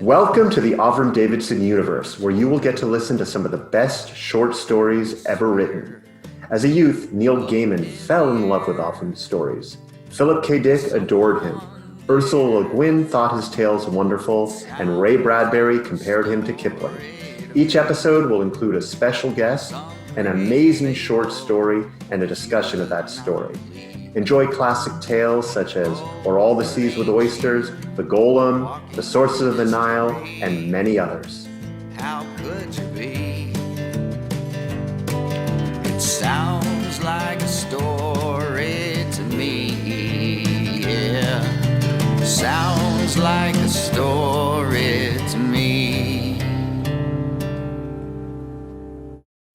Welcome to the Avram Davidson universe, where you will get to listen to some of the best short stories ever written. As a youth, Neil Gaiman fell in love with Avram's stories. Philip K. Dick adored him. Ursula Le Guin thought his tales wonderful, and Ray Bradbury compared him to Kipling. Each episode will include a special guest, an amazing short story, and a discussion of that story. Enjoy classic tales such as O'er All the Seas with Oysters, The Golem, The Sources of the Nile, and many others. How could you be? It sounds like a story to me, yeah. Sounds like a story to me.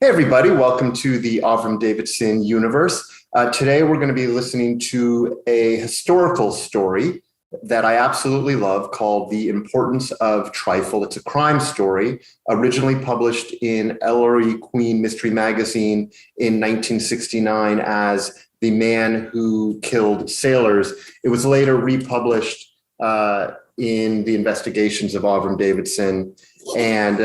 Hey everybody, welcome to the Avram Davidson universe. Today we're going to be listening to a historical story that I absolutely love called The Importance of Trifle. It's a crime story originally published in Ellery Queen Mystery Magazine in 1969 as The Man Who Killed Sailors. It was later republished in The Investigations of Avram Davidson and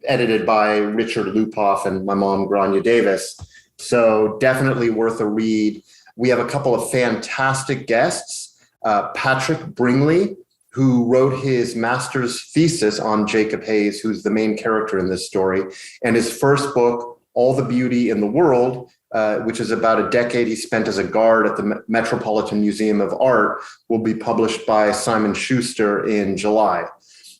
edited by Richard Lupoff and my mom, Grania Davis. So definitely worth a read. We have a couple of fantastic guests. Patrick Bringley, who wrote his master's thesis on Jacob Hayes, who's the main character in this story, and his first book, All the Beauty in the World, which is about a decade he spent as a guard at the Metropolitan Museum of Art, will be published by Simon Schuster in July.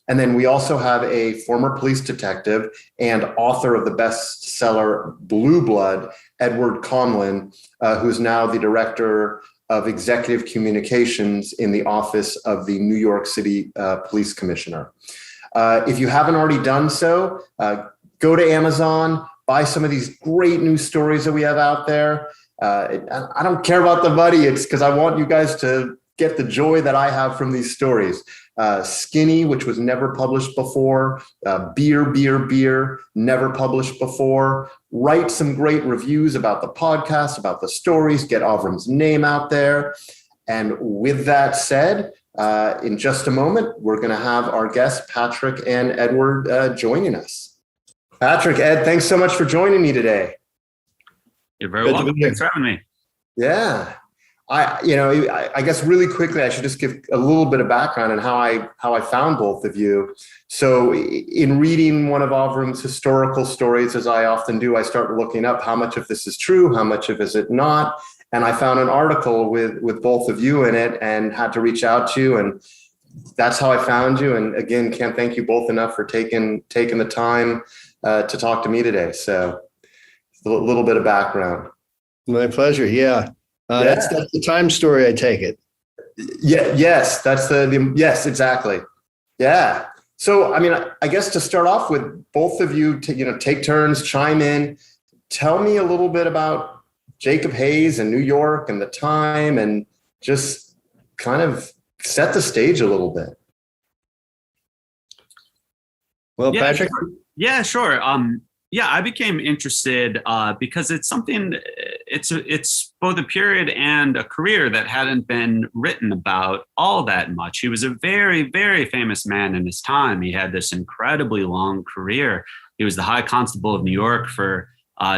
And then we also have a former police detective and author of the bestseller Blue Blood, Edward Conlon, who's now the director of executive communications in the office of the New York City Police Commissioner. If you haven't already done so, go to Amazon, buy some of these great news stories that we have out there. I don't care about the money. It's because I want you guys to get the joy that I have from these stories. Skinny, which was never published before. Beer, never published before. Write some great reviews about the podcast, about the stories, get Avram's name out there. And with that said, in just a moment, we're going to have our guests, Patrick and Edward, joining us. Patrick, Ed, thanks so much for joining me today. You're very welcome. Thanks for having me. Yeah. I guess really quickly, I should just give a little bit of background on how I found both of you. So in reading one of Avram's historical stories, as I often do, I start looking up how much of this is true, how much of it is not. And I found an article with both of you in it and had to reach out to you. And that's how I found you. And again, can't thank you both enough for taking the time to talk to me today. So a little bit of background. My pleasure. Yeah. That's the time story, I take it. Yeah. Yes. That's yes, exactly. Yeah. So, I mean, I guess to start off with, both of you, take turns, chime in. Tell me a little bit about Jacob Hayes and New York and the time, and just kind of set the stage a little bit. Well, yeah, Patrick? Sure. Yeah, sure. I became interested because it's something, it's both a period and a career that hadn't been written about all that much. He was a very, very famous man in his time. He had this incredibly long career. He was the High Constable of New York for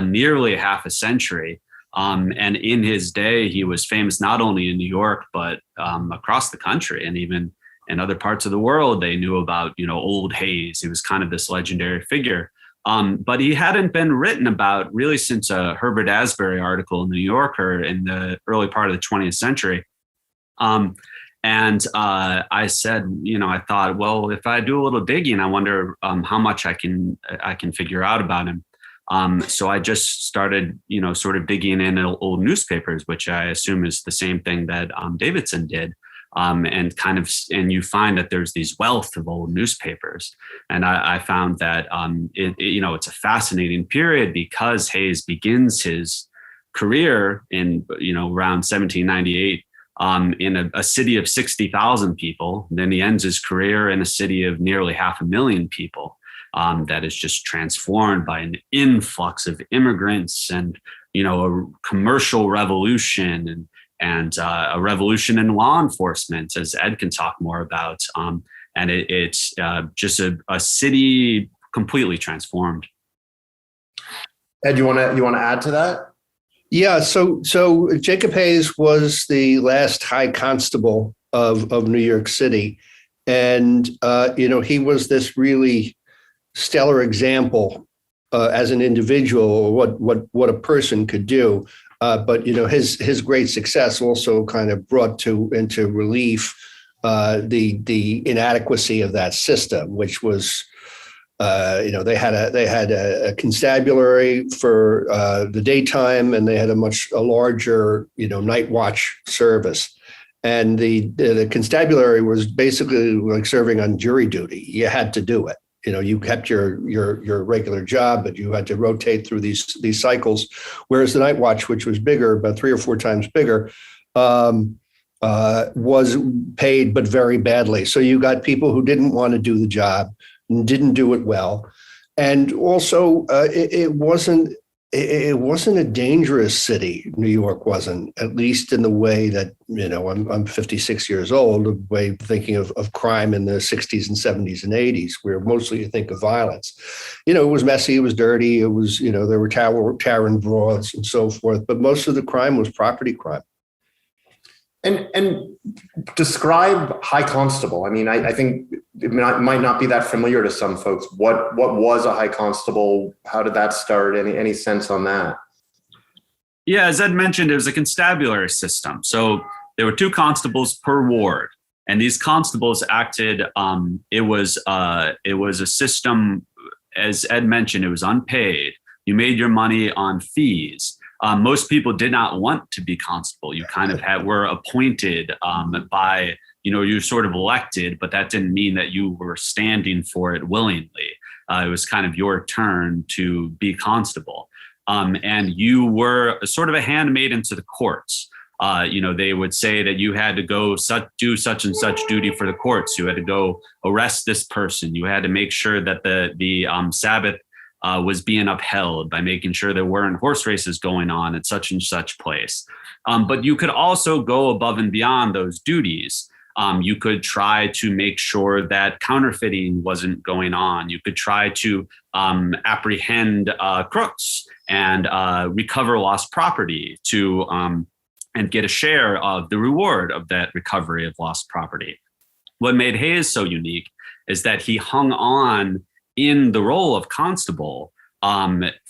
nearly half a century. And in his day, he was famous not only in New York, but across the country, and even in other parts of the world. They knew about, old Hayes. He was kind of this legendary figure. But he hadn't been written about really since a Herbert Asbury article in the New Yorker in the early part of the 20th century. I said, I thought, well, if I do a little digging, I wonder how much I can figure out about him. So I just started, sort of digging in old newspapers, which I assume is the same thing that Davidson did. And you find that there's these wealth of old newspapers. And I found that, it's a fascinating period because Hayes begins his career in, around 1798 in a city of 60,000 people. Then he ends his career in a city of nearly 500,000 people that is just transformed by an influx of immigrants and, a commercial revolution and a revolution in law enforcement, as Ed can talk more about. and it's just a city completely transformed. Ed, you want to add to that? Yeah, so Jacob Hayes was the last high constable of New York City, and he was this really stellar example as an individual, what a person could do. But his great success also kind of brought into relief the inadequacy of that system, which was. They had a constabulary for the daytime, and they had a larger night watch service. And the constabulary was basically like serving on jury duty. You had to do it. You kept your regular job, but you had to rotate through these cycles. Whereas the night watch, which was bigger, about 3 or 4 times bigger, was paid but very badly. So you got people who didn't want to do the job, didn't do it well, and also it wasn't a dangerous city. New York wasn't, at least in the way that I'm 56 years old. The way thinking of crime in the 60s and 70s and 80s, where mostly you think of violence. It was messy, it was dirty, it was there were tavern brawls and so forth, but most of the crime was property crime. And describe high constable. I mean, I think it might not be that familiar to some folks. What was a high constable? How did that start? Any sense on that? Yeah, as Ed mentioned, it was a constabulary system. So there were 2 constables per ward, and these constables acted. It was a system, as Ed mentioned, it was unpaid. You made your money on fees. Most people did not want to be constable. You kind of were appointed by, you sort of elected, but that didn't mean that you were standing for it willingly. It was kind of your turn to be constable. And you were sort of a handmaiden to the courts. They would say that you had to go do such and such duty for the courts. You had to go arrest this person. You had to make sure that the Sabbath was being upheld by making sure there weren't horse races going on at such and such place. But you could also go above and beyond those duties. You could try to make sure that counterfeiting wasn't going on. You could try to apprehend crooks and recover lost property and get a share of the reward of that recovery of lost property. What made Hayes so unique is that he hung on in the role of constable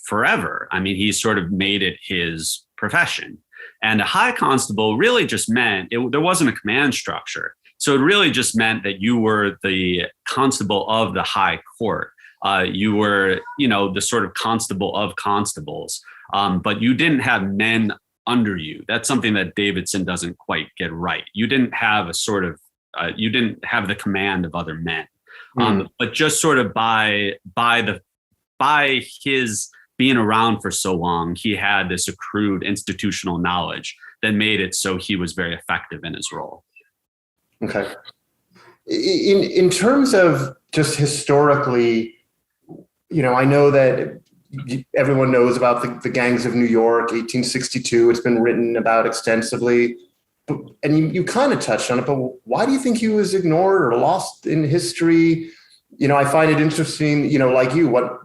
forever. I mean, he sort of made it his profession. And a high constable really just meant there wasn't a command structure. So it really just meant that you were the constable of the high court. You were, the sort of constable of constables, but you didn't have men under you. That's something that Davidson doesn't quite get right. You didn't have you didn't have the command of other men. But just sort of by his being around for so long, he had this accrued institutional knowledge that made it so he was very effective in his role. Okay. In terms of just historically, I know that everyone knows about the gangs of New York, 1862. It's been written about extensively. And you kind of touched on it, but why do you think he was ignored or lost in history? I find it interesting, like you, what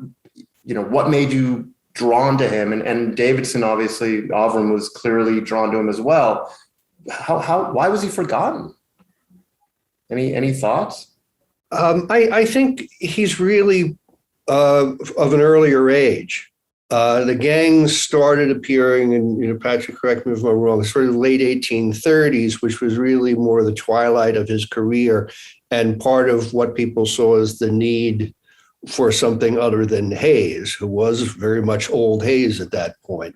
made you drawn to him? And Davidson, obviously, Avram was clearly drawn to him as well. Why was he forgotten? Any thoughts? I think he's really of an earlier age. The gangs started appearing in, Patrick, correct me if I'm wrong, sort of late 1830s, which was really more the twilight of his career. And part of what people saw as the need for something other than Hayes, who was very much old Hayes at that point.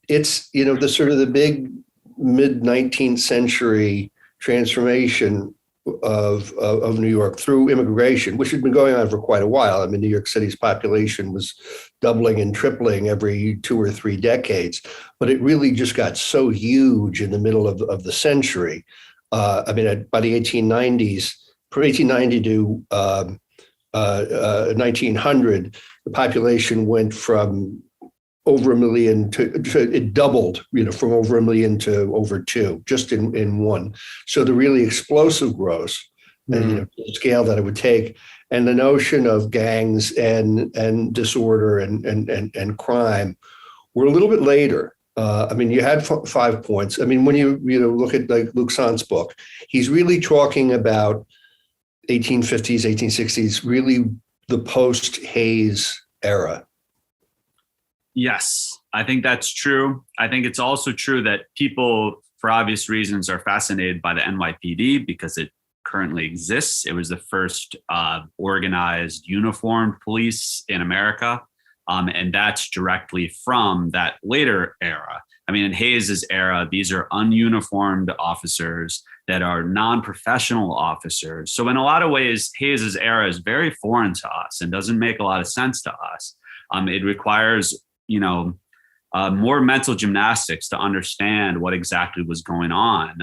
It's, the sort of the big mid-19th century transformation of New York through immigration, which had been going on for quite a while. I mean, New York City's population was doubling and tripling every 2 or 3 decades, but it really just got so huge in the middle of the century. By the 1890s, from 1890 to 1900, the population went from over 1 million to it doubled, from over 1 million to over 2, just in one. So the really explosive growth the scale that it would take. And the notion of gangs and disorder and crime were a little bit later. You had 5 points. When you look at like Luc Sant's book, he's really talking about 1850s, 1860s, really the post-Hayes era. Yes, I think that's true. I think it's also true that people, for obvious reasons, are fascinated by the NYPD because it currently exists. It was the first organized uniformed police in America. And that's directly from that later era. In Hayes's era, these are ununiformed officers that are non-professional officers. So in a lot of ways, Hayes's era is very foreign to us and doesn't make a lot of sense to us. It requires, more mental gymnastics to understand what exactly was going on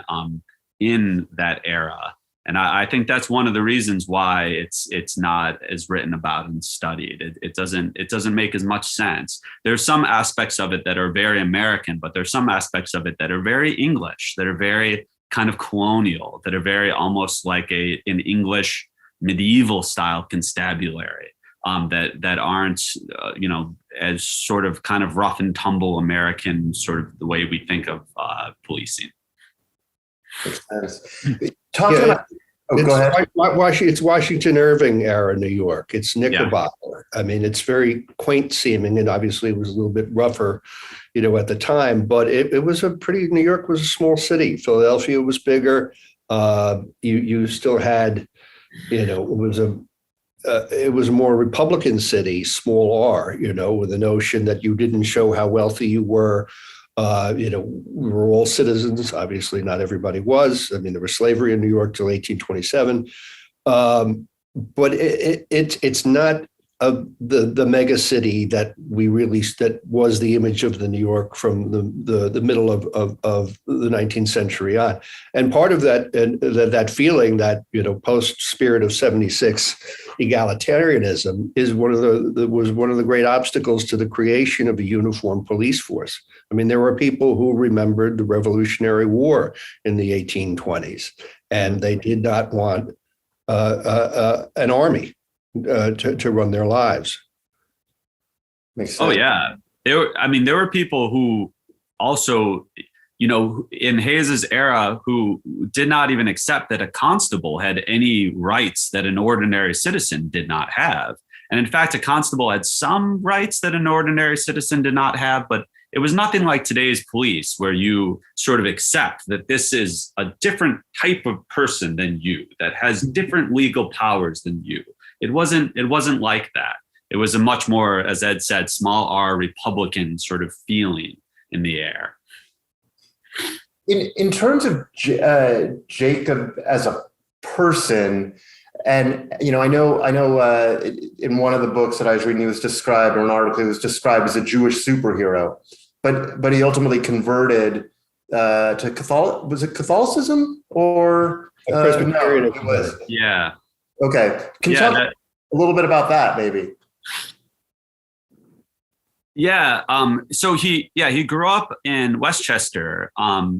in that era. And I think that's one of the reasons why it's not as written about and studied. It doesn't make as much sense. There's some aspects of it that are very American, but there's some aspects of it that are very English, that are very kind of colonial, that are very almost like an English medieval style constabulary, that aren't as sort of kind of rough and tumble American, sort of the way we think of policing. Makes sense. Talking about, go ahead. It's Washington Irving era New York. It's Knickerbocker. It's very quaint seeming, and obviously it was a little bit rougher, at the time. But it was New York was a small city. Philadelphia was bigger. You still had, it was a more Republican city, small R. With the notion that you didn't show how wealthy you were. We were all citizens. Obviously, not everybody was. There was slavery in New York till 1827, but it's not the mega city that that was the image of the New York from the middle of the 19th century on. And part of that feeling that post spirit of 76 egalitarianism is was one of the great obstacles to the creation of a uniform police force. There were people who remembered the Revolutionary War in the 1820s, and they did not want an army to run their lives. Makes sense. Oh yeah, there were people who also, in Hayes's era, who did not even accept that a constable had any rights that an ordinary citizen did not have, and in fact, a constable had some rights that an ordinary citizen did not have, but it was nothing like today's police, where you sort of accept that this is a different type of person than you, that has different legal powers than you. It wasn't like that. It was a much more, as Ed said, small R Republican sort of feeling in the air. In terms of Jacob as a person, and I know in one of the books that I was reading, he was described, or an article, he was described as a Jewish superhero, but he ultimately converted to Catholic. Was it Catholicism or Presbyterianism? No, it was. Yeah. Okay. Can you talk a little bit about that, maybe? Yeah. So he grew up in Westchester.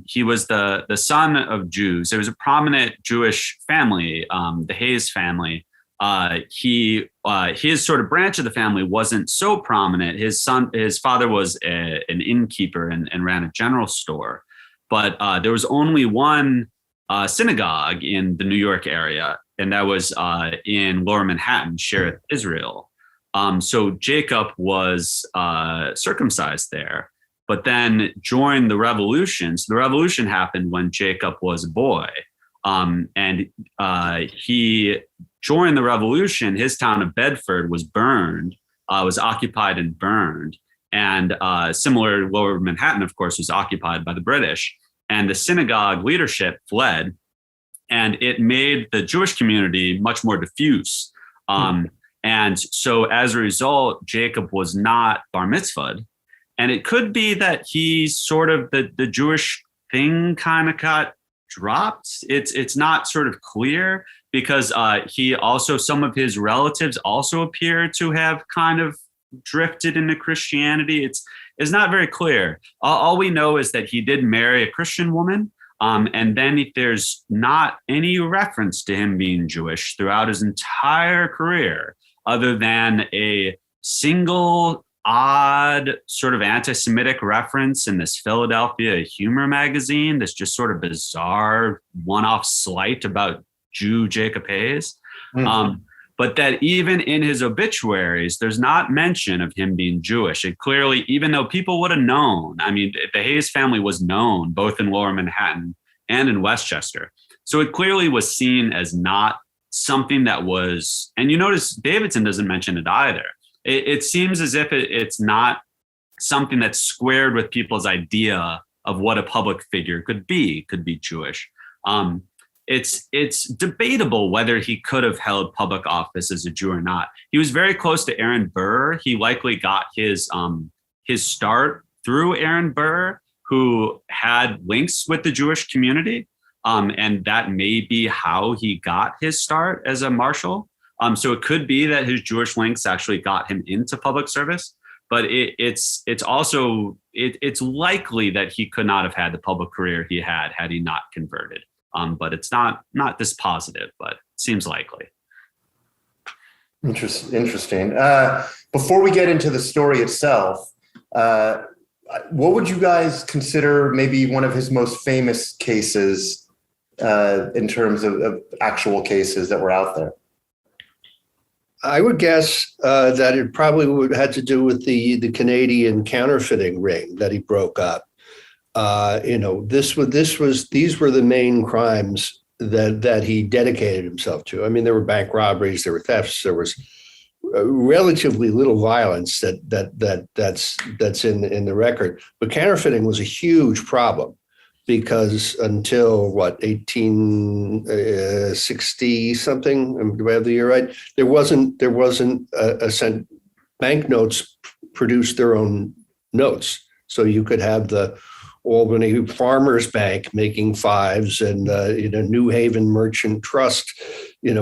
He was the son of Jews. There was a prominent Jewish family, the Hayes family. His sort of branch of the family wasn't so prominent. His father was an innkeeper and ran a general store, but there was only one synagogue in the New York area, and that was in Lower Manhattan, Shearith, Israel. So Jacob was circumcised there, but then joined the revolution. So the revolution happened when Jacob was a boy, and he joined the revolution. His town of Bedford was burned, was occupied and burned. And similar, Lower Manhattan, of course, was occupied by the British. And the synagogue leadership fled, and it made the Jewish community much more diffuse. And so as a result, Jacob was not bar mitzvahed. And it could be that he sort of, the Jewish thing kind of got dropped. It's not sort of clear, because he also, some of his relatives also appear to have kind of drifted into Christianity. It's not very clear. All we know is that he did marry a Christian woman, And then there's not any reference to him being Jewish throughout his entire career, other than a single odd sort of anti-Semitic reference in this Philadelphia humor magazine, this just sort of bizarre one-off slight about Jew Jacob Hayes. But that even in his obituaries, there's not mention of him being Jewish. It clearly, even though people would have known, I mean, the Hayes family was known both in Lower Manhattan and in Westchester. So it clearly was seen as not something that was, and you notice Davidson doesn't mention it either. It seems as if it's not something that's squared with people's idea of what a public figure could be Jewish. It's debatable whether he could have held public office as a Jew or not. He was very close to Aaron Burr. He likely got his start through Aaron Burr, who had links with the Jewish community. And that may be how he got his start as a marshal. So it could be that his Jewish links actually got him into public service, but it's also likely that he could not have had the public career he had he not converted. But it's not this positive, but it seems likely. Interesting. Before we get into the story itself, what would you guys consider maybe one of his most famous cases in terms of actual cases that were out there? I would guess that it probably had to do with the Canadian counterfeiting ring that he broke up. These were the main crimes that he dedicated himself to. I mean, there were bank robberies, there were thefts, there was relatively little violence that's in the record. But counterfeiting was a huge problem because until 1860 something, do I have the year right? There wasn't a cent. Banknotes produced their own notes, so you could have the Albany Farmers Bank making fives and New Haven Merchant Trust,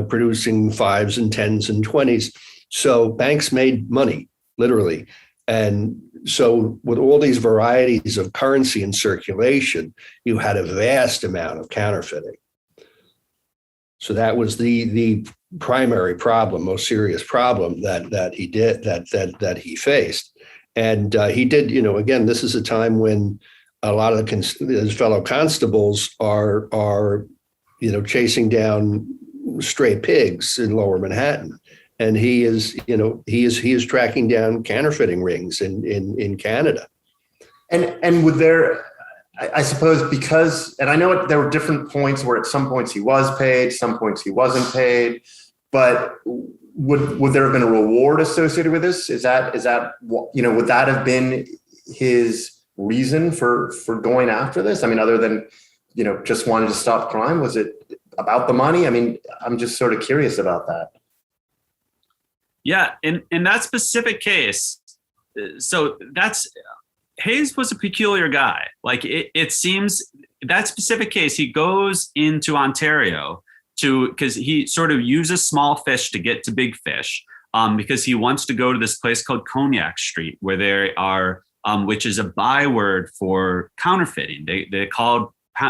producing fives and tens and 20s. So banks made money, literally. And so with all these varieties of currency in circulation, you had a vast amount of counterfeiting. So that was the primary problem, most serious problem that he faced. And he did, again, this is a time when a lot of his fellow constables are chasing down stray pigs in Lower Manhattan. And he is tracking down counterfeiting rings in Canada. And would there, I suppose, because, and I know there were different points where at some points he was paid, some points he wasn't paid, but would there have been a reward associated with this? Would that have been his reason for going after this? I mean, other than, just wanted to stop crime, was it about the money? I mean, I'm just sort of curious about that. Yeah, in that specific case, so Hayes was a peculiar guy. Like it seems that specific case, he goes into Ontario because he sort of uses small fish to get to big fish, because he wants to go to this place called Cognac Street, where there are, which is a byword for counterfeiting. They called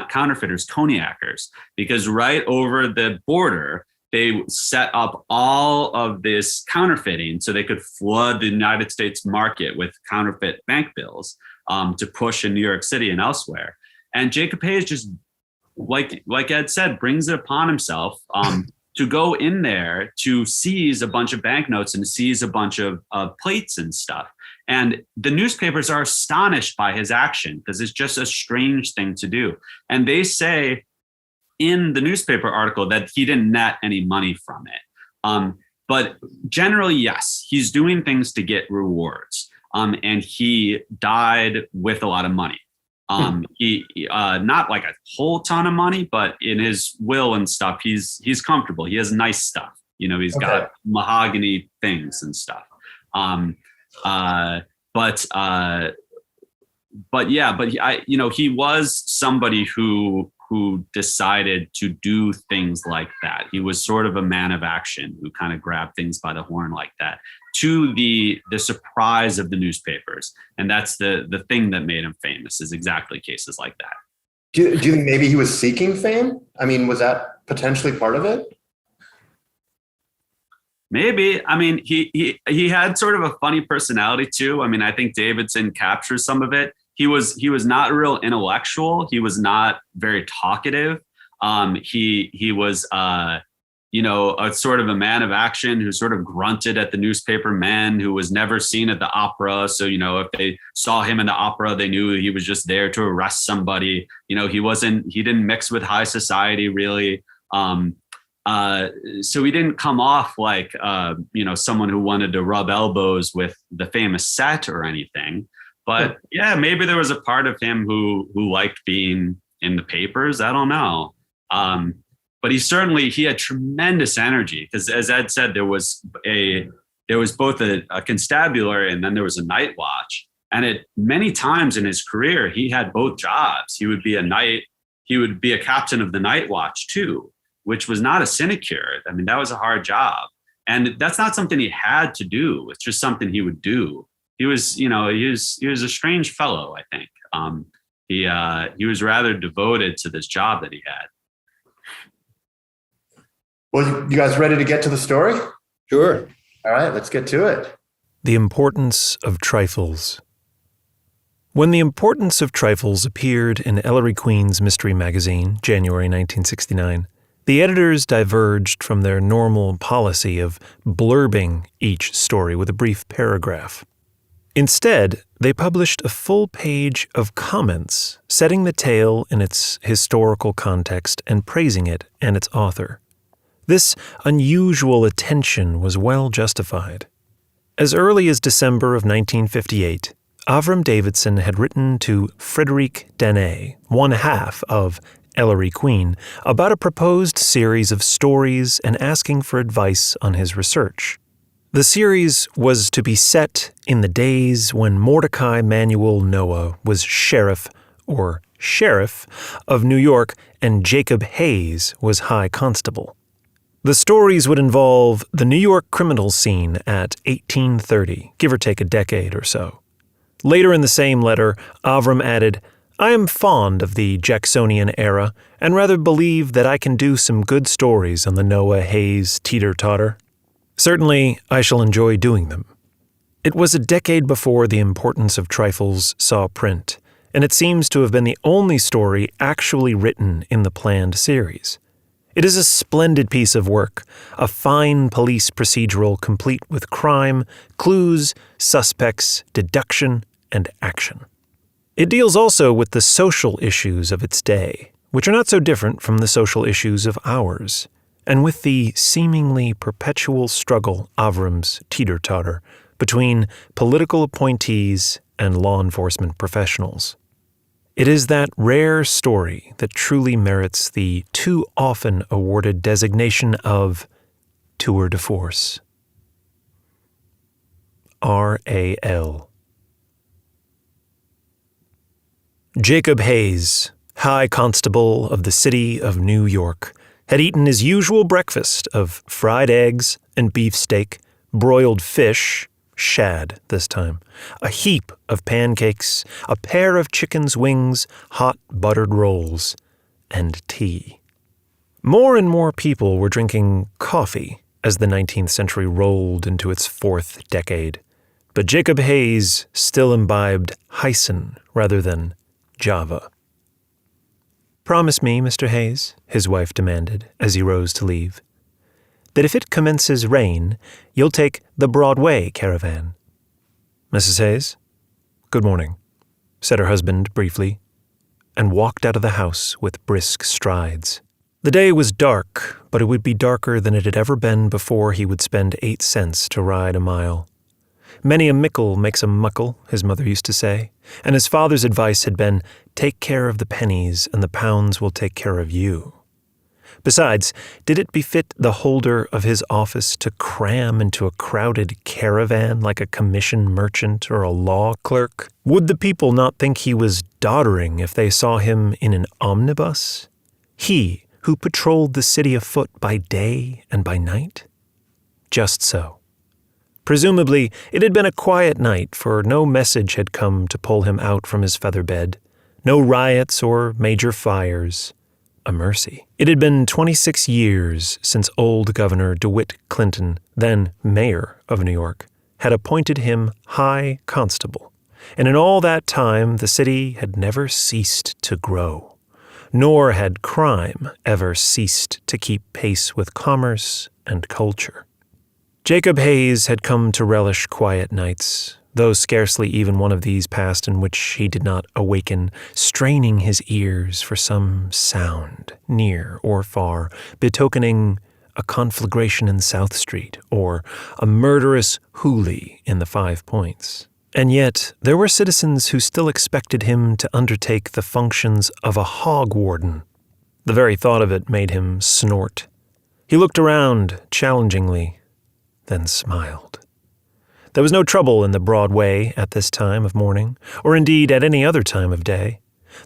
counterfeiters cognackers, because right over the border, they set up all of this counterfeiting so they could flood the United States market with counterfeit bank bills to push in New York City and elsewhere. And Jacob Hayes just, like Ed said, brings it upon himself to go in there to seize a bunch of banknotes and seize a bunch of plates and stuff. And the newspapers are astonished by his action because it's just a strange thing to do. And they say in the newspaper article that he didn't net any money from it. But generally, yes, he's doing things to get rewards. And he died with a lot of money. He not like a whole ton of money, but in his will and stuff, he's comfortable. He has nice stuff. He's got mahogany things and stuff. But he was somebody who decided to do things like that. He was sort of a man of action who kind of grabbed things by the horn like that, to the surprise of the newspapers. And that's the thing that made him famous, is exactly cases like that. Do you think maybe he was seeking fame? I mean, was that potentially part of it? Maybe. I mean, he had sort of a funny personality too. I mean, I think Davidson captures some of it. He was not a real intellectual. He was not very talkative. He was a sort of a man of action who sort of grunted at the newspaper men, who was never seen at the opera. So, if they saw him in the opera, they knew he was just there to arrest somebody. He didn't mix with high society really. So he didn't come off like, someone who wanted to rub elbows with the famous set or anything. But yeah, maybe there was a part of him who liked being in the papers. I don't know. But he had tremendous energy because, as Ed said, there was both a constabulary and then there was a night watch. And many times in his career, he had both jobs. He would be a captain of the night watch too, which was not a sinecure. I mean, that was a hard job. And that's not something he had to do. It's just something he would do. He was a strange fellow, I think. He was rather devoted to this job that he had. Well, you guys ready to get to the story? Sure. All right, let's get to it. The Importance of Trifles. When The Importance of Trifles appeared in Ellery Queen's mystery magazine, January 1969, the editors diverged from their normal policy of blurbing each story with a brief paragraph. Instead, they published a full page of comments, setting the tale in its historical context and praising it and its author. This unusual attention was well justified. As early as December of 1958, Avram Davidson had written to Frederic Danae, one half of Ellery Queen, about a proposed series of stories and asking for advice on his research. The series was to be set in the days when Mordecai Manuel Noah was sheriff of New York and Jacob Hayes was high constable. The stories would involve the New York criminal scene at 1830, give or take a decade or so. Later in the same letter, Avram added, "I am fond of the Jacksonian era and rather believe that I can do some good stories on the Noah Hayes teeter-totter. Certainly, I shall enjoy doing them." It was a decade before The Importance of Trifles saw print, and it seems to have been the only story actually written in the planned series. It is a splendid piece of work, a fine police procedural complete with crime, clues, suspects, deduction, and action. It deals also with the social issues of its day, which are not so different from the social issues of ours, and with the seemingly perpetual struggle, Avram's teeter-totter, between political appointees and law enforcement professionals. It is that rare story that truly merits the too often awarded designation of tour de force. R.A.L. Jacob Hayes, High Constable of the City of New York, had eaten his usual breakfast of fried eggs and beefsteak, broiled fish, shad this time, a heap of pancakes, a pair of chicken's wings, hot buttered rolls, and tea. More and more people were drinking coffee as the 19th century rolled into its fourth decade, but Jacob Hayes still imbibed Hyson rather than Java. "Promise me, Mr. Hayes," his wife demanded as he rose to leave, "that if it commences rain, you'll take the Broadway caravan." "Mrs. Hayes, good morning," said her husband briefly, and walked out of the house with brisk strides. The day was dark, but it would be darker than it had ever been before he would spend 8 cents to ride a mile. Many a mickle makes a muckle, his mother used to say, and his father's advice had been, take care of the pennies and the pounds will take care of you. Besides, did it befit the holder of his office to cram into a crowded caravan like a commission merchant or a law clerk? Would the people not think he was doddering if they saw him in an omnibus? He, who patrolled the city afoot by day and by night? Just so. Presumably, it had been a quiet night, for no message had come to pull him out from his feather bed. No riots or major fires. A mercy. It had been 26 years since old Governor DeWitt Clinton, then mayor of New York, had appointed him High Constable, and in all that time the city had never ceased to grow, nor had crime ever ceased to keep pace with commerce and culture. Jacob Hayes had come to relish quiet nights, though scarcely even one of these passed in which he did not awaken, straining his ears for some sound, near or far, betokening a conflagration in South Street or a murderous hoolie in the Five Points. And yet there were citizens who still expected him to undertake the functions of a hog warden. The very thought of it made him snort. He looked around challengingly, then smiled. There was no trouble in the broad way at this time of morning, or indeed at any other time of day.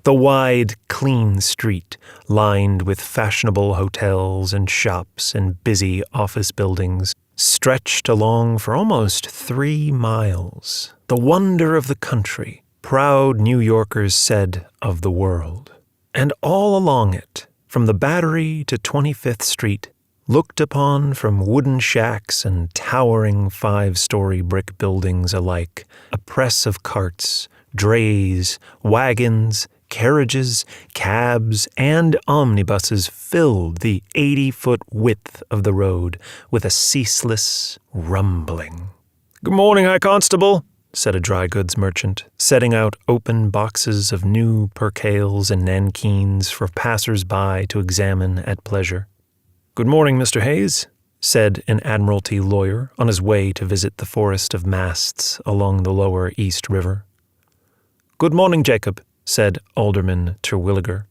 The wide, clean street, lined with fashionable hotels and shops and busy office buildings, stretched along for almost 3 miles. The wonder of the country, proud New Yorkers said of the world. And all along it, from the Battery to 25th Street, looked upon from wooden shacks and towering 5-story brick buildings alike, a press of carts, drays, wagons, carriages, cabs, and omnibuses filled the 80-foot width of the road with a ceaseless rumbling. "Good morning, High Constable," said a dry goods merchant, setting out open boxes of new percales and nankeens for passers-by to examine at pleasure. "Good morning, Mr. Hayes," said an Admiralty lawyer on his way to visit the forest of masts along the lower East River. "Good morning, Jacob," said Alderman Terwilliger.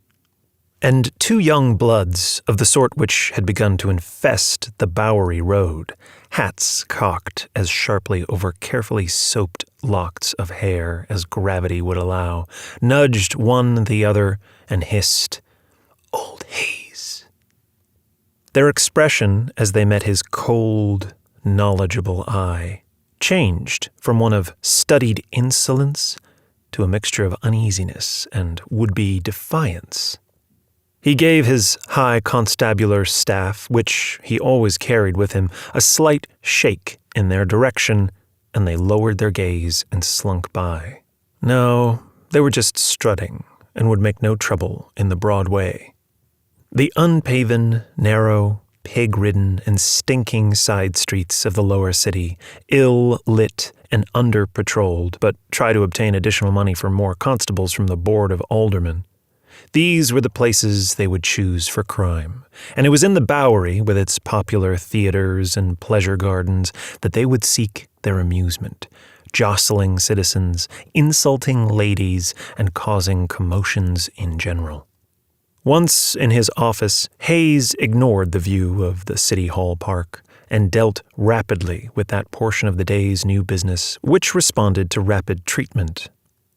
And 2 young bloods of the sort which had begun to infest the Bowery Road, hats cocked as sharply over carefully soaped locks of hair as gravity would allow, nudged one the other and hissed, "Old Hayes." Their expression, as they met his cold, knowledgeable eye, changed from one of studied insolence to a mixture of uneasiness and would-be defiance. He gave his high constabular staff, which he always carried with him, a slight shake in their direction, and they lowered their gaze and slunk by. No, they were just strutting, and would make no trouble in the broad way. The unpaven, narrow, pig-ridden, and stinking side streets of the lower city, ill-lit and under-patrolled, but try to obtain additional money for more constables from the Board of Aldermen. These were the places they would choose for crime, and it was in the Bowery, with its popular theaters and pleasure gardens, that they would seek their amusement, jostling citizens, insulting ladies, and causing commotions in general. Once in his office, Hayes ignored the view of the City Hall Park and dealt rapidly with that portion of the day's new business which responded to rapid treatment.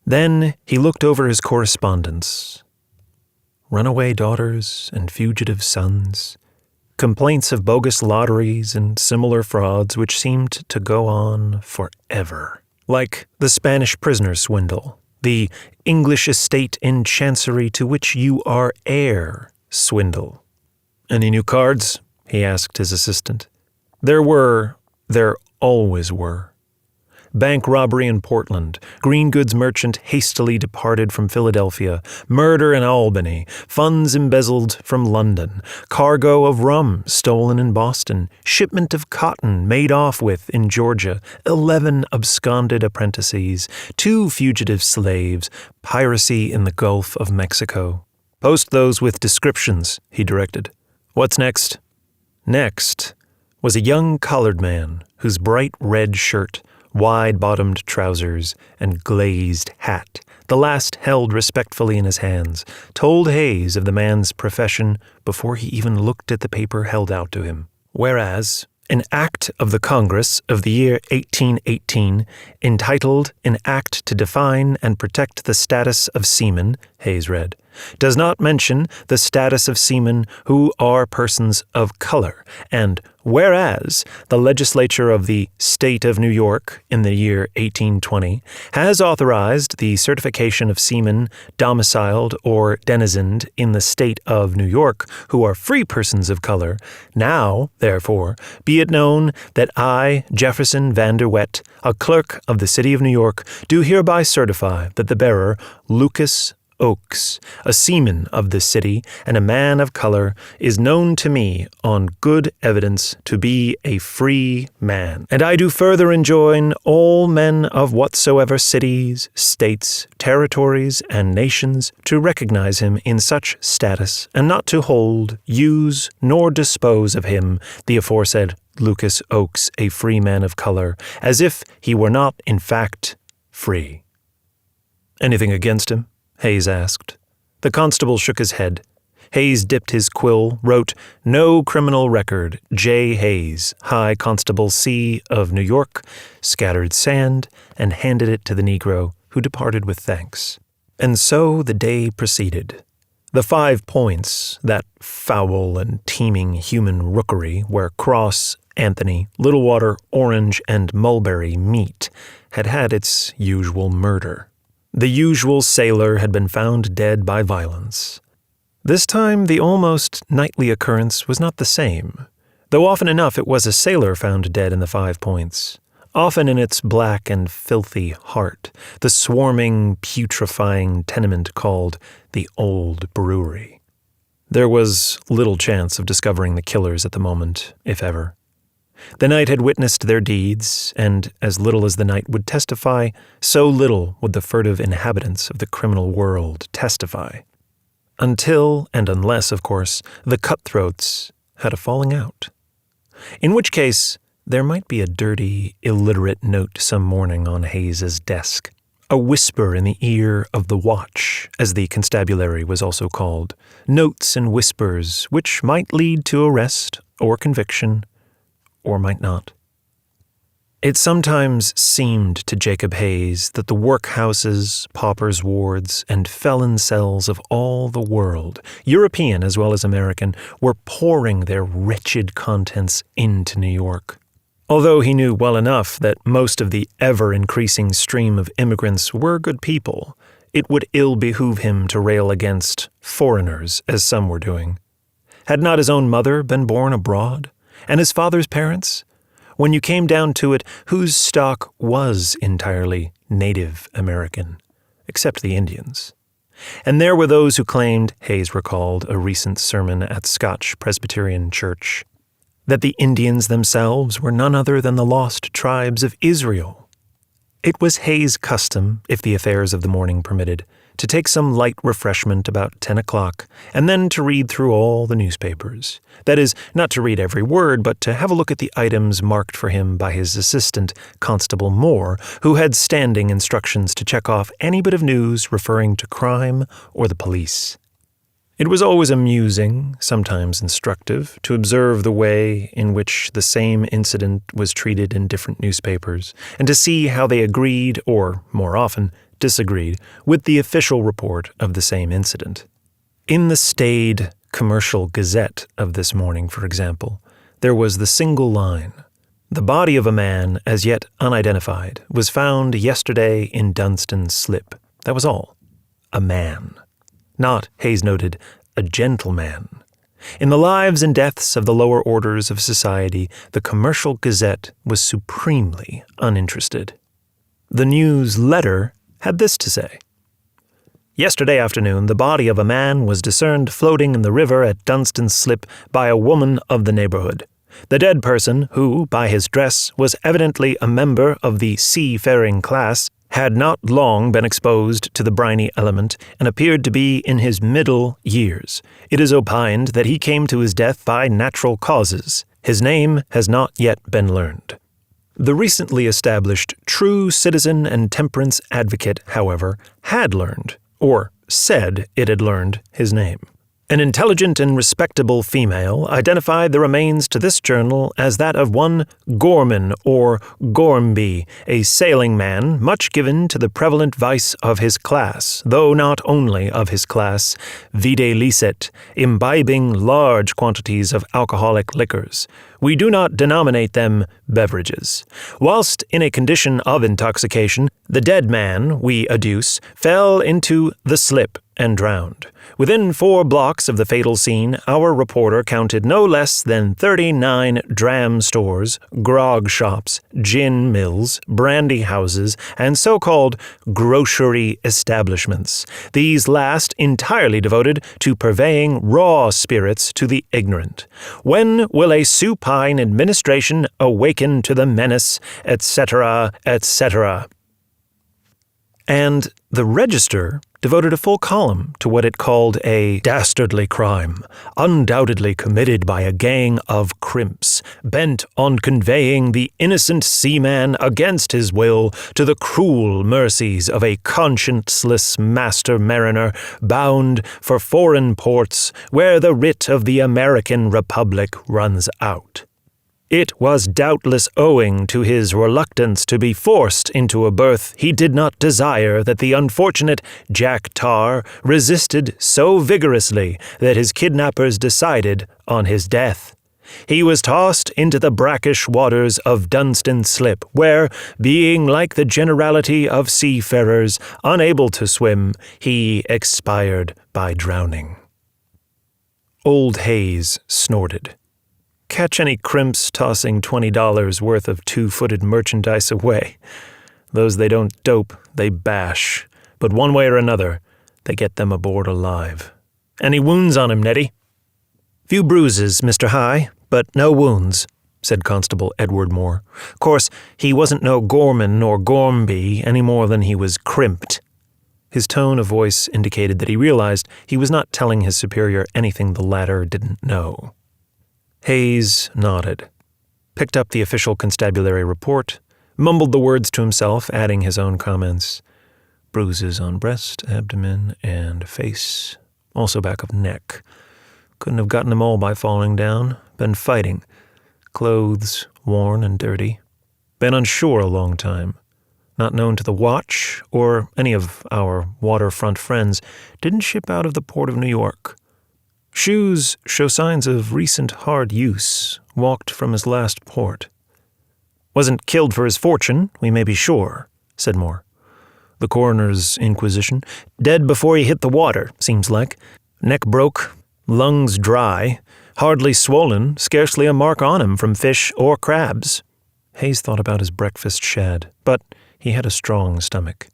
Then he looked over his correspondence. Runaway daughters and fugitive sons, complaints of bogus lotteries and similar frauds which seemed to go on forever, like the Spanish prisoner swindle, the English estate in Chancery to which you are heir swindle. "Any new cards?" he asked his assistant. There always were. Bank robbery in Portland, green goods merchant hastily departed from Philadelphia, murder in Albany, funds embezzled from London, cargo of rum stolen in Boston, shipment of cotton made off with in Georgia, 11 absconded apprentices, 2 fugitive slaves, piracy in the Gulf of Mexico. "Post those with descriptions," he directed. "What's next?" Next was a young colored man whose bright red shirt, wide-bottomed trousers, and glazed hat, the last held respectfully in his hands, told Hayes of the man's profession before he even looked at the paper held out to him. Whereas, an act of the Congress of the year 1818, entitled An Act to Define and Protect the Status of Seamen, Hayes read, does not mention the status of seamen who are persons of color, and whereas the legislature of the State of New York in the year 1820 has authorized the certification of seamen domiciled or denizened in the State of New York who are free persons of color, now, therefore, be it known that I, Jefferson Van der Wet, a clerk of the City of New York, do hereby certify that the bearer, Lucas Oakes, a seaman of this city and a man of color, is known to me on good evidence to be a free man. And I do further enjoin all men of whatsoever cities, states, territories, and nations to recognize him in such status, and not to hold, use, nor dispose of him, the aforesaid Lucas Oakes, a free man of color, as if he were not in fact free. Anything against him? Hayes asked. The constable shook his head. Hayes dipped his quill, wrote, "No criminal record, J. Hayes, High Constable C. of New York," scattered sand, and handed it to the Negro, who departed with thanks. And so the day proceeded. The 5 Points, that foul and teeming human rookery where Cross, Anthony, Littlewater, Orange, and Mulberry meet, had had its usual murder. The usual sailor had been found dead by violence. This time the almost nightly occurrence was not the same, though often enough it was a sailor found dead in the 5 Points, often in its black and filthy heart, the swarming, putrefying tenement called the Old Brewery. There was little chance of discovering the killers at the moment, if ever. The night had witnessed their deeds, and as little as the night would testify, so little would the furtive inhabitants of the criminal world testify. Until, and unless, of course, the cutthroats had a falling out. In which case, there might be a dirty, illiterate note some morning on Hayes's desk, a whisper in the ear of the watch, as the constabulary was also called, notes and whispers which might lead to arrest or conviction, or might not. It sometimes seemed to Jacob Hayes that the workhouses, paupers' wards, and felon cells of all the world, European as well as American, were pouring their wretched contents into New York. Although he knew well enough that most of the ever-increasing stream of immigrants were good people, it would ill behoove him to rail against foreigners, as some were doing. Had not his own mother been born abroad? And his father's parents? When you came down to it, whose stock was entirely Native American, except the Indians? And there were those who claimed, Hayes recalled a recent sermon at Scotch Presbyterian Church, that the Indians themselves were none other than the lost tribes of Israel. It was Hayes' custom, if the affairs of the morning permitted, to take some light refreshment about 10 o'clock, and then to read through all the newspapers. That is, not to read every word, but to have a look at the items marked for him by his assistant, Constable Moore, who had standing instructions to check off any bit of news referring to crime or the police. It was always amusing, sometimes instructive, to observe the way in which the same incident was treated in different newspapers, and to see how they agreed, or, more often, disagreed, with the official report of the same incident. In the staid Commercial Gazette of this morning, for example, there was the single line, "The body of a man, as yet unidentified, was found yesterday in Dunstan Slip." That was all. A man. Not, Hayes noted, a gentleman. In the lives and deaths of the lower orders of society, the Commercial Gazette was supremely uninterested. The news letter had this to say: "Yesterday afternoon, the body of a man was discerned floating in the river at Dunstan Slip by a woman of the neighborhood. The dead person, who, by his dress, was evidently a member of the seafaring class, had not long been exposed to the briny element, and appeared to be in his middle years. It is opined that he came to his death by natural causes. His name has not yet been learned." The recently established true citizen and temperance advocate, however, had learned, or said it had learned, his name. An intelligent and respectable female identified the remains to this journal as that of one Gorman or Gormby, a sailing man much given to the prevalent vice of his class, though not only of his class, vide licet, imbibing large quantities of alcoholic liquors. We do not denominate them beverages. Whilst in a condition of intoxication, the dead man, we adduce, fell into the slip and drowned. Within 4 blocks of the fatal scene, our reporter counted no less than 39 dram stores, grog shops, gin mills, brandy houses, and so-called grocery establishments, these last entirely devoted to purveying raw spirits to the ignorant. When will a supine administration awaken to the menace, etc., etc.? And the Register devoted a full column to what it called a dastardly crime, undoubtedly committed by a gang of crimps, bent on conveying the innocent seaman against his will to the cruel mercies of a conscienceless master mariner bound for foreign ports where the writ of the American Republic runs out. It was doubtless owing to his reluctance to be forced into a berth he did not desire that the unfortunate Jack Tar resisted so vigorously that his kidnappers decided on his death. He was tossed into the brackish waters of Dunstan Slip, where, being like the generality of seafarers unable to swim, he expired by drowning. Old Hayes snorted. Catch any crimps tossing $20 worth of 2-footed merchandise away. Those they don't dope, they bash. But one way or another, they get them aboard alive. Any wounds on him, Nettie? Few bruises, Mr. High, but no wounds, said Constable Edward Moore. Course, he wasn't no Gorman nor Gormby any more than he was crimped. His tone of voice indicated that he realized he was not telling his superior anything the latter didn't know. Hayes nodded, picked up the official constabulary report, mumbled the words to himself, adding his own comments. Bruises on breast, abdomen, and face, also back of neck. Couldn't have gotten them all by falling down. Been fighting. Clothes worn and dirty. Been on shore a long time. Not known to the watch or any of our waterfront friends. Didn't ship out of the port of New York. Shoes show signs of recent hard use, walked from his last port. Wasn't killed for his fortune, we may be sure, said Moore. The coroner's inquisition. Dead before he hit the water, seems like. Neck broke, lungs dry, hardly swollen, scarcely a mark on him from fish or crabs. Hayes thought about his breakfast shad, but he had a strong stomach.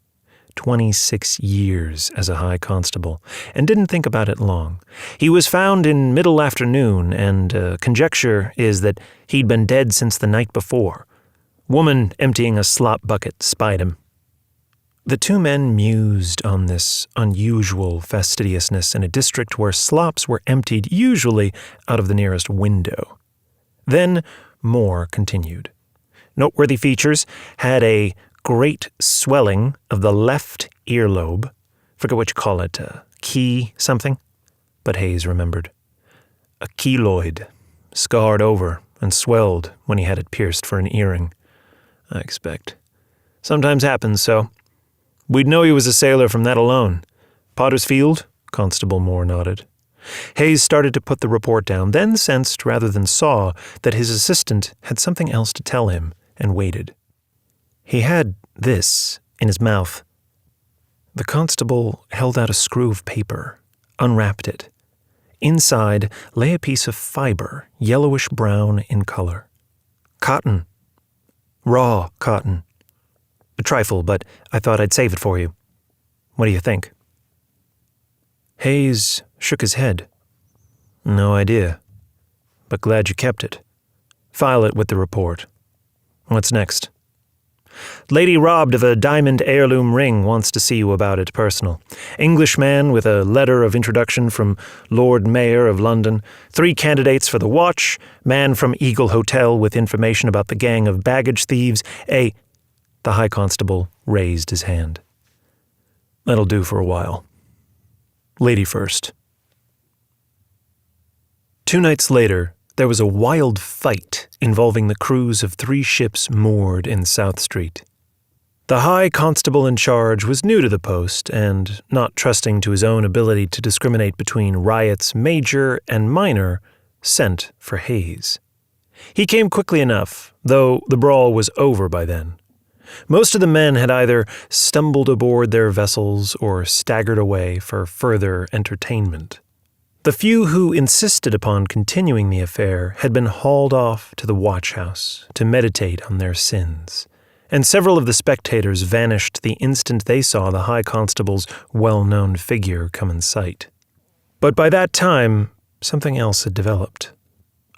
26 years as a high constable, and didn't think about it long. He was found in middle afternoon, and conjecture is that he'd been dead since the night before. Woman emptying a slop bucket spied him. The 2 men mused on this unusual fastidiousness in a district where slops were emptied usually out of the nearest window. Then Moore continued. Noteworthy features had a great swelling of the left earlobe. Forget what you call it, key something? But Hayes remembered. A keloid, scarred over and swelled when he had it pierced for an earring, I expect. Sometimes happens so. We'd know he was a sailor from that alone. Potter's Field? Constable Moore nodded. Hayes started to put the report down, then sensed rather than saw that his assistant had something else to tell him, and waited. He had this in his mouth. The constable held out a screw of paper, unwrapped it. Inside lay a piece of fiber, yellowish-brown in color. Cotton. Raw cotton. A trifle, but I thought I'd save it for you. What do you think? Hayes shook his head. No idea, but glad you kept it. File it with the report. What's next? Lady robbed of a diamond heirloom ring wants to see you about it personal. Englishman with a letter of introduction from Lord Mayor of London. 3 candidates for the watch. Man from Eagle Hotel with information about the gang of baggage thieves. The High Constable raised his hand. That'll do for a while. Lady first. 2 nights later, there was a wild fight involving the crews of 3 ships moored in South Street. The high constable in charge was new to the post and, not trusting to his own ability to discriminate between riots major and minor, sent for Hayes. He came quickly enough, though the brawl was over by then. Most of the men had either stumbled aboard their vessels or staggered away for further entertainment. The few who insisted upon continuing the affair had been hauled off to the watchhouse to meditate on their sins, and several of the spectators vanished the instant they saw the High Constable's well-known figure come in sight. But by that time, something else had developed.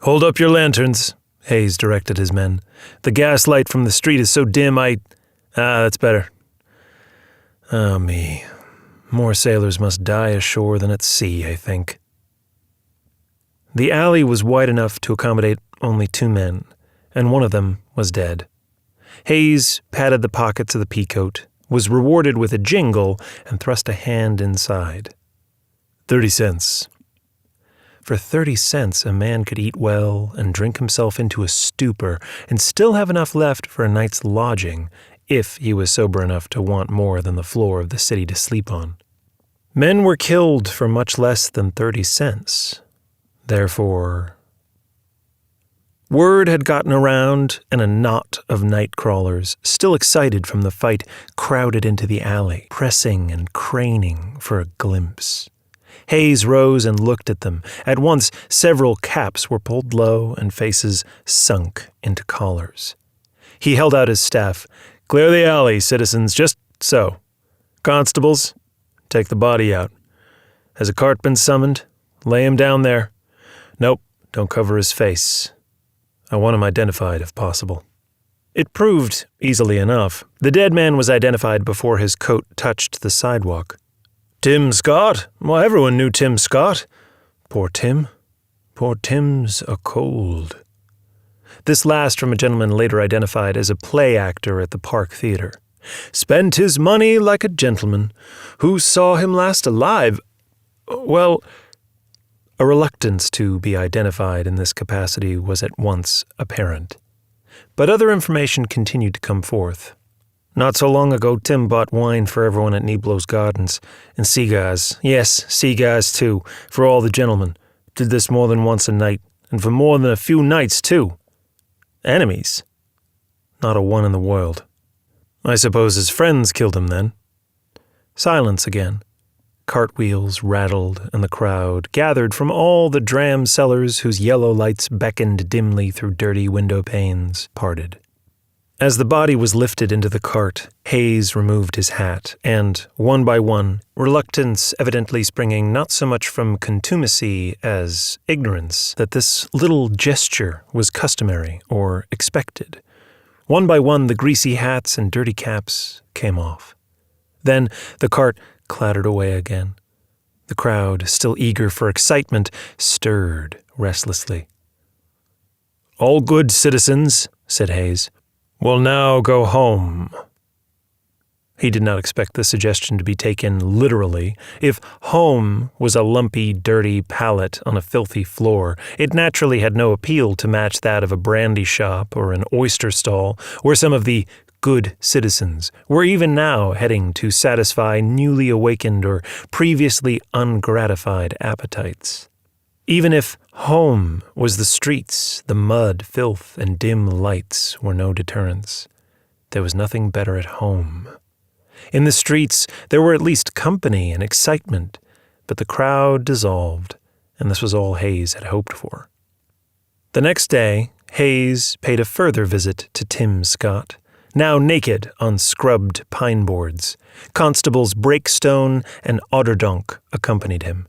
"Hold up your lanterns," Hayes directed his men. "The gas light from the street is so dim that's better. Oh, me. More sailors must die ashore than at sea, I think." The alley was wide enough to accommodate only 2 men, and one of them was dead. Hayes patted the pockets of the peacoat, was rewarded with a jingle, and thrust a hand inside. 30 cents. For 30 cents, a man could eat well and drink himself into a stupor and still have enough left for a night's lodging, if he was sober enough to want more than the floor of the city to sleep on. Men were killed for much less than 30 cents. Therefore, word had gotten around, and a knot of night crawlers, still excited from the fight, crowded into the alley, pressing and craning for a glimpse. Hayes rose and looked at them. At once, several caps were pulled low and faces sunk into collars. He held out his staff. "Clear the alley, citizens, just so. Constables, take the body out. Has a cart been summoned? Lay him down there. Nope, don't cover his face. I want him identified if possible." It proved easily enough. The dead man was identified before his coat touched the sidewalk. "Tim Scott? Well, everyone knew Tim Scott. Poor Tim. Poor Tim's a cold." This last from a gentleman later identified as a play actor at the Park Theater. "Spent his money like a gentleman. Who saw him last alive? Well..." A reluctance to be identified in this capacity was at once apparent. But other information continued to come forth. "Not so long ago, Tim bought wine for everyone at Niblo's Gardens, and cigars. Yes, cigars too, for all the gentlemen. Did this more than once a night, and for more than a few nights too. Enemies? Not a one in the world. I suppose his friends killed him then." Silence again. Cartwheels rattled, and the crowd, gathered from all the dram cellars whose yellow lights beckoned dimly through dirty window panes, parted. As the body was lifted into the cart, Hayes removed his hat, and, one by one, reluctance evidently springing not so much from contumacy as ignorance that this little gesture was customary or expected, one by one the greasy hats and dirty caps came off. Then the cart clattered away again. The crowd, still eager for excitement, stirred restlessly. "All good, citizens," said Hayes. "We'll now go home." He did not expect the suggestion to be taken literally. If home was a lumpy, dirty pallet on a filthy floor, it naturally had no appeal to match that of a brandy shop or an oyster stall, where some of the good citizens were even now heading to satisfy newly awakened or previously ungratified appetites. Even if home was the streets, the mud, filth, and dim lights were no deterrents. There was nothing better at home. In the streets, there were at least company and excitement, but the crowd dissolved, and this was all Hayes had hoped for. The next day, Hayes paid a further visit to Tim Scott, now naked on scrubbed pine boards. Constables Breakstone and Otterdonk accompanied him.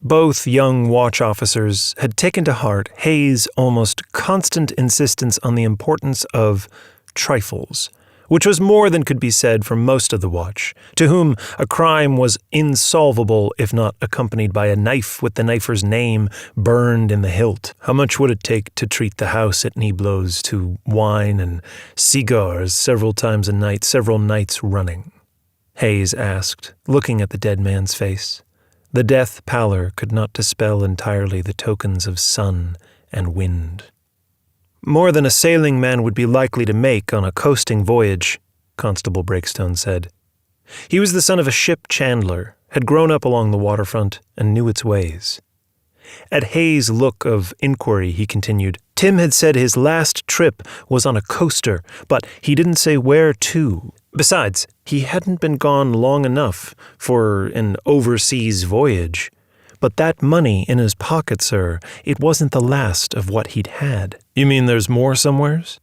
Both young watch officers had taken to heart Hayes' almost constant insistence on the importance of trifles, which was more than could be said for most of the watch, to whom a crime was insolvable if not accompanied by a knife with the knifer's name burned in the hilt. How much would it take to treat the house at Niblo's to wine and cigars several times a night, several nights running? Hayes asked, looking at the dead man's face. The death pallor could not dispel entirely the tokens of sun and wind. "More than a sailing man would be likely to make on a coasting voyage," Constable Breakstone said. He was the son of a ship chandler, had grown up along the waterfront, and knew its ways. At Hayes' look of inquiry, he continued, "Tim had said his last trip was on a coaster, but he didn't say where to. Besides, he hadn't been gone long enough for an overseas voyage. But that money in his pocket, sir, it wasn't the last of what he'd had." "You mean there's more somewheres?"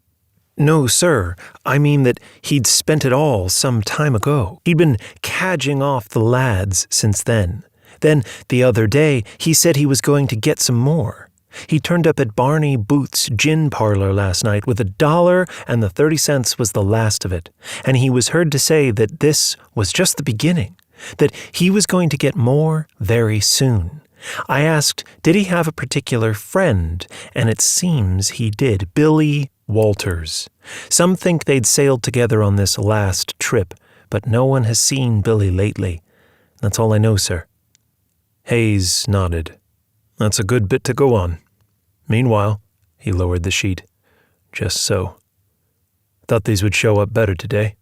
"No, sir. I mean that he'd spent it all some time ago. He'd been cadging off the lads since then. Then, the other day, he said he was going to get some more. He turned up at Barney Booth's gin parlor last night with $1.30 was the last of it, and he was heard to say that this was just the beginning, that he was going to get more very soon. I asked, did he have a particular friend, and it seems he did, Billy Walters. Some think they'd sailed together on this last trip, but no one has seen Billy lately. That's all I know, sir." Hayes nodded. "That's a good bit to go on. Meanwhile," he lowered the sheet. "Just so. Thought these would show up better today."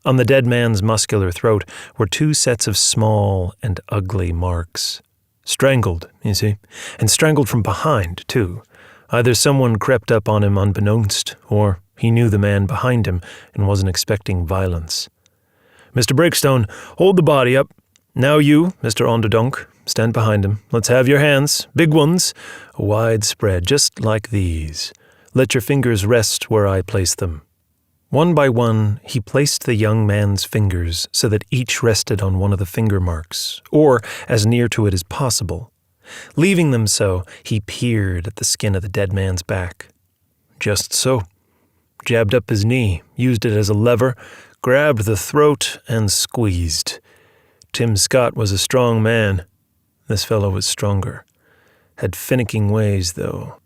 On the dead man's muscular throat were 2 sets of small and ugly marks. Strangled, you see, and strangled from behind, too. Either someone crept up on him unbeknownst, or he knew the man behind him and wasn't expecting violence. "Mr. Breakstone, hold the body up. Now you, Mr. Onderdonk, stand behind him. Let's have your hands, big ones, a wide spread, just like these. Let your fingers rest where I place them." One by one, he placed the young man's fingers so that each rested on one of the finger marks, or as near to it as possible. Leaving them so, he peered at the skin of the dead man's back. Just so. Jabbed up his knee, used it as a lever, grabbed the throat, and squeezed. Tim Scott was a strong man. This fellow was stronger. Had finicking ways, though.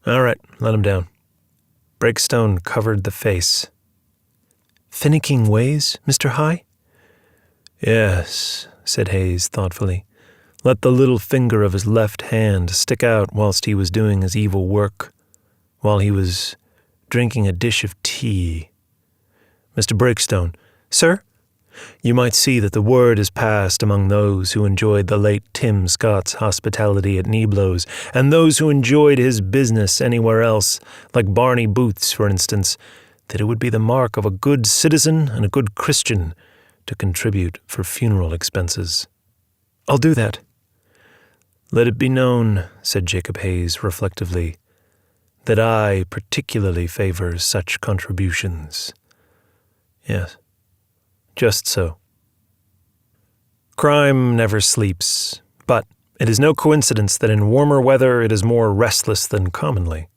"All right, let him down." Breakstone covered the face. "Finicking ways, Mr. High?" "Yes," said Hayes thoughtfully. "Let the little finger of his left hand stick out whilst he was doing his evil work, while he was drinking a dish of tea. Mr. Breakstone." "Sir?" "You might see that the word is passed among those who enjoyed the late Tim Scott's hospitality at Niblo's, and those who enjoyed his business anywhere else, like Barney Booth's, for instance, that it would be the mark of a good citizen and a good Christian to contribute for funeral expenses." "I'll do that." "Let it be known," said Jacob Hayes reflectively, "that I particularly favor such contributions." "Yes. Just so." Crime never sleeps, but it is no coincidence that in warmer weather it is more restless than commonly.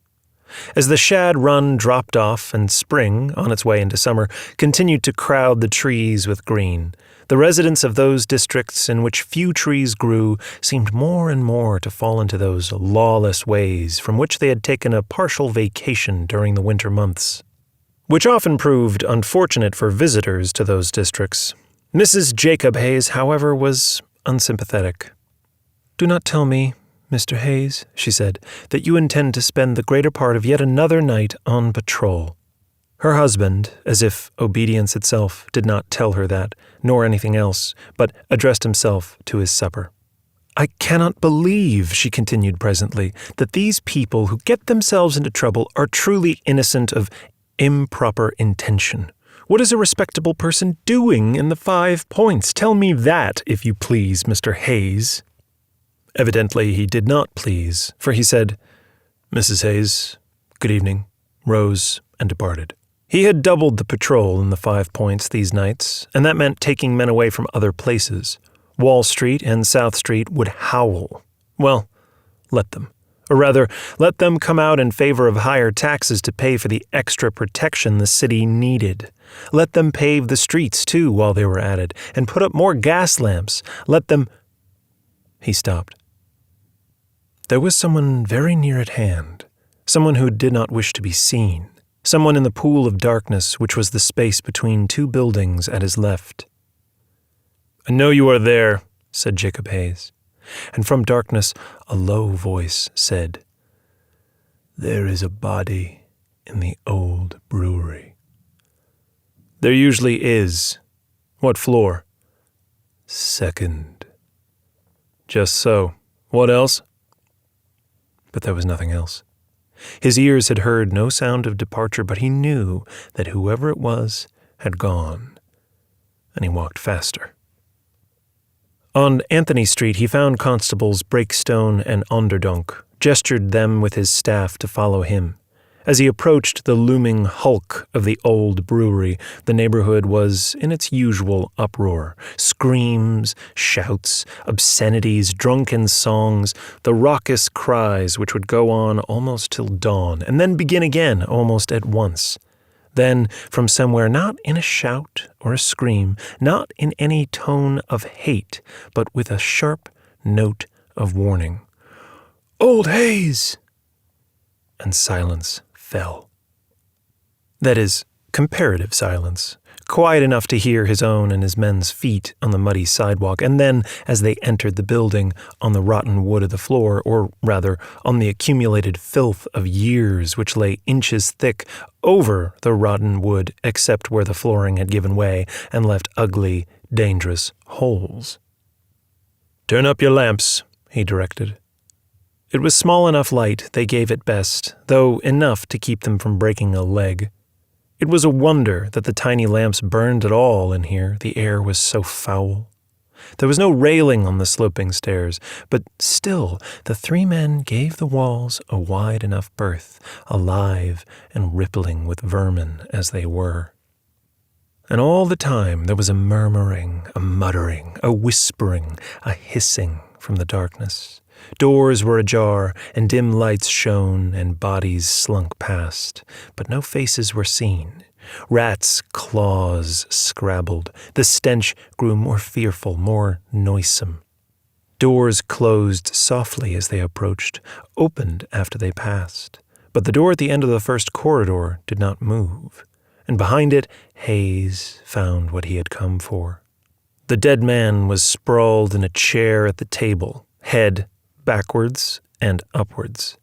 As the Shad Run dropped off and spring, on its way into summer, continued to crowd the trees with green, the residents of those districts in which few trees grew seemed more and more to fall into those lawless ways from which they had taken a partial vacation during the winter months, which often proved unfortunate for visitors to those districts. Mrs. Jacob Hayes, however, was unsympathetic. "Do not tell me, Mr. Hayes," she said, "that you intend to spend the greater part of yet another night on patrol." Her husband, as if obedience itself, did not tell her that, nor anything else, but addressed himself to his supper. "I cannot believe," she continued presently, "that these people who get themselves into trouble are truly innocent of improper intention. What is a respectable person doing in the 5 Points? Tell me that, if you please, Mr. Hayes." Evidently he did not please, for he said, "Mrs. Hayes, good evening," rose, and departed. He had doubled the patrol in the 5 Points these nights, and that meant taking men away from other places. Wall Street and South Street would howl. Well, let them. Or rather, let them come out in favor of higher taxes to pay for the extra protection the city needed. Let them pave the streets, too, while they were at it, and put up more gas lamps. Let them... He stopped. There was someone very near at hand, someone who did not wish to be seen, someone in the pool of darkness which was the space between 2 buildings at his left. "I know you are there," said Jacob Hayes. And from darkness a low voice said, "There is a body in the old brewery." "There usually is. What floor?" "Second." "Just so. What else?" But there was nothing else. His ears had heard no sound of departure, but he knew that whoever it was had gone, and he walked faster. On Anthony Street, he found constables Breakstone and Onderdonk, gestured them with his staff to follow him. As he approached the looming hulk of the old brewery, the neighborhood was in its usual uproar. Screams, shouts, obscenities, drunken songs, the raucous cries which would go on almost till dawn, and then begin again almost at once. Then, from somewhere, not in a shout or a scream, not in any tone of hate, but with a sharp note of warning, "Old Hayes!" And silence fell. That is, comparative silence, quiet enough to hear his own and his men's feet on the muddy sidewalk, and then, as they entered the building, on the rotten wood of the floor, or rather, on the accumulated filth of years which lay inches thick over the rotten wood, except where the flooring had given way and left ugly, dangerous holes. "Turn up your lamps," he directed. It was small enough light they gave at best, though enough to keep them from breaking a leg. It was a wonder that the tiny lamps burned at all in here, the air was so foul. There was no railing on the sloping stairs, but still the three men gave the walls a wide enough berth, alive and rippling with vermin as they were. And all the time there was a murmuring, a muttering, a whispering, a hissing from the darkness. Doors were ajar, and dim lights shone, and bodies slunk past, but no faces were seen. Rats' claws scrabbled. The stench grew more fearful, more noisome. Doors closed softly as they approached, opened after they passed, but the door at the end of the first corridor did not move, and behind it Hayes found what he had come for. The dead man was sprawled in a chair at the table, head backwards and upwards.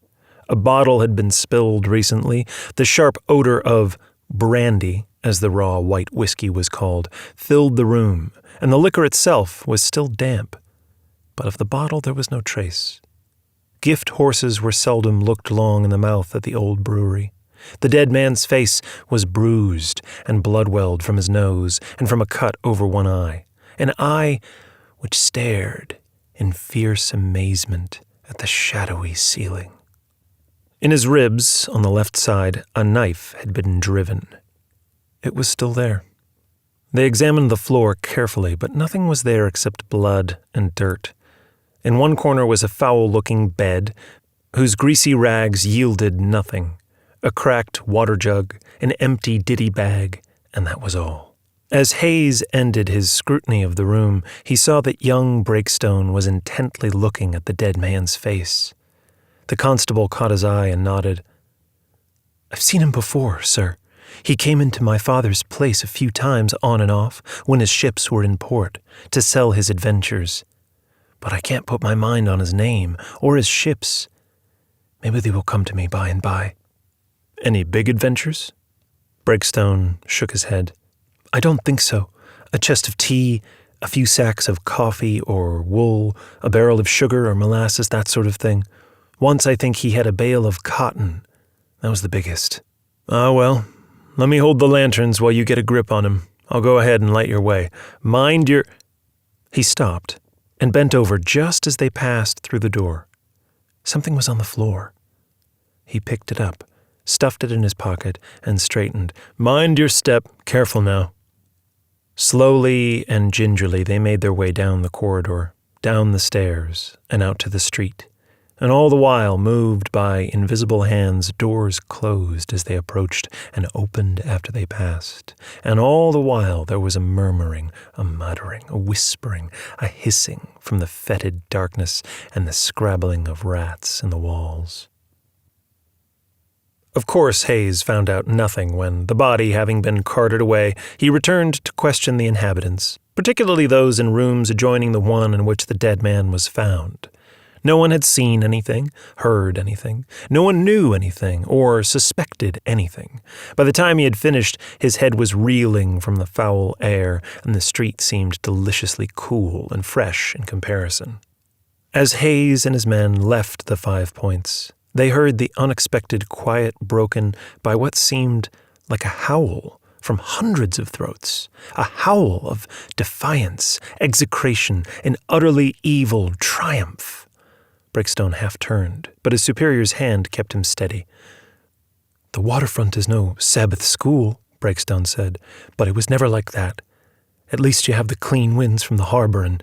A bottle had been spilled recently. The sharp odor of brandy, as the raw white whiskey was called, filled the room, and the liquor itself was still damp. But of the bottle there was no trace. Gift horses were seldom looked long in the mouth at the old brewery. The dead man's face was bruised and blood-welled from his nose and from a cut over one eye, an eye which stared in fierce amazement at the shadowy ceiling. In his ribs, on the left side, a knife had been driven. It was still there. They examined the floor carefully, but nothing was there except blood and dirt. In one corner was a foul-looking bed, whose greasy rags yielded nothing, a cracked water jug, an empty ditty bag, and that was all. As Hayes ended his scrutiny of the room, he saw that young Breakstone was intently looking at the dead man's face. The constable caught his eye and nodded. "I've seen him before, sir. He came into my father's place a few times on and off when his ships were in port to sell his adventures. But I can't put my mind on his name or his ships. Maybe they will come to me by and by." "Any big adventures?" Breakstone shook his head. "I don't think so. A chest of tea, a few sacks of coffee or wool, a barrel of sugar or molasses, that sort of thing. Once I think he had a bale of cotton. That was the biggest." "Ah, well, let me hold the lanterns while you get a grip on him. I'll go ahead and light your way. Mind your—" He stopped and bent over just as they passed through the door. Something was on the floor. He picked it up, stuffed it in his pocket, and straightened. "Mind your step. Careful now." Slowly and gingerly they made their way down the corridor, down the stairs, and out to the street. And all the while, moved by invisible hands, doors closed as they approached and opened after they passed. And all the while there was a murmuring, a muttering, a whispering, a hissing from the fetid darkness and the scrabbling of rats in the walls. Of course, Hayes found out nothing when, the body having been carted away, he returned to question the inhabitants, particularly those in rooms adjoining the one in which the dead man was found. No one had seen anything, heard anything. No one knew anything or suspected anything. By the time he had finished, his head was reeling from the foul air, and the street seemed deliciously cool and fresh in comparison. As Hayes and his men left the 5 Points, they heard the unexpected quiet broken by what seemed like a howl from hundreds of throats, a howl of defiance, execration, and utterly evil triumph. Breakstone half turned, but his superior's hand kept him steady. "The waterfront is no Sabbath school," Breakstone said, "but it was never like that. At least you have the clean winds from the harbor, and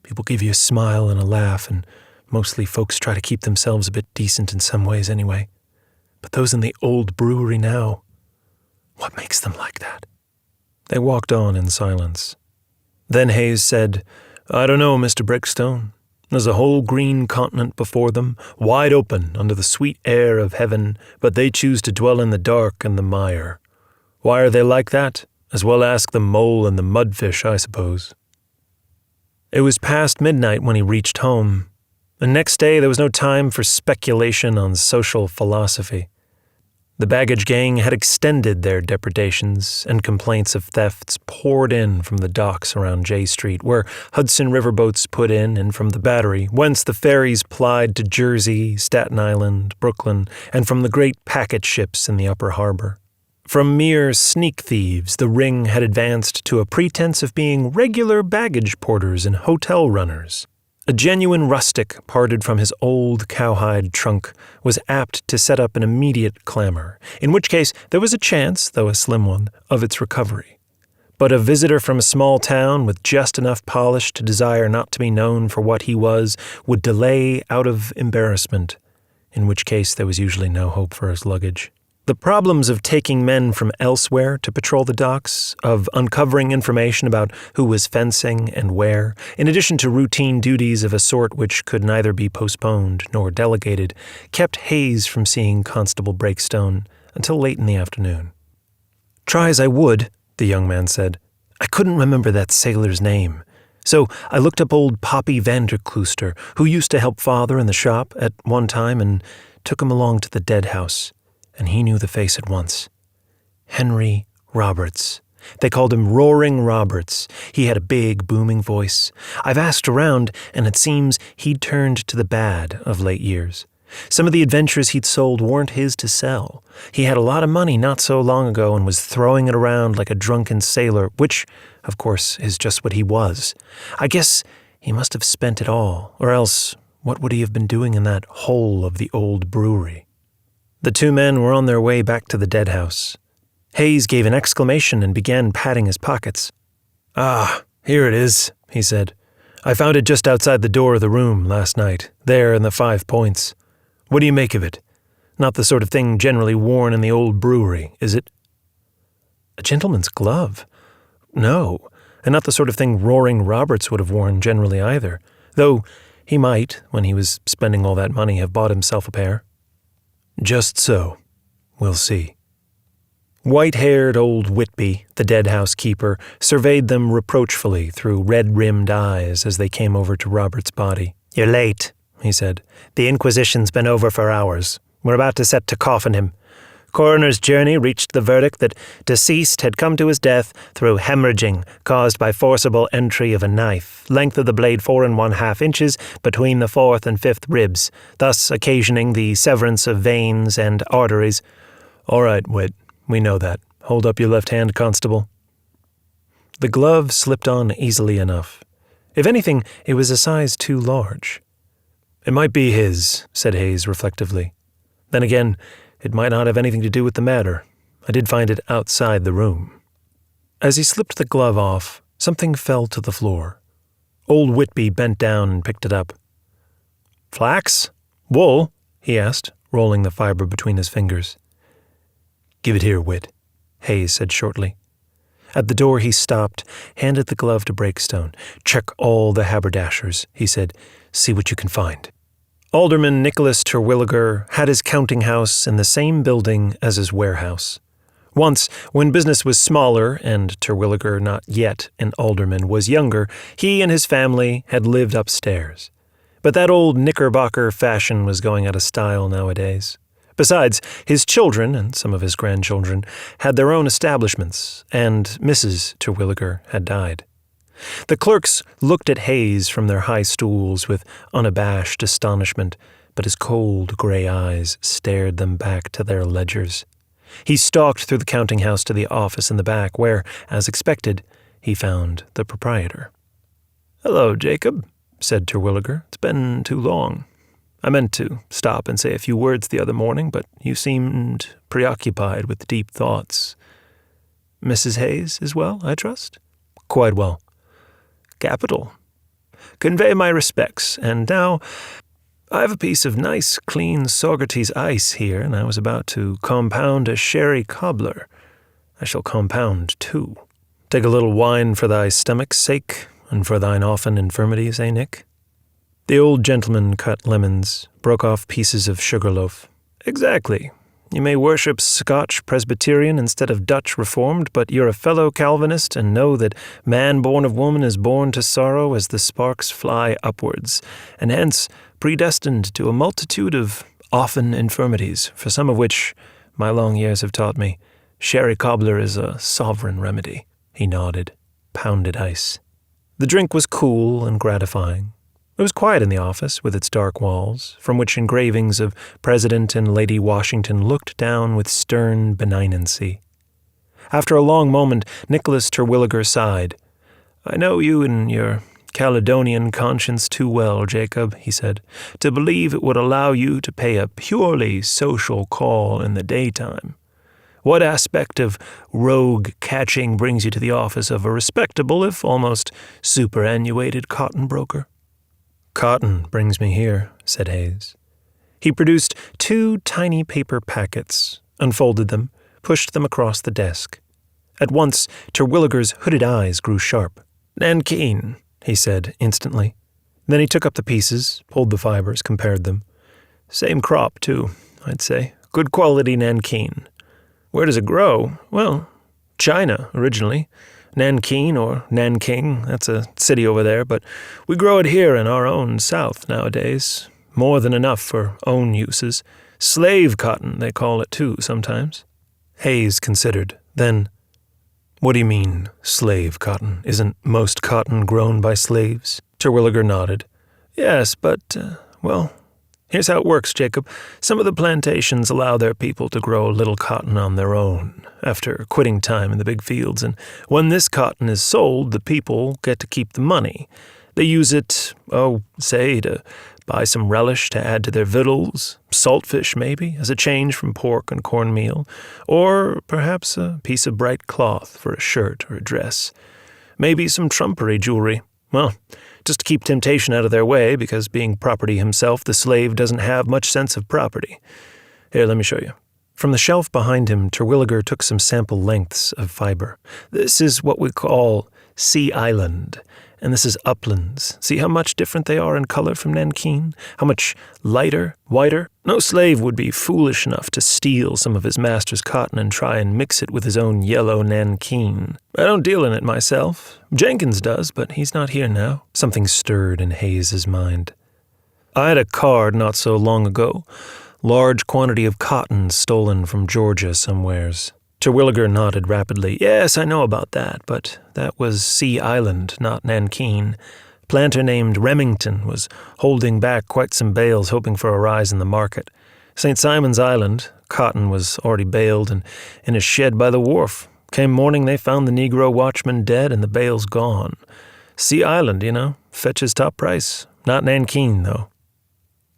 people give you a smile and a laugh, and mostly folks try to keep themselves a bit decent in some ways anyway. But those in the old brewery now, what makes them like that?" They walked on in silence. Then Hayes said, "I don't know, Mr. Breakstone. There's a whole green continent before them, wide open under the sweet air of heaven, but they choose to dwell in the dark and the mire. Why are they like that? As well ask the mole and the mudfish, I suppose." It was past midnight when he reached home. The next day there was no time for speculation on social philosophy. The baggage gang had extended their depredations, and complaints of thefts poured in from the docks around J Street, where Hudson River boats put in, and from the Battery, whence the ferries plied to Jersey, Staten Island, Brooklyn, and from the great packet ships in the upper harbor. From mere sneak thieves, the ring had advanced to a pretense of being regular baggage porters and hotel runners. A genuine rustic, parted from his old cowhide trunk, was apt to set up an immediate clamor, in which case there was a chance, though a slim one, of its recovery. But a visitor from a small town with just enough polish to desire not to be known for what he was would delay out of embarrassment, in which case there was usually no hope for his luggage. The problems of taking men from elsewhere to patrol the docks, of uncovering information about who was fencing and where, in addition to routine duties of a sort which could neither be postponed nor delegated, kept Hayes from seeing Constable Breakstone until late in the afternoon. "Try as I would," the young man said, "I couldn't remember that sailor's name. So I looked up old Poppy Vanderklooster, who used to help Father in the shop at one time, and took him along to the dead house. And he knew the face at once. Henry Roberts. They called him Roaring Roberts. He had a big, booming voice. I've asked around, and it seems he'd turned to the bad of late years. Some of the adventures he'd sold weren't his to sell. He had a lot of money not so long ago and was throwing it around like a drunken sailor, which, of course, is just what he was. I guess he must have spent it all, or else what would he have been doing in that hole of the old brewery?" The two men were on their way back to the dead house. Hayes gave an exclamation and began patting his pockets. "Ah, here it is," he said. "I found it just outside the door of the room last night, there in the 5 Points. What do you make of it? Not the sort of thing generally worn in the old brewery, is it?" "A gentleman's glove? No, and not the sort of thing Roaring Roberts would have worn generally either, though he might, when he was spending all that money, have bought himself a pair." "Just so. We'll see." White-haired old Whitby, the dead housekeeper, surveyed them reproachfully through red-rimmed eyes as they came over to Robert's body. "You're late," he said. "The Inquisition's been over for hours. We're about to set to coffin him. Coroner's journey reached the verdict that deceased had come to his death through hemorrhaging caused by forcible entry of a knife, length of the blade 4 1/2 inches between the 4th and 5th ribs, thus occasioning the severance of veins and arteries." "All right, Whit, we know that. Hold up your left hand, Constable." The glove slipped on easily enough. If anything, it was a size too large. "It might be his," said Hayes reflectively. "Then again, it might not have anything to do with the matter. I did find it outside the room." As he slipped the glove off, something fell to the floor. Old Whitby bent down and picked it up. "Flax? Wool?" he asked, rolling the fiber between his fingers. "Give it here, Whit," Hayes said shortly. At the door he stopped, handed the glove to Breakstone. "Check all the haberdashers," he said. "See what you can find." Alderman Nicholas Terwilliger had his counting house in the same building as his warehouse. Once, when business was smaller and Terwilliger, not yet an alderman, was younger, he and his family had lived upstairs. But that old Knickerbocker fashion was going out of style nowadays. Besides, his children, and some of his grandchildren, had their own establishments, and Mrs. Terwilliger had died. The clerks looked at Hayes from their high stools with unabashed astonishment, but his cold gray eyes stared them back to their ledgers. He stalked through the counting house to the office in the back where, as expected, he found the proprietor. "Hello, Jacob," said Terwilliger. "It's been too long. I meant to stop and say a few words the other morning, but you seemed preoccupied with deep thoughts. Mrs. Hayes is well, I trust?" "Quite well." "Capital. Convey my respects, and now I have a piece of nice, clean Socrates ice here, and I was about to compound a sherry cobbler. I shall compound two. Take a little wine for thy stomach's sake, and for thine often infirmities, eh, Nick?" The old gentleman cut lemons, broke off pieces of sugarloaf. "Exactly. You may worship Scotch Presbyterian instead of Dutch Reformed, but you're a fellow Calvinist and know that man born of woman is born to sorrow as the sparks fly upwards, and hence predestined to a multitude of often infirmities, for some of which, my long years have taught me, sherry cobbler is a sovereign remedy." He nodded. Pounded ice. The drink was cool and gratifying. It was quiet in the office, with its dark walls, from which engravings of President and Lady Washington looked down with stern benignancy. After a long moment, Nicholas Terwilliger sighed. "I know you and your Caledonian conscience too well, Jacob," he said, "to believe it would allow you to pay a purely social call in the daytime. What aspect of rogue catching brings you to the office of a respectable, if almost superannuated, cotton broker?" "Cotton brings me here," said Hayes. He produced 2 tiny paper packets, unfolded them, pushed them across the desk. At once, Terwilliger's hooded eyes grew sharp. "Nankeen," he said instantly. Then he took up the pieces, pulled the fibers, compared them. "Same crop, too, I'd say. Good quality Nankeen. Where does it grow? Well, China, originally. Nanking or Nanking, that's a city over there, but we grow it here in our own South nowadays. More than enough for own uses. Slave cotton, they call it too, sometimes." Hayes considered. Then, "What do you mean, slave cotton? Isn't most cotton grown by slaves?" Terwilliger nodded. "Yes, but, well, here's how it works, Jacob. Some of the plantations allow their people to grow a little cotton on their own, after quitting time in the big fields, and when this cotton is sold, the people get to keep the money. They use it, say, to buy some relish to add to their victuals, saltfish maybe, as a change from pork and cornmeal, or perhaps a piece of bright cloth for a shirt or a dress. Maybe some trumpery jewelry. Well, just to keep temptation out of their way, because being property himself, the slave doesn't have much sense of property. Here, let me show you." From the shelf behind him, Terwilliger took some sample lengths of fiber. "This is what we call Sea Island, and this is Uplands. See how much different they are in color from Nanking? How much lighter, whiter? No slave would be foolish enough to steal some of his master's cotton and try and mix it with his own yellow Nanking. I don't deal in it myself. Jenkins does, but he's not here now." Something stirred in Hayes's mind. "I had a card not so long ago. Large quantity of cotton stolen from Georgia somewheres." Terwilliger nodded rapidly. "Yes, I know about that, but that was Sea Island, not Nanking. Planter named Remington was holding back quite some bales, hoping for a rise in the market. St. Simon's Island, cotton was already baled and in a shed by the wharf. Came morning, they found the Negro watchman dead and the bales gone. Sea Island, fetches top price. Not Nanking, though."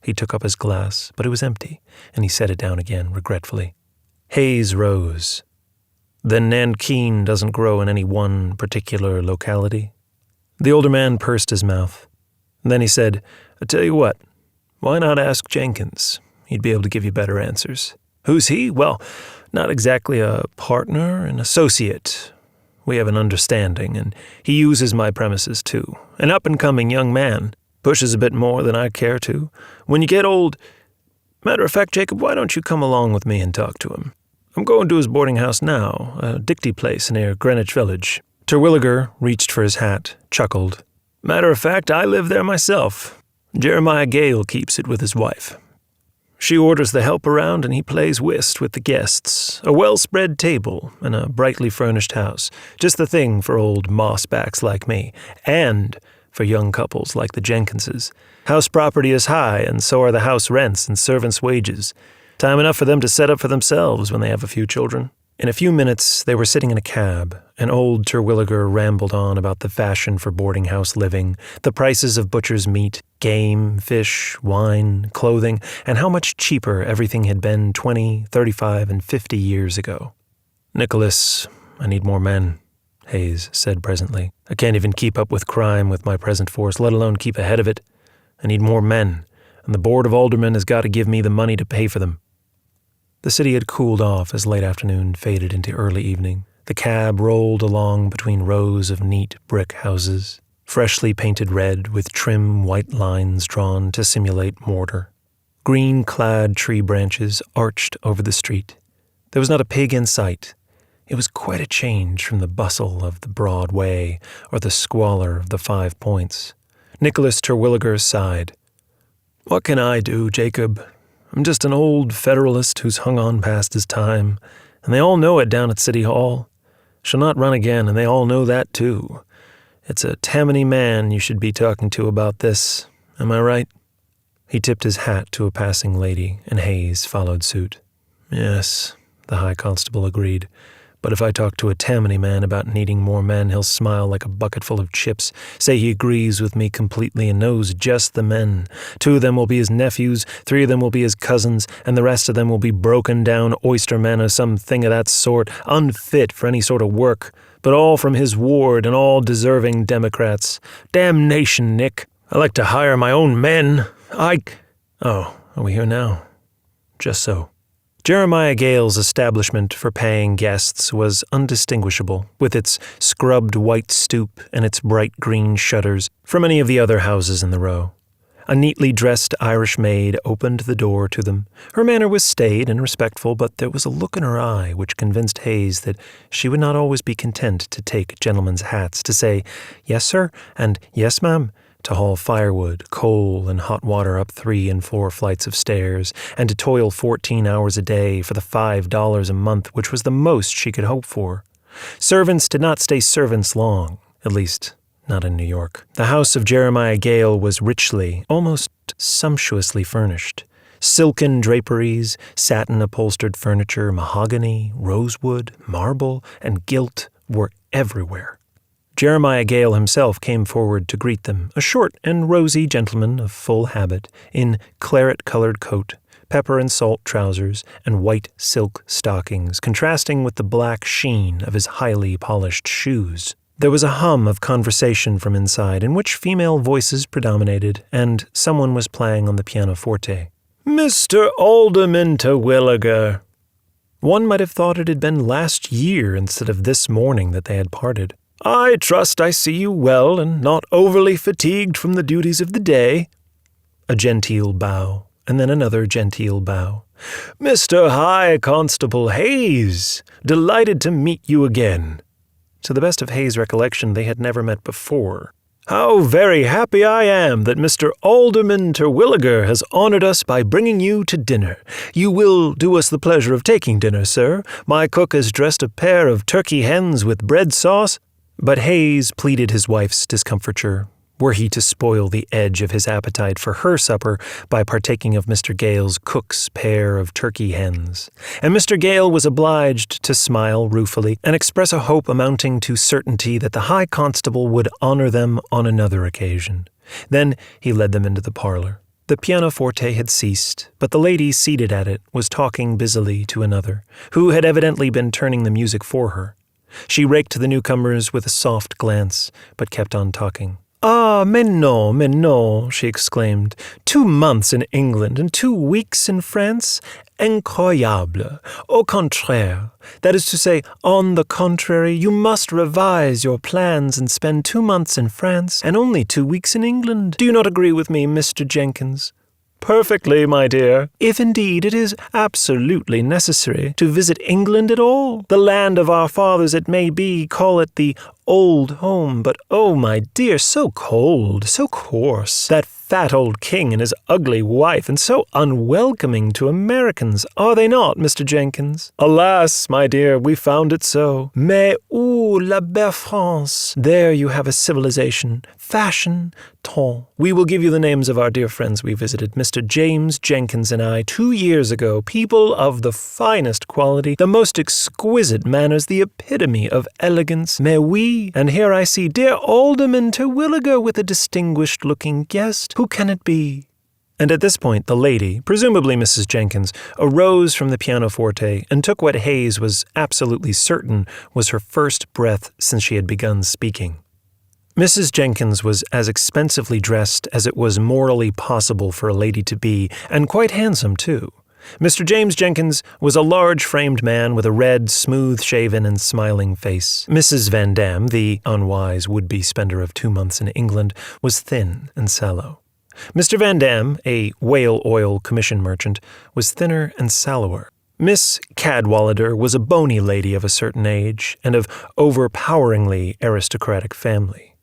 He took up his glass, but it was empty, and he set it down again, regretfully. Hayes rose. "Then Nanking doesn't grow in any one particular locality?" The older man pursed his mouth. Then he said, "I tell you what, why not ask Jenkins? He'd be able to give you better answers." "Who's he?" "Well, not exactly a partner, an associate. We have an understanding, and he uses my premises too. An up-and-coming young man." Pushes a bit more than I care to. When you get old... Matter of fact, Jacob, why don't you come along with me and talk to him? I'm going to his boarding house now, a Dicty place near Greenwich Village. Terwilliger reached for his hat, chuckled. Matter of fact, I live there myself. Jeremiah Gale keeps it with his wife. She orders the help around and he plays whist with the guests. A well-spread table and a brightly furnished house. Just the thing for old mossbacks like me. And for young couples like the Jenkinses. House property is high, and so are the house rents and servants' wages. Time enough for them to set up for themselves when they have a few children. In a few minutes, they were sitting in a cab, and old Terwilliger rambled on about the fashion for boarding house living, the prices of butcher's meat, game, fish, wine, clothing, and how much cheaper everything had been 20, 35, and 50 years ago. Nicholas, I need more men, Hayes said presently. I can't even keep up with crime with my present force, let alone keep ahead of it. I need more men, and the Board of Aldermen has got to give me the money to pay for them. The city had cooled off as late afternoon faded into early evening. The cab rolled along between rows of neat brick houses, freshly painted red with trim white lines drawn to simulate mortar. Green-clad tree branches arched over the street. There was not a pig in sight. It was quite a change from the bustle of the Broad Way or the squalor of the Five Points. Nicholas Terwilliger sighed. What can I do, Jacob? I'm just an old Federalist who's hung on past his time, and they all know it down at City Hall. Shall not run again, and they all know that too. It's a Tammany man you should be talking to about this. Am I right? He tipped his hat to a passing lady, and Hayes followed suit. Yes, the High Constable agreed. But if I talk to a Tammany man about needing more men, he'll smile like a bucket full of chips, say he agrees with me completely and knows just the men. 2 of them will be his nephews, 3 of them will be his cousins, and the rest of them will be broken-down oystermen or some thing of that sort, unfit for any sort of work, but all from his ward and all deserving Democrats. Damnation, Nick. I like to hire my own men. Oh, are we here now? Just so. Jeremiah Gale's establishment for paying guests was undistinguishable, with its scrubbed white stoop and its bright green shutters, from any of the other houses in the row. A neatly dressed Irish maid opened the door to them. Her manner was staid and respectful, but there was a look in her eye which convinced Hayes that she would not always be content to take gentlemen's hats, to say, "Yes, sir," and "Yes, ma'am," to haul firewood, coal, and hot water up 3 and 4 flights of stairs, and to toil 14 hours a day for the $5 a month, which was the most she could hope for. Servants did not stay servants long, at least not in New York. The house of Jeremiah Gale was richly, almost sumptuously furnished. Silken draperies, satin-upholstered furniture, mahogany, rosewood, marble, and gilt were everywhere. Jeremiah Gale himself came forward to greet them, a short and rosy gentleman of full habit, in claret-colored coat, pepper and salt trousers, and white silk stockings, contrasting with the black sheen of his highly polished shoes. There was a hum of conversation from inside, in which female voices predominated, and someone was playing on the pianoforte. "Mr. Alderman Terwilliger." One might have thought it had been last year instead of this morning that they had parted. "I trust I see you well and not overly fatigued from the duties of the day." A genteel bow, and then another genteel bow. "Mr. High Constable Hayes, delighted to meet you again." To the best of Hayes' recollection, they had never met before. "How very happy I am that Mr. Alderman Terwilliger has honored us by bringing you to dinner. You will do us the pleasure of taking dinner, sir. My cook has dressed a pair of turkey hens with bread sauce." But Hayes pleaded his wife's discomfiture, were he to spoil the edge of his appetite for her supper by partaking of Mr. Gale's cook's pair of turkey hens. And Mr. Gale was obliged to smile ruefully and express a hope amounting to certainty that the High Constable would honor them on another occasion. Then he led them into the parlor. The pianoforte had ceased, but the lady seated at it was talking busily to another, who had evidently been turning the music for her. She raked the newcomers with a soft glance, but kept on talking. Ah, mais non, she exclaimed. 2 months in England and 2 weeks in France? Incroyable. Au contraire. That is to say, on the contrary, you must revise your plans and spend 2 months in France and only 2 weeks in England. Do you not agree with me, Mr. Jenkins? Perfectly, my dear. If indeed it is absolutely necessary to visit England at all, the land of our fathers it may be, call it the old home, but oh, my dear, so cold, so coarse, that fat old king and his ugly wife, and so unwelcoming to Americans, are they not, Mr. Jenkins? Alas, my dear, we found it so. Mais où la belle France? There you have a civilization, fashion, ton. We will give you the names of our dear friends we visited, Mr. James Jenkins and I, 2 years ago, people of the finest quality, the most exquisite manners, the epitome of elegance. Mais oui, and here I see dear Alderman Terwilliger with a distinguished-looking guest. Who can it be? And at this point, the lady, presumably Mrs. Jenkins, arose from the pianoforte and took what Hayes was absolutely certain was her first breath since she had begun speaking. Mrs. Jenkins was as expensively dressed as it was morally possible for a lady to be, and quite handsome, too. Mr. James Jenkins was a large-framed man with a red, smooth-shaven and smiling face. Mrs. Van Dam, the unwise would-be spender of 2 months in England, was thin and sallow. Mr. Van Dam, a whale oil commission merchant, was thinner and sallower. Miss Cadwallader was a bony lady of a certain age and of overpoweringly aristocratic family.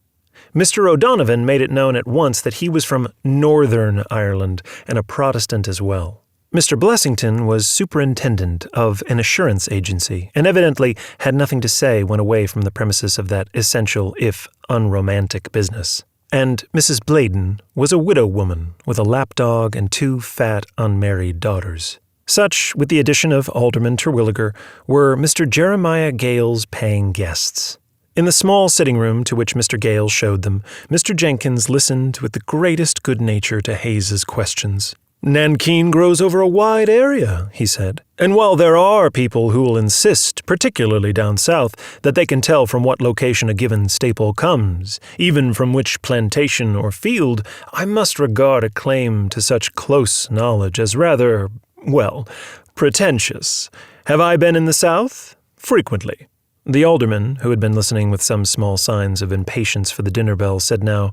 Mr. O'Donovan made it known at once that he was from Northern Ireland and a Protestant as well. Mr. Blessington was superintendent of an assurance agency and evidently had nothing to say when away from the premises of that essential, if unromantic, business. And Mrs. Bladen was a widow woman with a lapdog and 2 fat, unmarried daughters. Such, with the addition of Alderman Terwilliger, were Mr. Jeremiah Gale's paying guests. In the small sitting room to which Mr. Gale showed them, Mr. Jenkins listened with the greatest good nature to Hayes's questions. Nankeen grows over a wide area, he said, and while there are people who will insist, particularly down south, that they can tell from what location a given staple comes, even from which plantation or field, I must regard a claim to such close knowledge as rather, well, pretentious. Have I been in the south? Frequently. The alderman, who had been listening with some small signs of impatience for the dinner bell, said now,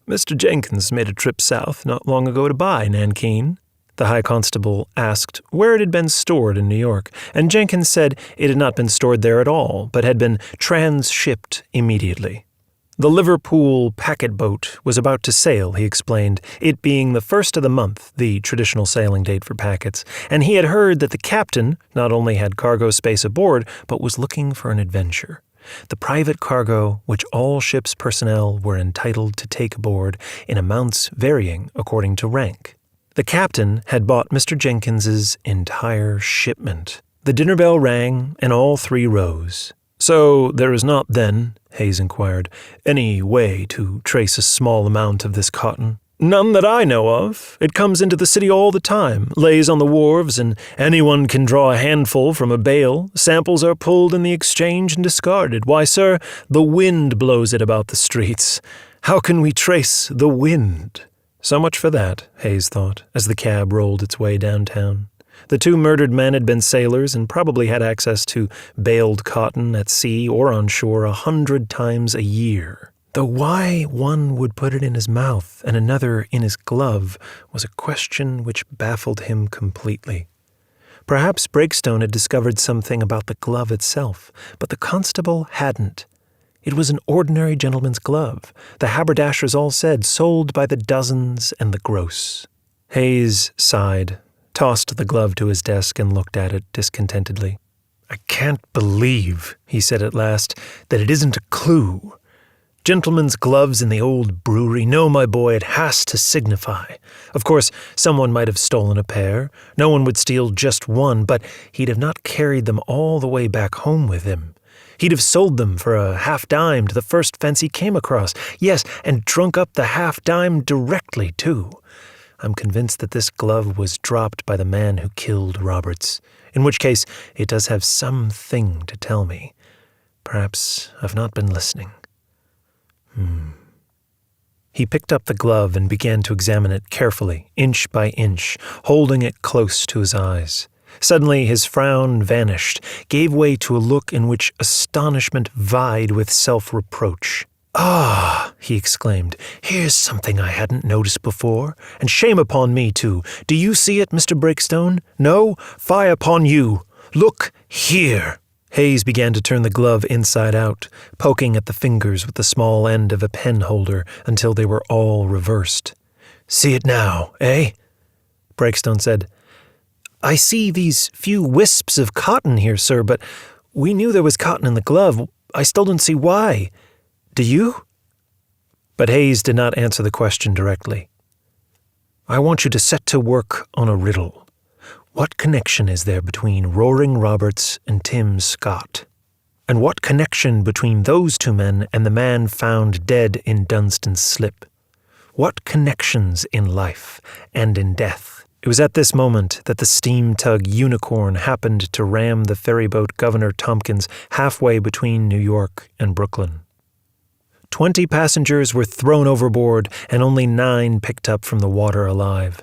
Mr. Jenkins made a trip south not long ago to buy Nankeen. The High Constable asked where it had been stored in New York, and Jenkins said it had not been stored there at all, but had been transshipped immediately. The Liverpool packet boat was about to sail, he explained, it being the 1st of the month, the traditional sailing date for packets, and he had heard that the captain not only had cargo space aboard, but was looking for an adventure. The private cargo which all ship's personnel were entitled to take aboard in amounts varying according to rank. The captain had bought Mr. Jenkins's entire shipment. The dinner bell rang, and all 3 rose. So there is not, then, Hayes inquired, any way to trace a small amount of this cotton? None that I know of. It comes into the city all the time, lays on the wharves, and anyone can draw a handful from a bale. Samples are pulled in the exchange and discarded. Why, sir, the wind blows it about the streets. How can we trace the wind? So much for that, Hayes thought, as the cab rolled its way downtown. The 2 murdered men had been sailors and probably had access to baled cotton at sea or on shore 100 times a year. Though why one would put it in his mouth and another in his glove was a question which baffled him completely. Perhaps Breakstone had discovered something about the glove itself, but the constable hadn't. It was an ordinary gentleman's glove, the haberdashers all said, sold by the dozens and the gross. Hayes sighed, tossed the glove to his desk and looked at it discontentedly. I can't believe, he said at last, that it isn't a clue. Gentlemen's gloves in the old brewery. No, my boy, it has to signify. Of course, someone might have stolen a pair. No one would steal just one, but he'd have not carried them all the way back home with him. He'd have sold them for a half-dime to the first fence he came across. Yes, and drunk up the half-dime directly, too. I'm convinced that this glove was dropped by the man who killed Roberts, in which case it does have something to tell me. Perhaps I've not been listening. He picked up the glove and began to examine it carefully, inch by inch, holding it close to his eyes. Suddenly his frown vanished, gave way to a look in which astonishment vied with self-reproach. "Ah," he exclaimed, "here's something I hadn't noticed before, and shame upon me, too. Do you see it, Mr. Breakstone? No? Fie upon you! Look here!" Hayes began to turn the glove inside out, poking at the fingers with the small end of a pen holder until they were all reversed. "See it now, eh?" Breakstone said, "I see these few wisps of cotton here, sir, but we knew there was cotton in the glove. I still don't see why. Do you?" But Hayes did not answer the question directly. "I want you to set to work on a riddle. What connection is there between Roaring Roberts and Tim Scott? And what connection between those two men and the man found dead in Dunstan's Slip? What connections in life and in death?" It was at this moment that the steam tug Unicorn happened to ram the ferryboat Governor Tompkins halfway between New York and Brooklyn. 20 passengers were thrown overboard and only 9 picked up from the water alive.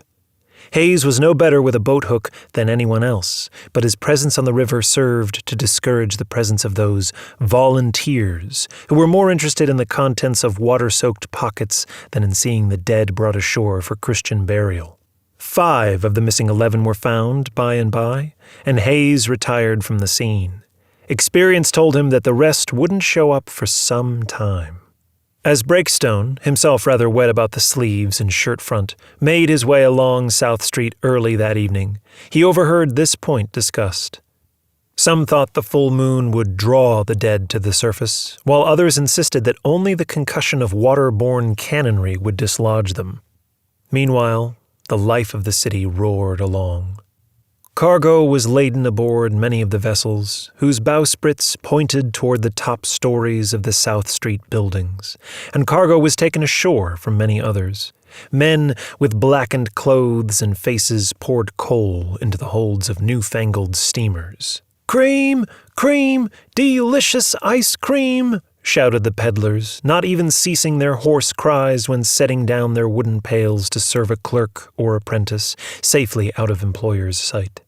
Hayes was no better with a boathook than anyone else, but his presence on the river served to discourage the presence of those volunteers who were more interested in the contents of water-soaked pockets than in seeing the dead brought ashore for Christian burial. 5 of the missing 11 were found by and by, and Hayes retired from the scene. Experience told him that the rest wouldn't show up for some time. As Breakstone, himself rather wet about the sleeves and shirt front, made his way along South Street early that evening, he overheard this point discussed. Some thought the full moon would draw the dead to the surface, while others insisted that only the concussion of water-borne cannonry would dislodge them. Meanwhile, the life of the city roared along. Cargo was laden aboard many of the vessels, whose bowsprits pointed toward the top stories of the South Street buildings, and cargo was taken ashore from many others. Men with blackened clothes and faces poured coal into the holds of newfangled steamers. "Cream! Cream! Delicious ice cream!" shouted the peddlers, not even ceasing their hoarse cries when setting down their wooden pails to serve a clerk or apprentice, safely out of employers' sight.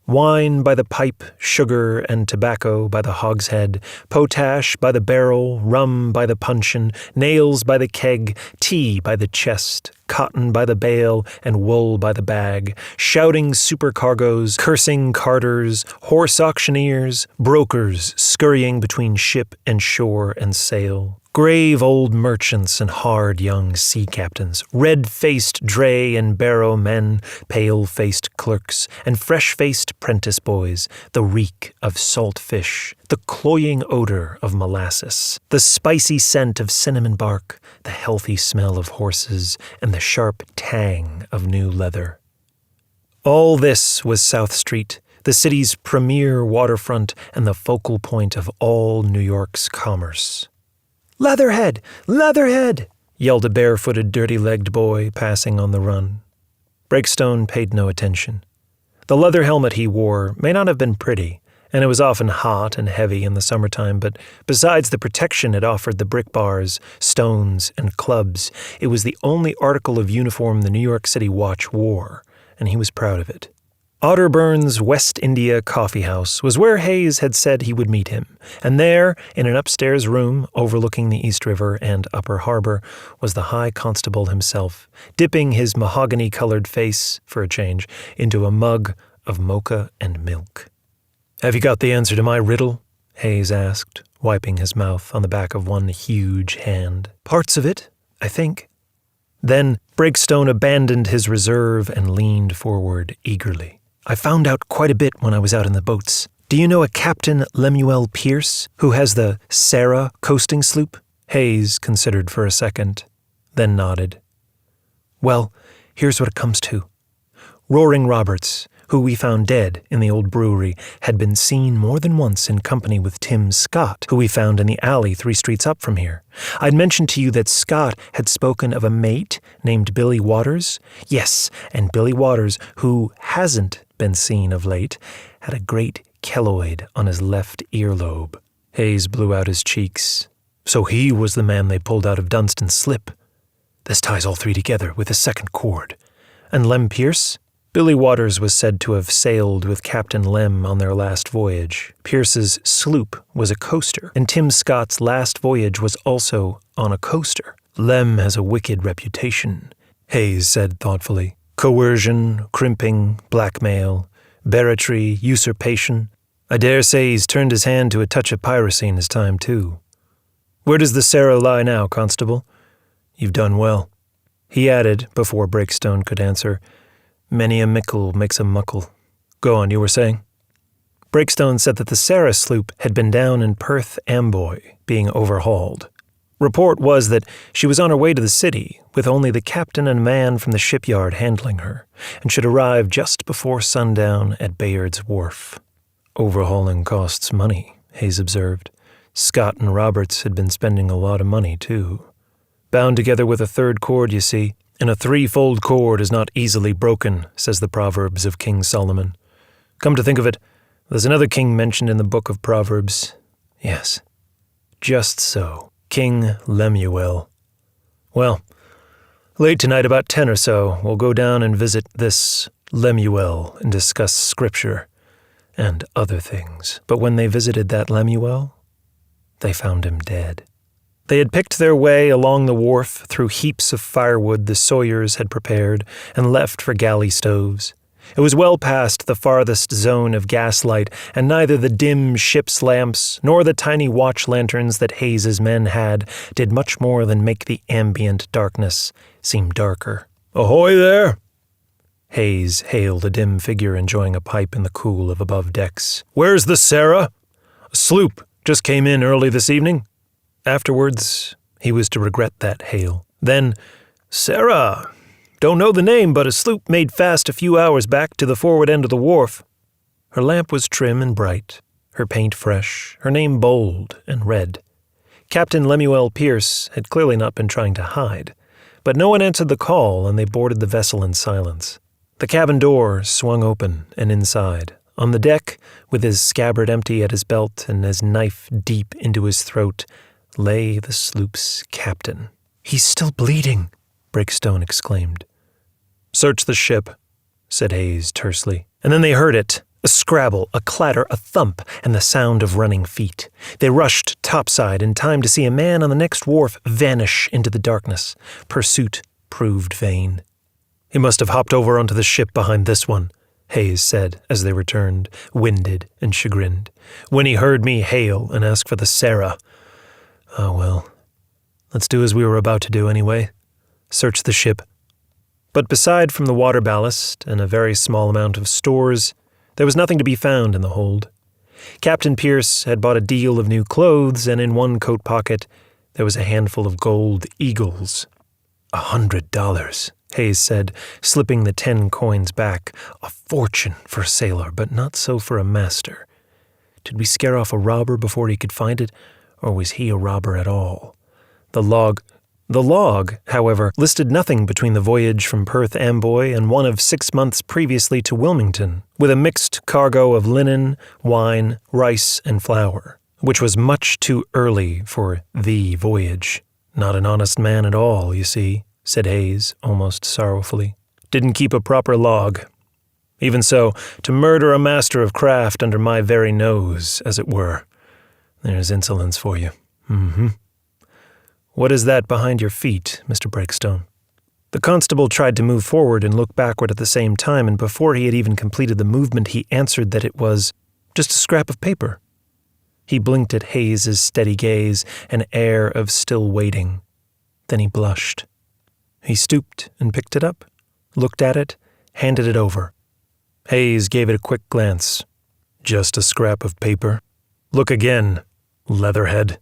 Wine by the pipe, sugar and tobacco by the hogshead, potash by the barrel, rum by the puncheon, nails by the keg, tea by the chest, cotton by the bale, and wool by the bag, shouting supercargoes, cursing carters, horse auctioneers, brokers scurrying between ship and shore and sail. Grave old merchants and hard young sea captains, red-faced dray and barrow men, pale-faced clerks, and fresh-faced prentice boys, the reek of salt fish, the cloying odor of molasses, the spicy scent of cinnamon bark, the healthy smell of horses, and the sharp tang of new leather. All this was South Street, the city's premier waterfront and the focal point of all New York's commerce. "Leatherhead! Leatherhead!" yelled a barefooted, dirty-legged boy passing on the run. Breakstone paid no attention. The leather helmet he wore may not have been pretty, and it was often hot and heavy in the summertime, but besides the protection it offered the brick bars, stones, and clubs, it was the only article of uniform the New York City Watch wore, and he was proud of it. Otterburn's West India Coffee House was where Hayes had said he would meet him, and there, in an upstairs room overlooking the East River and Upper Harbor, was the High Constable himself, dipping his mahogany-colored face, for a change, into a mug of mocha and milk. "Have you got the answer to my riddle?" Hayes asked, wiping his mouth on the back of one huge hand. "Parts of it, I think." Then Breakstone abandoned his reserve and leaned forward eagerly. "I found out quite a bit when I was out in the boats. Do you know a Captain Lemuel Pierce, who has the Sarah coasting sloop?" Hayes considered for a second, then nodded. "Well, here's what it comes to. Roaring Roberts, who we found dead in the old brewery, had been seen more than once in company with Tim Scott, who we found in the alley 3 streets up from here. I'd mentioned to you that Scott had spoken of a mate named Billy Waters. Yes, and Billy Waters, who hasn't been seen of late, had a great keloid on his left earlobe." Hayes blew out his cheeks. "So he was the man they pulled out of Dunstan's Slip." This ties all three together with a second cord. And Lem Pierce? Billy Waters was said to have sailed with Captain Lem on their last voyage. Pierce's sloop was a coaster, and Tim Scott's last voyage was also on a coaster. Lem has a wicked reputation, Hayes said thoughtfully. Coercion, crimping, blackmail, barratry, usurpation. I dare say he's turned his hand to a touch of piracy in his time, too. Where does the Sarah lie now, Constable? You've done well. He added, before Breakstone could answer, Many a mickle makes a muckle. Go on, you were saying? Breakstone said that the Sarah sloop had been down in Perth Amboy, being overhauled. Report was that she was on her way to the city, with only the captain and a man from the shipyard handling her, and should arrive just before sundown at Bayard's Wharf. Overhauling costs money, Hayes observed. Scott and Roberts had been spending a lot of money, too. Bound together with a third cord, you see, and a threefold cord is not easily broken, says the Proverbs of King Solomon. Come to think of it, there's another king mentioned in the book of Proverbs. Yes, just so, King Lemuel. Well, late tonight about 10 or so, we'll go down and visit this Lemuel and discuss scripture and other things. But when they visited that Lemuel, they found him dead. They had picked their way along the wharf through heaps of firewood the sawyers had prepared and left for galley stoves. It was well past the farthest zone of gaslight, and neither the dim ship's lamps nor the tiny watch lanterns that Hayes's men had did much more than make the ambient darkness seem darker. Ahoy there! Hayes hailed a dim figure enjoying a pipe in the cool of above decks. Where's the Sarah? A sloop just came in early this evening. Afterwards, he was to regret that hail. Then, Sarah, don't know the name, but a sloop made fast a few hours back to the forward end of the wharf. Her lamp was trim and bright, her paint fresh, her name bold and red. Captain Lemuel Pierce had clearly not been trying to hide, but no one answered the call, and they boarded the vessel in silence. The cabin door swung open, and inside, on the deck, with his scabbard empty at his belt and his knife deep into his throat, lay the sloop's captain. He's still bleeding, Breakstone exclaimed. Search the ship, said Hayes tersely. And then they heard it, a scrabble, a clatter, a thump, and the sound of running feet. They rushed topside in time to see a man on the next wharf vanish into the darkness. Pursuit proved vain. He must have hopped over onto the ship behind this one, Hayes said as they returned, winded and chagrined. When he heard me hail and ask for the Sarah. Oh, well, let's do as we were about to do anyway. Search the ship. But beside from the water ballast and a very small amount of stores, there was nothing to be found in the hold. Captain Pierce had bought a deal of new clothes, and in one coat pocket there was a handful of gold eagles. $100, Hayes said, slipping the 10 coins back. A fortune for a sailor, but not so for a master. Did we scare off a robber before he could find it, or was he a robber at all? The log, however, listed nothing between the voyage from Perth Amboy and one of 6 months previously to Wilmington, with a mixed cargo of linen, wine, rice, and flour, which was much too early for the voyage. Not an honest man at all, you see, said Hayes, almost sorrowfully. Didn't keep a proper log. Even so, to murder a master of craft under my very nose, as it were. There's insolence for you. What is that behind your feet, Mr. Breakstone? The constable tried to move forward and look backward at the same time, and before he had even completed the movement, he answered that it was just a scrap of paper. He blinked at Hayes's steady gaze, an air of still waiting. Then he blushed. He stooped and picked it up, looked at it, handed it over. Hayes gave it a quick glance. Just a scrap of paper. Look again, leatherhead.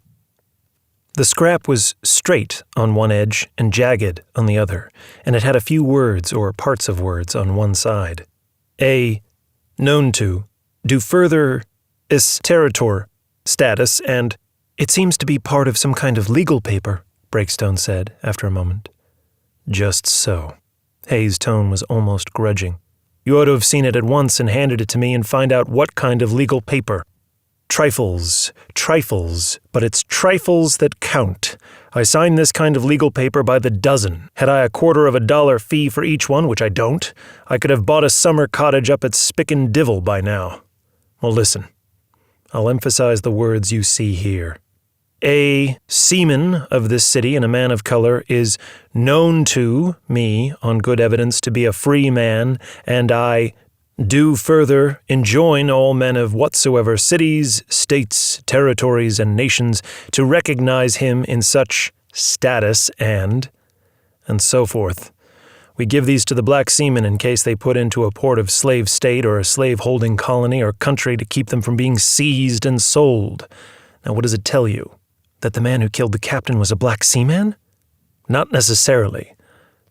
The scrap was straight on one edge and jagged on the other, and it had a few words or parts of words on one side. A. Known to. Do further. Is territor. Status, and it seems to be part of some kind of legal paper, Breakstone said after a moment. Just so. Hayes' tone was almost grudging. You ought to have seen it at once and handed it to me and find out what kind of legal paper. Trifles, trifles, but it's trifles that count. I sign this kind of legal paper by the dozen. Had I $0.25 fee for each one, which I don't, I could have bought a summer cottage up at Spick and Divil by now. Well, listen. I'll emphasize the words you see here. A seaman of this city and a man of color is known to me on good evidence to be a free man, and I do further enjoin all men of whatsoever cities, states, territories, and nations to recognize him in such status and so forth. We give these to the black seamen in case they put into a port of slave state or a slave-holding colony or country to keep them from being seized and sold. Now, what does it tell you? That the man who killed the captain was a black seaman? Not necessarily,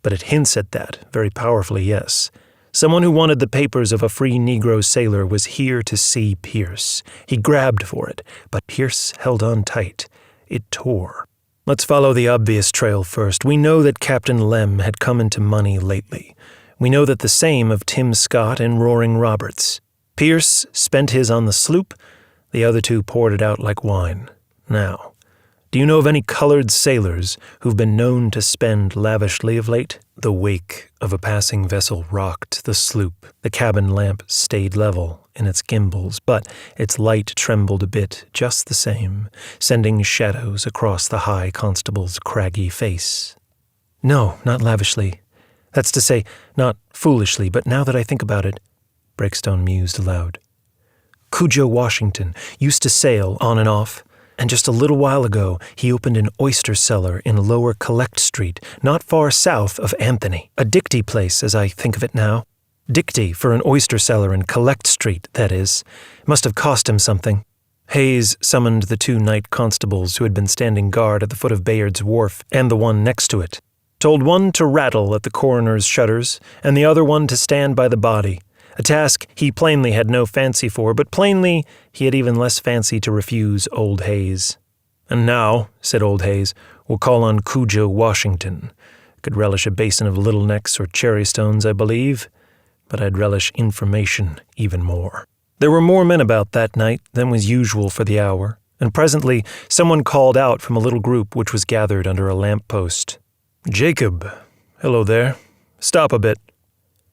but it hints at that, very powerfully, yes. Someone who wanted the papers of a free Negro sailor was here to see Pierce. He grabbed for it, but Pierce held on tight. It tore. Let's follow the obvious trail first. We know that Captain Lem had come into money lately. We know that the same of Tim Scott and Roaring Roberts. Pierce spent his on the sloop. The other two poured it out like wine. Now, do you know of any colored sailors who've been known to spend lavishly of late? The wake of a passing vessel rocked the sloop. The cabin lamp stayed level in its gimbals, but its light trembled a bit just the same, sending shadows across the high constable's craggy face. No, not lavishly. That's to say, not foolishly, but now that I think about it, Breakstone mused aloud. Cujo Washington used to sail on and off, and just a little while ago he opened an oyster cellar in Lower Collect Street, not far south of Anthony. A Dicty place, as I think of it now. Dicty for an oyster cellar in Collect Street, that is. Must have cost him something. Hayes summoned the two night constables who had been standing guard at the foot of Bayard's Wharf and the one next to it. Told one to rattle at the coroner's shutters and the other one to stand by the body. A task he plainly had no fancy for, but plainly he had even less fancy to refuse old Hayes. And now, said old Hayes, we'll call on Cujo Washington. Could relish a basin of Little Necks or Cherry Stones, I believe, but I'd relish information even more. There were more men about that night than was usual for the hour, and presently someone called out from a little group which was gathered under a lamp-post. Jacob, hello there. Stop a bit.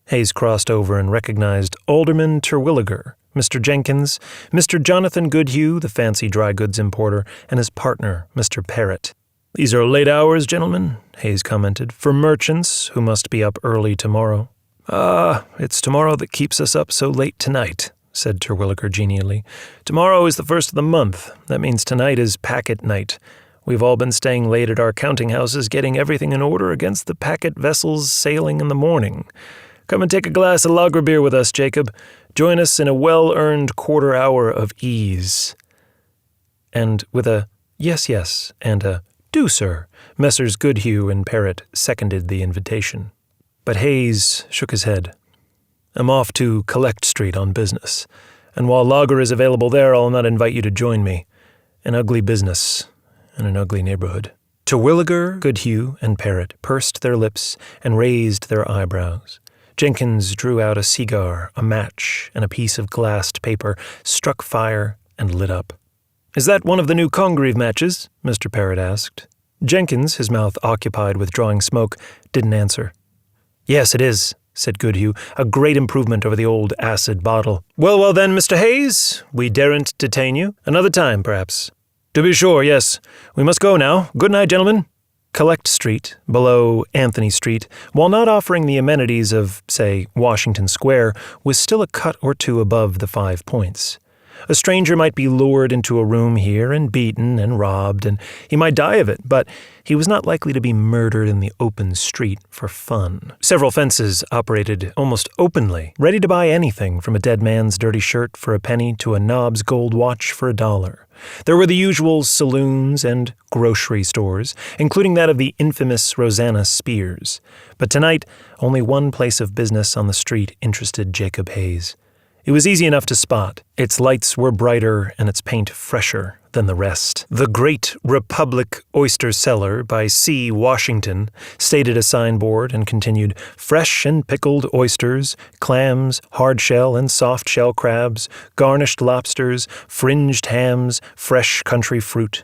Hayes crossed over and recognized Alderman Terwilliger, Mr. Jenkins, Mr. Jonathan Goodhue, the fancy dry goods importer, and his partner, Mr. Parrott. These are late hours, gentlemen, Hayes commented, for merchants who must be up early tomorrow. Ah, it's tomorrow that keeps us up so late tonight, said Terwilliger genially. Tomorrow is the first of the month. That means tonight is packet night. We've all been staying late at our counting houses, getting everything in order against the packet vessels sailing in the morning. Come and take a glass of lager beer with us, Jacob. Join us in a well-earned quarter hour of ease. And with a yes, yes, and a do, sir, Messrs. Goodhue and Parrott seconded the invitation. But Hayes shook his head. I'm off to Collect Street on business, and while lager is available there, I'll not invite you to join me. An ugly business in an ugly neighborhood. Terwilliger, Goodhue, and Parrott pursed their lips and raised their eyebrows. Jenkins drew out a cigar, a match, and a piece of glassed paper, struck fire, and lit up. Is that one of the new Congreve matches? Mr. Parrott asked. Jenkins, his mouth occupied with drawing smoke, didn't answer. Yes, it is, said Goodhue, a great improvement over the old acid bottle. Well then, Mr. Hayes, we daren't detain you. Another time, perhaps. To be sure, yes. We must go now. Good night, gentlemen. Collect Street, below Anthony Street, while not offering the amenities of, say, Washington Square, was still a cut or two above the 5 Points. A stranger might be lured into a room here and beaten and robbed, and he might die of it, but he was not likely to be murdered in the open street for fun. Several fences operated almost openly, ready to buy anything from a dead man's dirty shirt for a penny to a knob's gold watch for $1. There were the usual saloons and grocery stores, including that of the infamous Rosanna Spears. But tonight, only one place of business on the street interested Jacob Hayes. It was easy enough to spot. Its lights were brighter and its paint fresher than the rest. The Great Republic Oyster Cellar by C. Washington stated a signboard and continued, fresh and pickled oysters, clams, hard-shell and soft-shell crabs, garnished lobsters, fringed hams, fresh country fruit.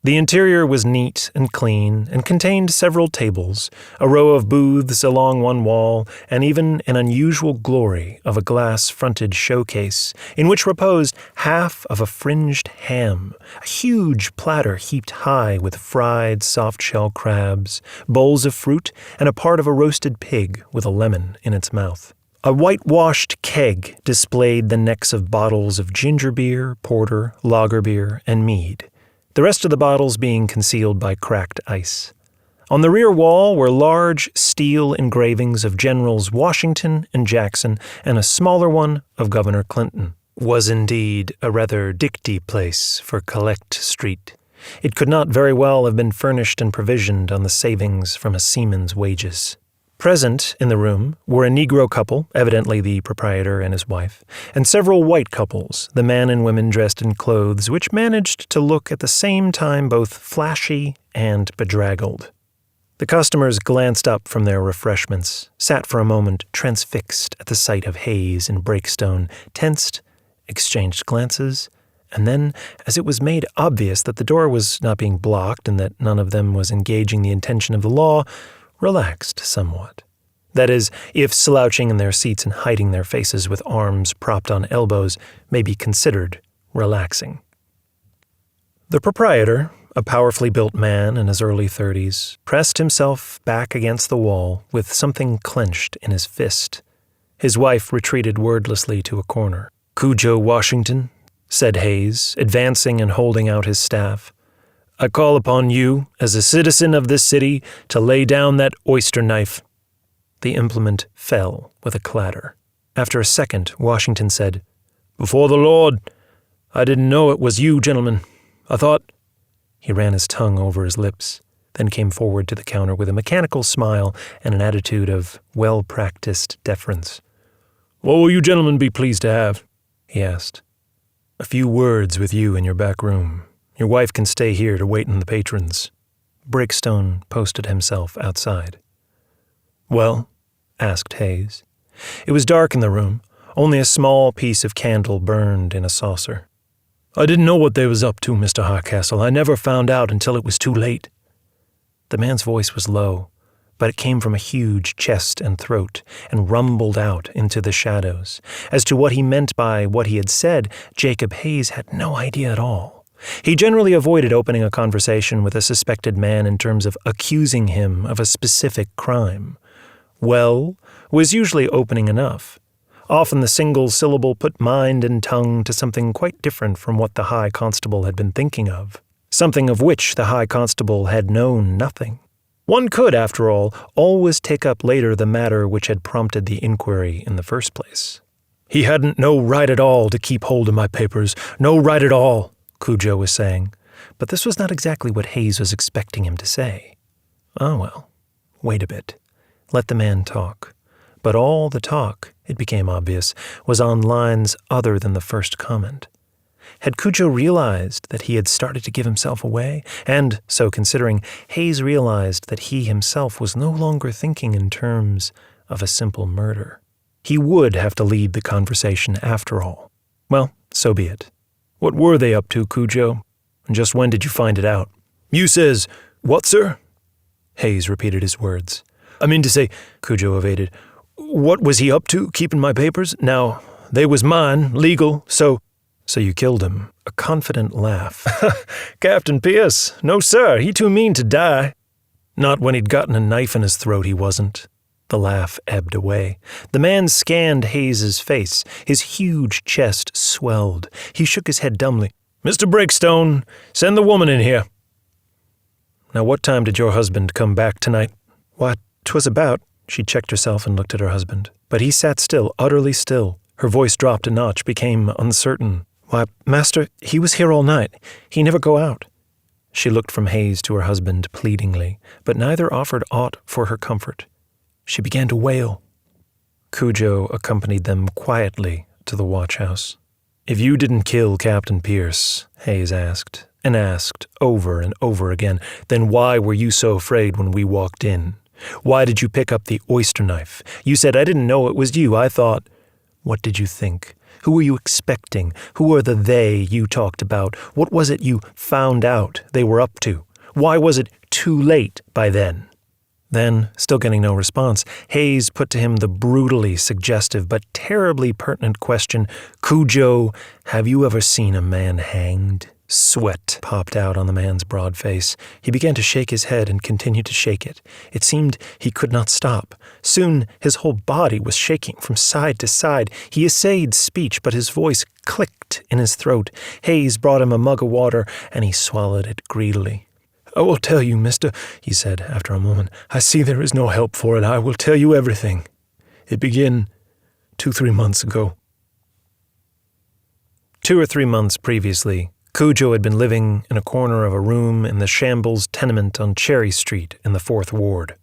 The interior was neat and clean and contained several tables, a row of booths along one wall, and even an unusual glory of a glass-fronted showcase in which reposed half of a fringed ham, a huge platter heaped high with fried soft-shell crabs, bowls of fruit, and a part of a roasted pig with a lemon in its mouth. A whitewashed keg displayed the necks of bottles of ginger beer, porter, lager beer, and mead, the rest of the bottles being concealed by cracked ice. On the rear wall were large steel engravings of Generals Washington and Jackson, and a smaller one of Governor Clinton. Was indeed a rather dicty place for Collect Street. It could not very well have been furnished and provisioned on the savings from a seaman's wages. Present in the room were a Negro couple, evidently the proprietor and his wife, and several white couples, the man and women dressed in clothes which managed to look at the same time both flashy and bedraggled. The customers glanced up from their refreshments, sat for a moment transfixed at the sight of Hayes and Breakstone, tensed, exchanged glances, and then, as it was made obvious that the door was not being blocked and that none of them was engaging the intention of the law, relaxed somewhat. That is, if slouching in their seats and hiding their faces with arms propped on elbows may be considered relaxing. The proprietor, a powerfully built man in his early 30s, pressed himself back against the wall with something clenched in his fist. His wife retreated wordlessly to a corner. "Cujo Washington," said Hayes, advancing and holding out his staff, "I call upon you, as a citizen of this city, to lay down that oyster knife." The implement fell with a clatter. After a second, Washington said, "Before the Lord, I didn't know it was you, gentlemen. I thought—" He ran his tongue over his lips, then came forward to the counter with a mechanical smile and an attitude of well-practiced deference. "What will you gentlemen be pleased to have?" he asked. "A few words with you in your back room. Your wife can stay here to wait on the patrons." Breakstone posted himself outside. "Well?" asked Hayes. It was dark in the room. Only a small piece of candle burned in a saucer. "I didn't know what they was up to, Mr. Hardcastle. I never found out until it was too late." The man's voice was low, but it came from a huge chest and throat and rumbled out into the shadows. As to what he meant by what he had said, Jacob Hayes had no idea at all. He generally avoided opening a conversation with a suspected man in terms of accusing him of a specific crime. "Well" was usually opening enough. Often the single syllable put mind and tongue to something quite different from what the High Constable had been thinking of, something of which the High Constable had known nothing. One could, after all, always take up later the matter which had prompted the inquiry in the first place. "He hadn't no right at all to keep hold of my papers, no right at all," Cujo was saying, but this was not exactly what Hayes was expecting him to say. Oh well, wait a bit. Let the man talk. But all the talk, it became obvious, was on lines other than the first comment. Had Cujo realized that he had started to give himself away? And, so considering, Hayes realized that he himself was no longer thinking in terms of a simple murder. He would have to lead the conversation after all. Well, so be it. "What were they up to, Cujo? And just when did you find it out?" "You says, what, sir?" Hayes repeated his words. "I mean to say," Cujo evaded, "what was he up to, keeping my papers? Now, they was mine, legal, so—" "So you killed him." A confident laugh. "Captain Pierce, no sir, he too mean to die." "Not when he'd gotten a knife in his throat, he wasn't." The laugh ebbed away. The man scanned Hayes's face. His huge chest swelled. He shook his head dumbly. "Mr. Breakstone, send the woman in here." "Now what time did your husband come back tonight?" "Why, 'twas about—" She checked herself and looked at her husband. But he sat still, utterly still. Her voice dropped a notch, became uncertain. "Why, master, he was here all night. He never go out." She looked from Hayes to her husband pleadingly, but neither offered aught for her comfort. She began to wail. Cujo accompanied them quietly to the watch house. "If you didn't kill Captain Pierce," Hayes asked, and asked over and over again, "then why were you so afraid when we walked in? Why did you pick up the oyster knife? You said I didn't know it was you. I thought..." "What did you think? Who were you expecting? Who were the they you talked about? What was it you found out they were up to? Why was it too late by then?" Then, still getting no response, Hayes put to him the brutally suggestive but terribly pertinent question, "Cujo, have you ever seen a man hanged?" Sweat popped out on the man's broad face. He began to shake his head and continued to shake it. It seemed he could not stop. Soon his whole body was shaking from side to side. He essayed speech, but his voice clicked in his throat. Hayes brought him a mug of water, and he swallowed it greedily. "I will tell you, mister," he said after a moment. "I see there is no help for it. I will tell you everything. It began 2-3 months ago." 2 or 3 months previously, Cujo had been living in a corner of a room in the Shambles tenement on Cherry Street in the 4th Ward.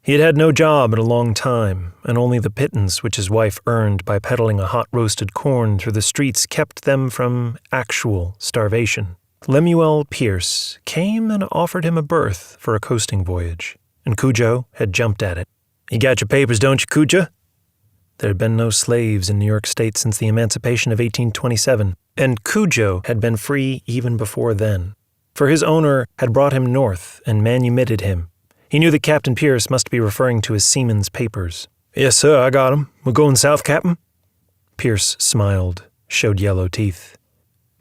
He had had no job in a long time, and only the pittance which his wife earned by peddling a hot roasted corn through the streets kept them from actual starvation. Lemuel Pierce came and offered him a berth for a coasting voyage, and Cujo had jumped at it. "You got your papers, don't you, Cujo?" There had been no slaves in New York State since the emancipation of 1827, and Cujo had been free even before then, for his owner had brought him north and manumitted him. He knew that Captain Pierce must be referring to his seaman's papers. "Yes, sir, I got 'em. We're going south, Captain?" Pierce smiled, showed yellow teeth.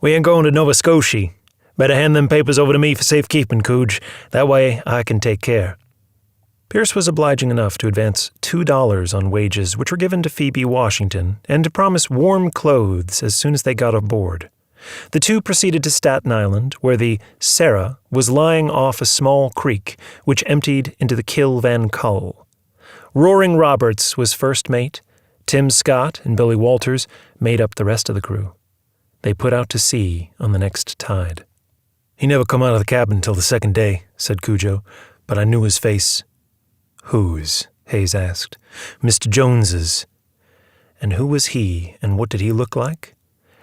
"We ain't going to Nova Scotia. Better hand them papers over to me for safekeeping, Cooge. That way I can take care." Pierce was obliging enough to advance $2 on wages which were given to Phoebe Washington and to promise warm clothes as soon as they got aboard. The two proceeded to Staten Island, where the Sarah was lying off a small creek which emptied into the Kill Van Cull. Roaring Roberts was first mate. Tim Scott and Billy Walters made up the rest of the crew. They put out to sea on the next tide. "He never come out of the cabin till the second day," said Cujo, "but I knew his face." "Whose?" Hayes asked. "Mr. Jones's." And who was he, and what did he look like?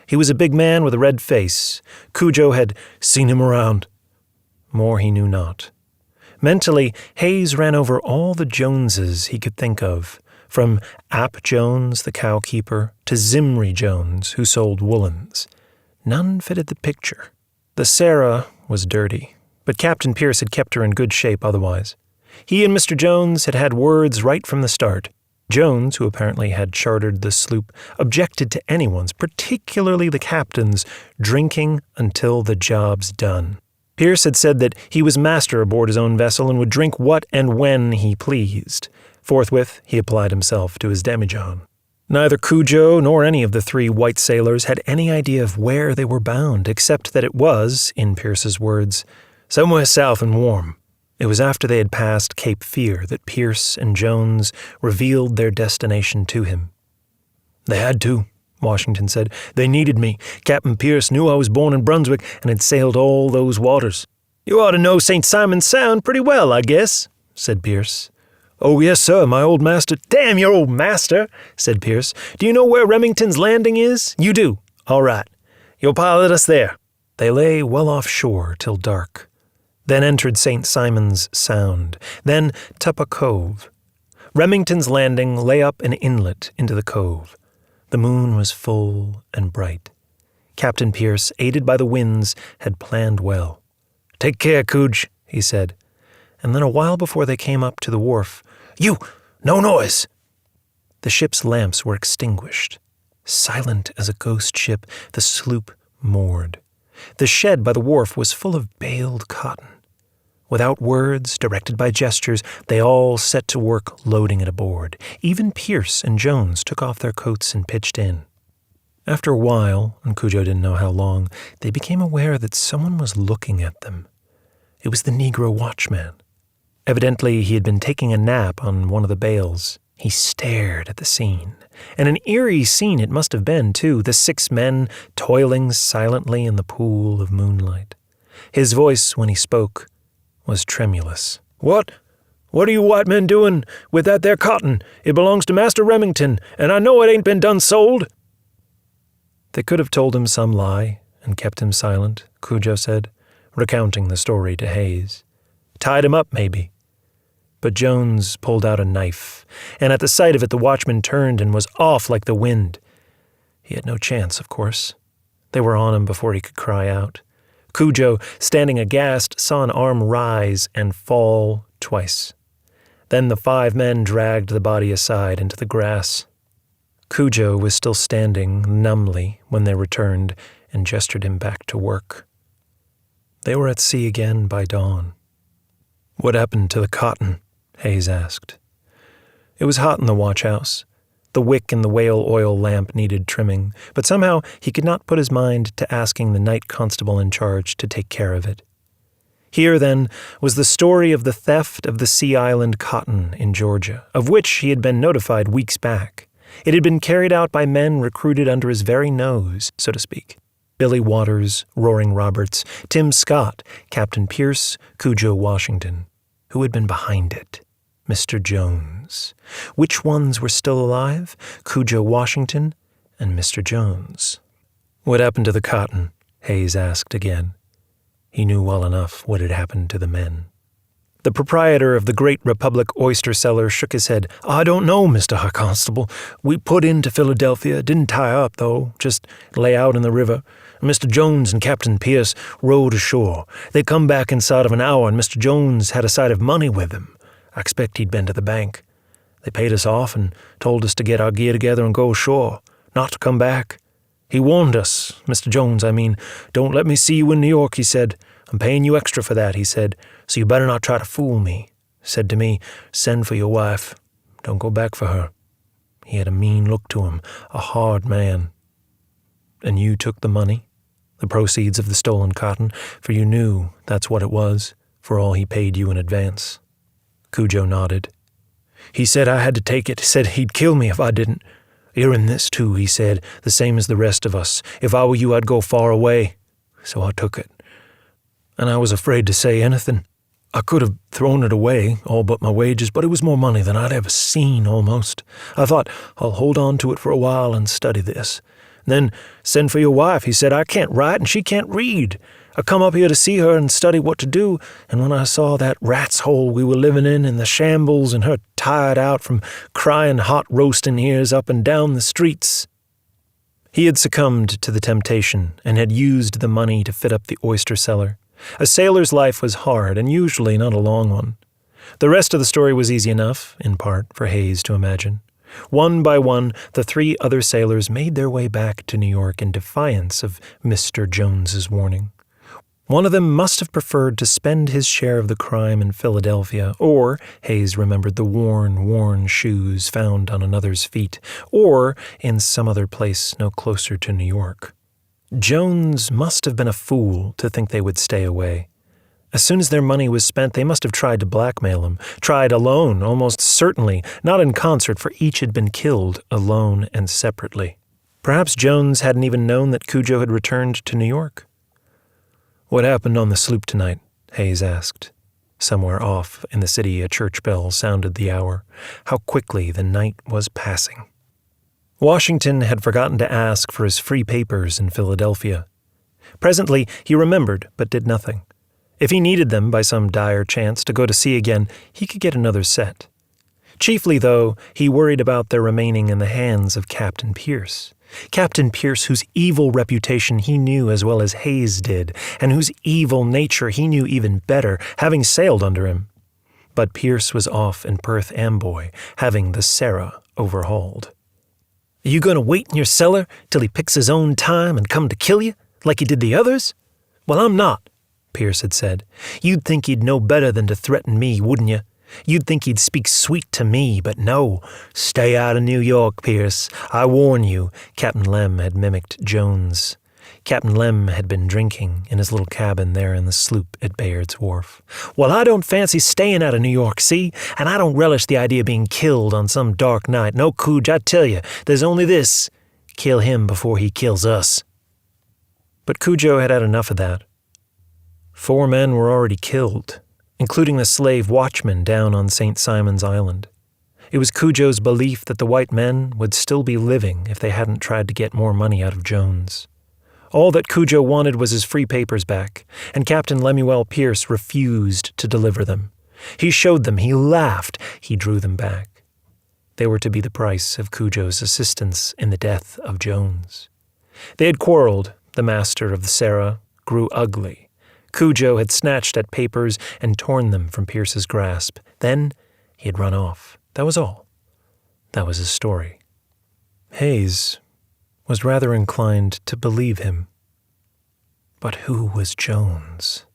He was a big man with a red face. Cujo had seen him around. More he knew not. Mentally, Hayes ran over all the Joneses he could think of, from Ap Jones, the cowkeeper, to Zimri Jones, who sold woolens. None fitted the picture. The Sarah was dirty, but Captain Pierce had kept her in good shape otherwise. He and Mr. Jones had had words right from the start. Jones, who apparently had chartered the sloop, objected to anyone's, particularly the captain's, drinking until the job's done. Pierce had said that he was master aboard his own vessel and would drink what and when he pleased. Forthwith, he applied himself to his demijohn. Neither Cujo nor any of the 3 white sailors had any idea of where they were bound, except that it was, in Pierce's words, somewhere south and warm. It was after they had passed Cape Fear that Pierce and Jones revealed their destination to him. "They had to," Washington said. "They needed me. Captain Pierce knew I was born in Brunswick and had sailed all those waters." "You ought to know St. Simon's Sound pretty well, I guess," said Pierce. "Oh, yes, sir, my old master—" "Damn your old master," said Pierce. "Do you know where Remington's Landing is? You do. All right. You'll pilot us there." They lay well offshore till dark, then entered St. Simon's Sound, then Tuppa Cove. Remington's Landing lay up an inlet into the cove. The moon was full and bright. Captain Pierce, aided by the winds, had planned well. "Take care, Cooge," he said. And then a while before they came up to the wharf, "You! No noise!" The ship's lamps were extinguished. Silent as a ghost ship, the sloop moored. The shed by the wharf was full of baled cotton. Without words, directed by gestures, they all set to work loading it aboard. Even Pierce and Jones took off their coats and pitched in. After a while, and Cujo didn't know how long, they became aware that someone was looking at them. It was the Negro watchman. Evidently, he had been taking a nap on one of the bales. He stared at the scene. And an eerie scene it must have been, too, the 6 men toiling silently in the pool of moonlight. His voice, when he spoke, was tremulous. What are you white men doing with that there cotton? It belongs to Master Remington, and I know it ain't been done sold." They could have told him some lie and kept him silent, Cujo said, recounting the story to Hayes. Tied him up, maybe. But Jones pulled out a knife, and at the sight of it the watchman turned and was off like the wind. He had no chance, of course. They were on him before he could cry out. Cujo, standing aghast, saw an arm rise and fall twice. Then the 5 men dragged the body aside into the grass. Cujo was still standing numbly when they returned and gestured him back to work. They were at sea again by dawn. What happened to the cotton? Hayes asked. It was hot in the watch house. The wick in the whale oil lamp needed trimming, but somehow he could not put his mind to asking the night constable in charge to take care of it. Here, then, was the story of the theft of the Sea Island cotton in Georgia, of which he had been notified weeks back. It had been carried out by men recruited under his very nose, so to speak. Billy Waters, Roaring Roberts, Tim Scott, Captain Pierce, Cujo Washington. Who had been behind it? Mr. Jones. Which ones were still alive? Cujo Washington and Mr. Jones. What happened to the cotton? Hayes asked again. He knew well enough what had happened to the men. The proprietor of the Great Republic oyster cellar shook his head. I don't know, Mr. High Constable. We put into Philadelphia, didn't tie up, though, just lay out in the river. Mr. Jones and Captain Pierce rowed ashore. They come back inside of an hour, and Mr. Jones had a sight of money with him. I expect he'd been to the bank. They paid us off and told us to get our gear together and go ashore, not to come back. He warned us, Mr. Jones, I mean, don't let me see you in New York, he said. I'm paying you extra for that, he said, so you better not try to fool me. Said to me, send for your wife. Don't go back for her. He had a mean look to him, a hard man. And you took the money? The proceeds of the stolen cotton, for you knew that's what it was, for all he paid you in advance. Cujo nodded. He said I had to take it, said he'd kill me if I didn't. You're in this too, he said, the same as the rest of us. If I were you, I'd go far away. So I took it. And I was afraid to say anything. I could have thrown it away, all but my wages, but it was more money than I'd ever seen, almost. I thought, I'll hold on to it for a while and study this. Then send for your wife. He said, I can't write and she can't read. I come up here to see her and study what to do, and when I saw that rat's hole we were living in the shambles and her tired out from crying hot roasting ears up and down the streets. He had succumbed to the temptation and had used the money to fit up the oyster cellar. A sailor's life was hard and usually not a long one. The rest of the story was easy enough, in part, for Hayes to imagine. One by one, the 3 other sailors made their way back to New York in defiance of Mr. Jones's warning. One of them must have preferred to spend his share of the crime in Philadelphia, or, Hayes remembered the worn shoes found on another's feet, or in some other place no closer to New York. Jones must have been a fool to think they would stay away. As soon as their money was spent, they must have tried to blackmail him, tried alone, almost certainly, not in concert, for each had been killed alone and separately. Perhaps Jones hadn't even known that Cujo had returned to New York. What happened on the sloop tonight? Hayes asked. Somewhere off in the city, a church bell sounded the hour. How quickly the night was passing. Washington had forgotten to ask for his free papers in Philadelphia. Presently, he remembered, but did nothing. If he needed them by some dire chance to go to sea again, he could get another set. Chiefly, though, he worried about their remaining in the hands of Captain Pierce. Captain Pierce, whose evil reputation he knew as well as Hayes did, and whose evil nature he knew even better, having sailed under him. But Pierce was off in Perth Amboy, having the Sarah overhauled. Are you going to wait in your cellar till he picks his own time and come to kill you, like he did the others? Well, I'm not, Pierce had said. You'd think he'd know better than to threaten me, wouldn't you? You'd think he'd speak sweet to me, but no. Stay out of New York, Pierce. I warn you. Captain Lem had mimicked Jones. Captain Lem had been drinking in his little cabin there in the sloop at Bayard's Wharf. Well, I don't fancy staying out of New York, see? And I don't relish the idea of being killed on some dark night. No, Cooge, I tell you, there's only this. Kill him before he kills us. But Cujo had had enough of that. 4 men were already killed, including the slave watchman down on St. Simon's Island. It was Cujo's belief that the white men would still be living if they hadn't tried to get more money out of Jones. All that Cujo wanted was his free papers back, and Captain Lemuel Pierce refused to deliver them. He showed them, he laughed, he drew them back. They were to be the price of Cujo's assistance in the death of Jones. They had quarreled. The master of the Sarah grew ugly. Cujo had snatched at papers and torn them from Pierce's grasp. Then he had run off. That was all. That was his story. Hayes was rather inclined to believe him. But who was Jones?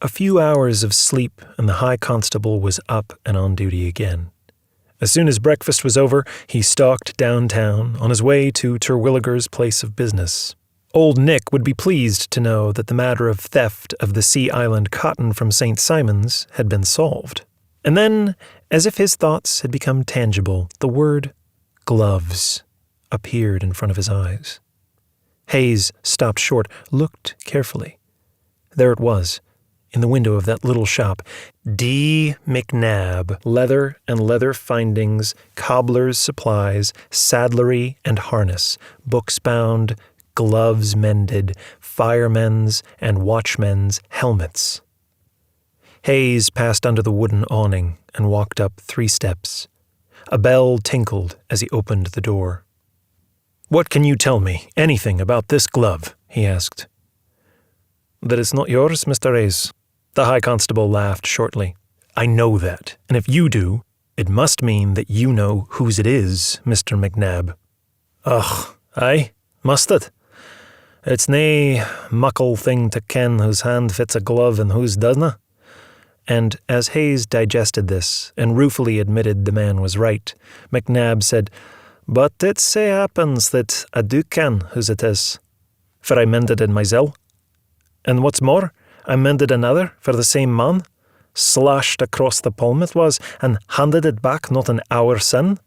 A few hours of sleep and the high constable was up and on duty again. As soon as breakfast was over, he stalked downtown on his way to Terwilliger's place of business. Old Nick would be pleased to know that the matter of theft of the Sea Island cotton from St. Simon's had been solved. And then, as if his thoughts had become tangible, the word gloves appeared in front of his eyes. Hayes stopped short, looked carefully. There it was, in the window of that little shop. D. McNabb, leather and leather findings, cobbler's supplies, saddlery and harness, books bound, gloves mended, firemen's and watchmen's helmets. Hayes passed under the wooden awning and walked up 3 steps. A bell tinkled as he opened the door. "What can you tell me, anything about this glove?" he asked. "That it's not yours, Mr. Hayes." The high constable laughed shortly. "I know that, and if you do, it must mean that you know whose it is, Mr. McNabb." "Och, aye, must it? It's nae muckle thing to ken whose hand fits a glove and whose doesna." And as Hayes digested this and ruefully admitted the man was right, McNabb said, "But it sae happens that I do ken whose it is, for I mended it mysel. And what's more, I mended another for the same man, slashed across the palm it was, and handed it back not an hour sin."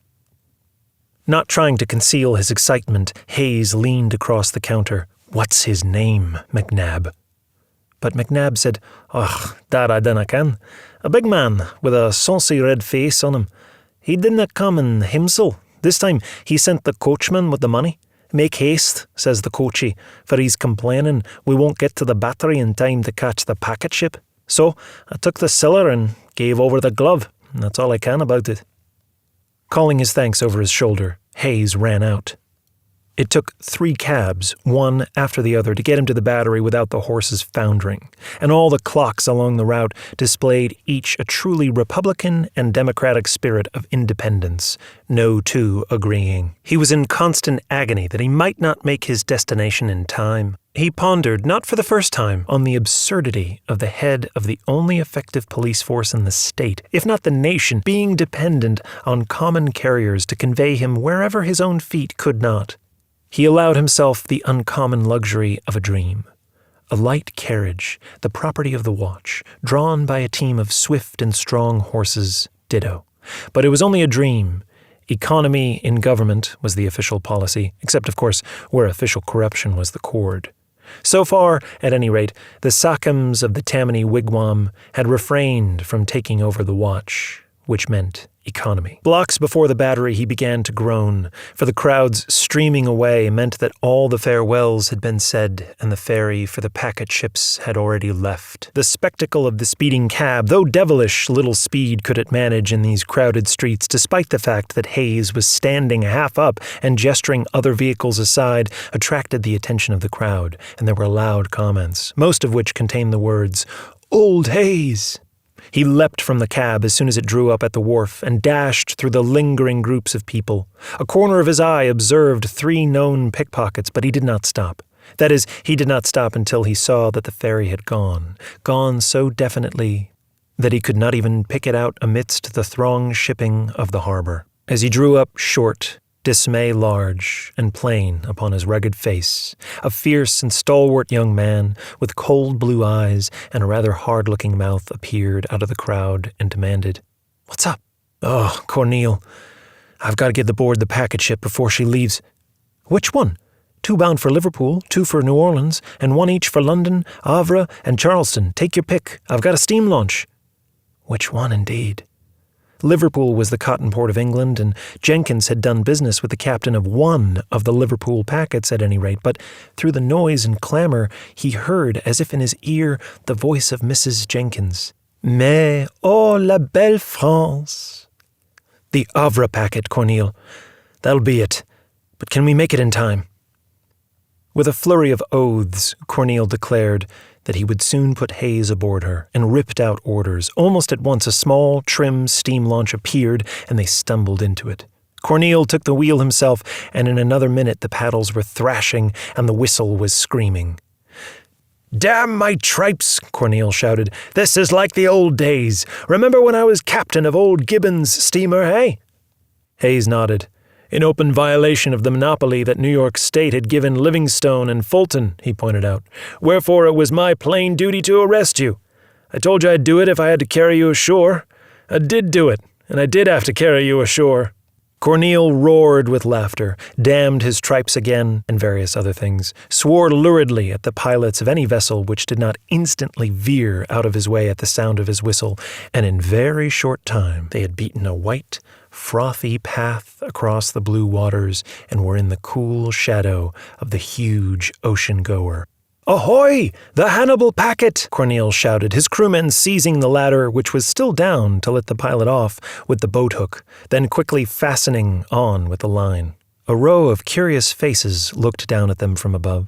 Not trying to conceal his excitement, Hayes leaned across the counter. "What's his name, McNabb?" But McNabb said, "Och, that I dinna ken. A big man with a saucy red face on him. He didna come in himsel. This time he sent the coachman with the money. 'Make haste,' says the coachee, 'for he's complaining we won't get to the battery in time to catch the packet ship.' So I took the siller and gave over the glove. That's all I can about it." Calling his thanks over his shoulder, Hayes ran out. It took 3 cabs, one after the other, to get him to the battery without the horses foundering, and all the clocks along the route displayed each a truly Republican and Democratic spirit of independence, no two agreeing. He was in constant agony that he might not make his destination in time. He pondered, not for the first time, on the absurdity of the head of the only effective police force in the state, if not the nation, being dependent on common carriers to convey him wherever his own feet could not. He allowed himself the uncommon luxury of a dream. A light carriage, the property of the watch, drawn by a team of swift and strong horses, ditto. But it was only a dream. Economy in government was the official policy, except, of course, where official corruption was the cord. So far, at any rate, the Sachems of the Tammany wigwam had refrained from taking over the watch, which meant economy. Blocks before the battery he began to groan, for the crowds streaming away meant that all the farewells had been said and the ferry for the packet ships had already left. The spectacle of the speeding cab, though devilish little speed could it manage in these crowded streets, despite the fact that Hayes was standing half up and gesturing other vehicles aside, attracted the attention of the crowd, and there were loud comments, most of which contained the words, "Old Hayes!" He leapt from the cab as soon as it drew up at the wharf and dashed through the lingering groups of people. A corner of his eye observed 3 known pickpockets, but he did not stop. That is, he did not stop until he saw that the ferry had gone so definitely that he could not even pick it out amidst the throng shipping of the harbor. As he drew up short, dismay large and plain upon his rugged face, a fierce and stalwart young man with cold blue eyes and a rather hard-looking mouth appeared out of the crowd and demanded, "What's up?" "Oh, Cornel, I've got to get aboard the packet ship before she leaves." "Which one?" "2 bound for Liverpool, 2 for New Orleans, and 1 each for London, Havre, and Charleston. Take your pick. I've got a steam launch." "Which one, indeed?" Liverpool was the cotton port of England, and Jenkins had done business with the captain of one of the Liverpool packets at any rate, but through the noise and clamor he heard, as if in his ear, the voice of Mrs. Jenkins. Mais, oh, la belle France! The Havre packet, Cornel. That'll be it. But can we make it in time? With a flurry of oaths, Cornel declared that he would soon put Hayes aboard her, and ripped out orders. Almost at once a small, trim steam launch appeared, and they stumbled into it. Cornel took the wheel himself, and in another minute the paddles were thrashing, and the whistle was screaming. "Damn my tripes," Cornel shouted. "This is like the old days. Remember when I was captain of old Gibbon's steamer, hey?" Hayes nodded. "In open violation of the monopoly that New York State had given Livingstone and Fulton," he pointed out. "Wherefore it was my plain duty to arrest you. I told you I'd do it if I had to carry you ashore. I did do it, and I did have to carry you ashore." Cornel roared with laughter, damned his tripes again, and various other things, swore luridly at the pilots of any vessel which did not instantly veer out of his way at the sound of his whistle, and in very short time they had beaten a white, frothy path across the blue waters and were in the cool shadow of the huge ocean-goer. "Ahoy! The Hannibal packet!" Cornel shouted, his crewmen seizing the ladder, which was still down, to let the pilot off with the boat hook, then quickly fastening on with the line. A row of curious faces looked down at them from above.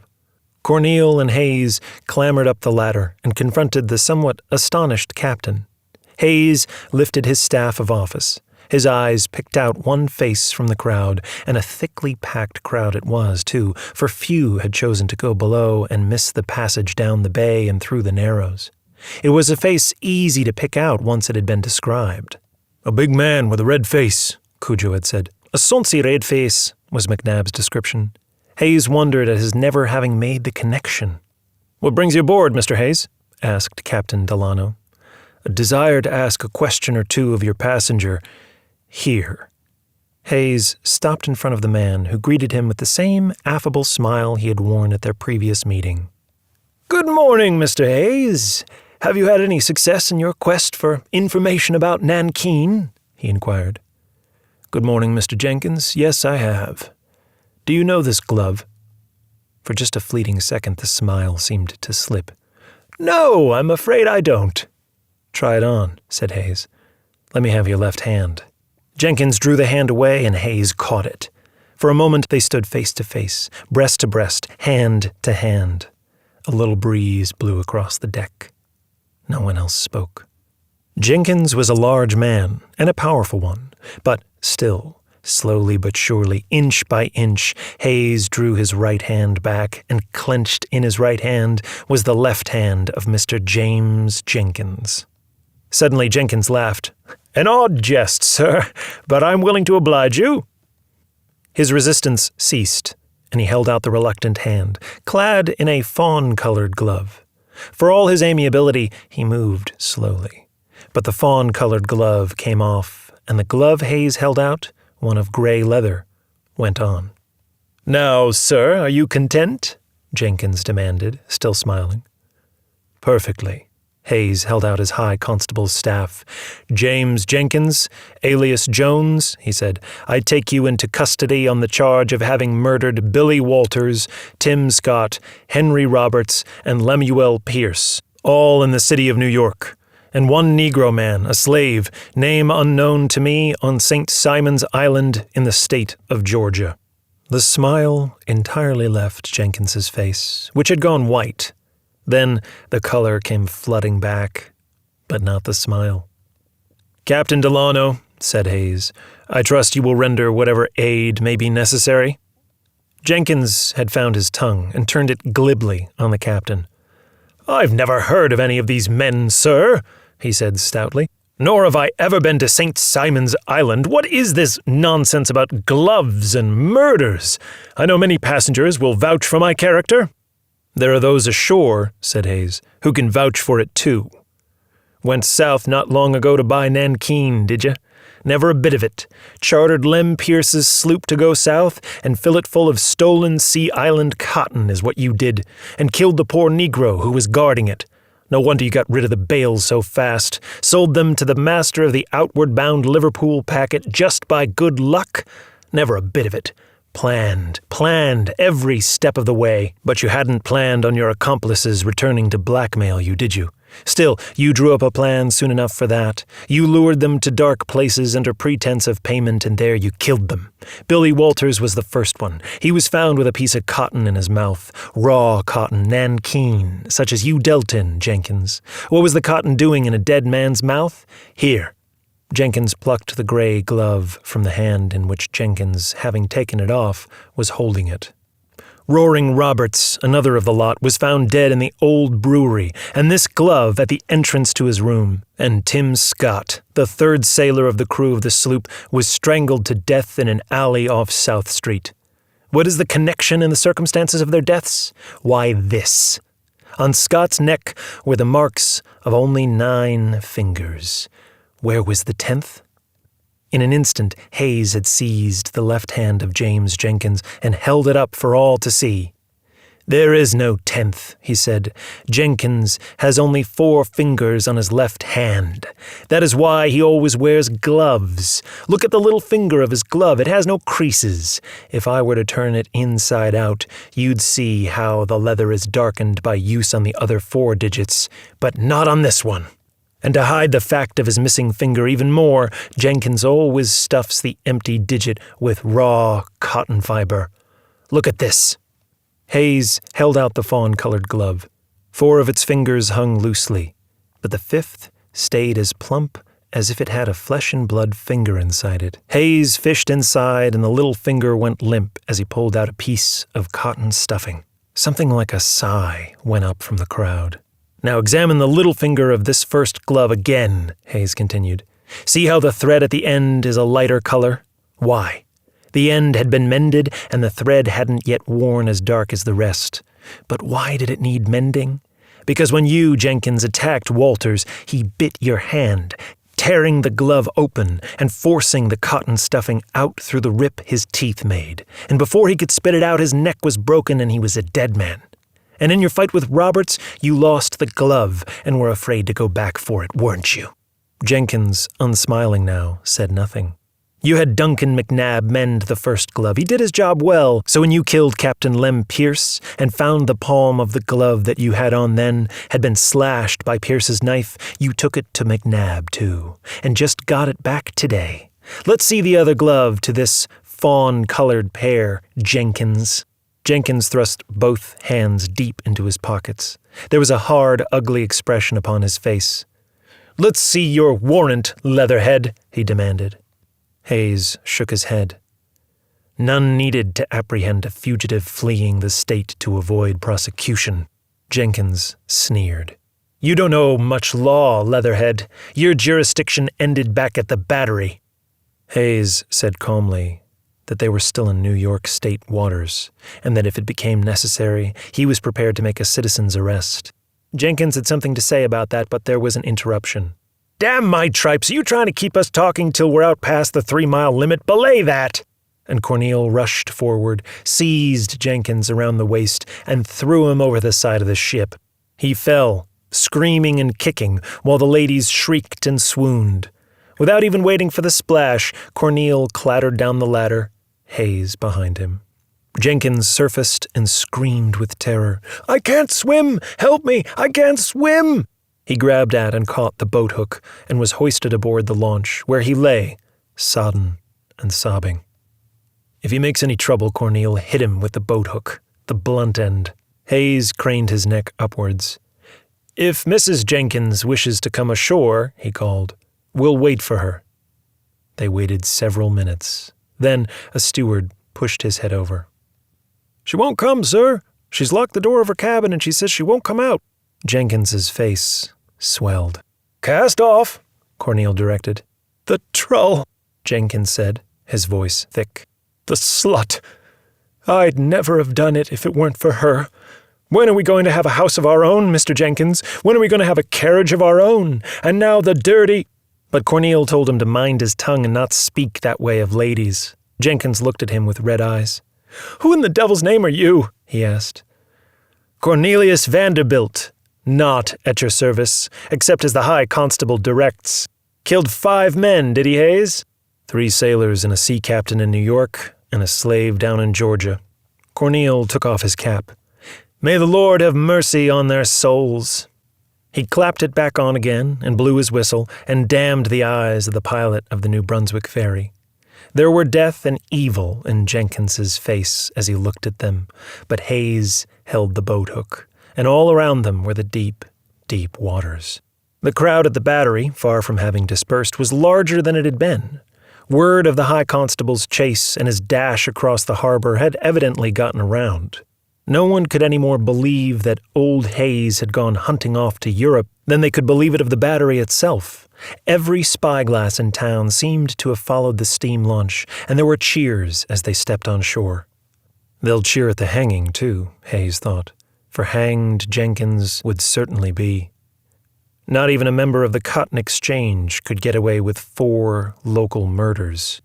Cornel and Hayes clambered up the ladder and confronted the somewhat astonished captain. Hayes lifted his staff of office. His eyes picked out one face from the crowd, and a thickly packed crowd it was, too, for few had chosen to go below and miss the passage down the bay and through the Narrows. It was a face easy to pick out once it had been described. "A big man with a red face," Cujo had said. "A sonsy red face," was McNabb's description. Hayes wondered at his never having made the connection. "What brings you aboard, Mr. Hayes?" asked Captain Delano. "A desire to ask a question or two of your passenger. Here." Hayes stopped in front of the man, who greeted him with the same affable smile he had worn at their previous meeting. "Good morning, Mr. Hayes. Have you had any success in your quest for information about Nankin?" he inquired. "Good morning, Mr. Jenkins. Yes, I have. Do you know this glove?" For just a fleeting second the smile seemed to slip. "No, I'm afraid I don't." "Try it on," said Hayes. "Let me have your left hand." Jenkins drew the hand away, and Hayes caught it. For a moment they stood face to face, breast to breast, hand to hand. A little breeze blew across the deck. No one else spoke. Jenkins was a large man, and a powerful one, but still, slowly but surely, inch by inch, Hayes drew his right hand back, and clenched in his right hand was the left hand of Mr. James Jenkins. Suddenly Jenkins laughed. "An odd jest, sir, but I'm willing to oblige you." His resistance ceased, and he held out the reluctant hand, clad in a fawn-colored glove. For all his amiability, he moved slowly. But the fawn-colored glove came off, and the glove Hayes held out, one of gray leather, went on. "Now, sir, are you content?" Jenkins demanded, still smiling. "Perfectly." Hayes held out his high constable's staff. "James Jenkins, alias Jones," he said, "I take you into custody on the charge of having murdered Billy Walters, Tim Scott, Henry Roberts, and Lemuel Pierce, all in the city of New York, and one Negro man, a slave, name unknown to me, on St. Simon's Island in the state of Georgia." The smile entirely left Jenkins's face, which had gone white. Then the color came flooding back, but not the smile. "Captain Delano," said Hayes, "I trust you will render whatever aid may be necessary." Jenkins had found his tongue and turned it glibly on the captain. "I've never heard of any of these men, sir," he said stoutly. "Nor have I ever been to St. Simon's Island. What is this nonsense about gloves and murders? I know many passengers will vouch for my character." "There are those ashore," said Hayes, "who can vouch for it too. Went south not long ago to buy Nankin, did you? Never a bit of it. Chartered Lem Pierce's sloop to go south and fill it full of stolen Sea Island cotton is what you did, and killed the poor Negro who was guarding it. No wonder you got rid of the bales so fast. Sold them to the master of the outward-bound Liverpool packet just by good luck? Never a bit of it. Planned every step of the way. But you hadn't planned on your accomplices returning to blackmail you, did you? Still, you drew up a plan soon enough for that. You lured them to dark places under pretense of payment, and there you killed them. Billy Walters was the first one. He was found with a piece of cotton in his mouth. Raw cotton, nankeen, such as you dealt in, Jenkins. What was the cotton doing in a dead man's mouth? Here. Jenkins plucked the gray glove from the hand in which Jenkins, having taken it off, was holding it. Roaring Roberts, another of the lot, was found dead in the old brewery, and this glove at the entrance to his room. And Tim Scott, the third sailor of the crew of the sloop, was strangled to death in an alley off South Street. What is the connection in the circumstances of their deaths? Why, this. On Scott's neck were the marks of only 9 fingers. Where was the 10th? In an instant, Hayes had seized the left hand of James Jenkins and held it up for all to see. "There is no 10th, he said. "Jenkins has only 4 fingers on his left hand. That is why he always wears gloves. Look at the little finger of his glove. It has no creases. If I were to turn it inside out, you'd see how the leather is darkened by use on the other 4 digits, but not on this one. And to hide the fact of his missing finger even more, Jenkins always stuffs the empty digit with raw cotton fiber. Look at this." Hayes held out the fawn-colored glove. 4 of its fingers hung loosely, but the 5th stayed as plump as if it had a flesh-and-blood finger inside it. Hayes fished inside, and the little finger went limp as he pulled out a piece of cotton stuffing. Something like a sigh went up from the crowd. "Now examine the little finger of this first glove again," Hayes continued. "See how the thread at the end is a lighter color? Why? The end had been mended, and the thread hadn't yet worn as dark as the rest. But why did it need mending? Because when you, Jenkins, attacked Walters, he bit your hand, tearing the glove open and forcing the cotton stuffing out through the rip his teeth made. And before he could spit it out, his neck was broken and he was a dead man. And in your fight with Roberts, you lost the glove and were afraid to go back for it, weren't you?" Jenkins, unsmiling now, said nothing. "You had Duncan McNabb mend the first glove. He did his job well, so when you killed Captain Lem Pierce and found the palm of the glove that you had on then had been slashed by Pierce's knife, you took it to McNabb, too, and just got it back today. Let's see the other glove to this fawn-colored pair, Jenkins." Jenkins thrust both hands deep into his pockets. There was a hard, ugly expression upon his face. "Let's see your warrant, Leatherhead," he demanded. Hayes shook his head. "None needed to apprehend a fugitive fleeing the state to avoid prosecution." Jenkins sneered. "You don't know much law, Leatherhead. Your jurisdiction ended back at the Battery." Hayes said calmly that they were still in New York state waters, and that if it became necessary, he was prepared to make a citizen's arrest. Jenkins had something to say about that, but there was an interruption. "Damn my tripes, are you trying to keep us talking till we're out past the 3-mile limit? Belay that!" And Cornel rushed forward, seized Jenkins around the waist, and threw him over the side of the ship. He fell, screaming and kicking, while the ladies shrieked and swooned. Without even waiting for the splash, Cornel clattered down the ladder, Hayes behind him. Jenkins surfaced and screamed with terror. "I can't swim! Help me! I can't swim!" He grabbed at and caught the boat hook and was hoisted aboard the launch, where he lay, sodden and sobbing. "If he makes any trouble, Cornel, hit him with the boat hook, the blunt end." Hayes craned his neck upwards. "If Mrs. Jenkins wishes to come ashore," he called, "we'll wait for her." They waited several minutes. Then a steward pushed his head over. "She won't come, sir. She's locked the door of her cabin and she says she won't come out." Jenkins's face swelled. "Cast off," Cornel directed. "The trull," Jenkins said, his voice thick. "The slut. I'd never have done it if it weren't for her. When are we going to have a house of our own, Mr. Jenkins? When are we going to have a carriage of our own? And now the dirty—" But Cornel told him to mind his tongue and not speak that way of ladies. Jenkins looked at him with red eyes. "Who in the devil's name are you?" he asked. "Cornelius Vanderbilt," Not at your service, except as the High Constable directs. Killed 5 men, did he, Hayes? 3 sailors and a sea captain in New York, and a slave down in Georgia. Cornel took off his cap. May the Lord have mercy on their souls. He clapped it back on again and blew his whistle and damned the eyes of the pilot of the New Brunswick ferry. There were death and evil in Jenkins's face as he looked at them, but Hayes held the boat hook, and all around them were the deep, deep waters. The crowd at the battery, far from having dispersed, was larger than it had been. Word of the High Constable's chase and his dash across the harbor had evidently gotten around. No one could any more believe that old Hayes had gone hunting off to Europe than they could believe it of the battery itself. Every spyglass in town seemed to have followed the steam launch, and there were cheers as they stepped on shore. They'll cheer at the hanging, too, Hayes thought, for hanged Jenkins would certainly be. Not even a member of the Cotton Exchange could get away with 4 local murders.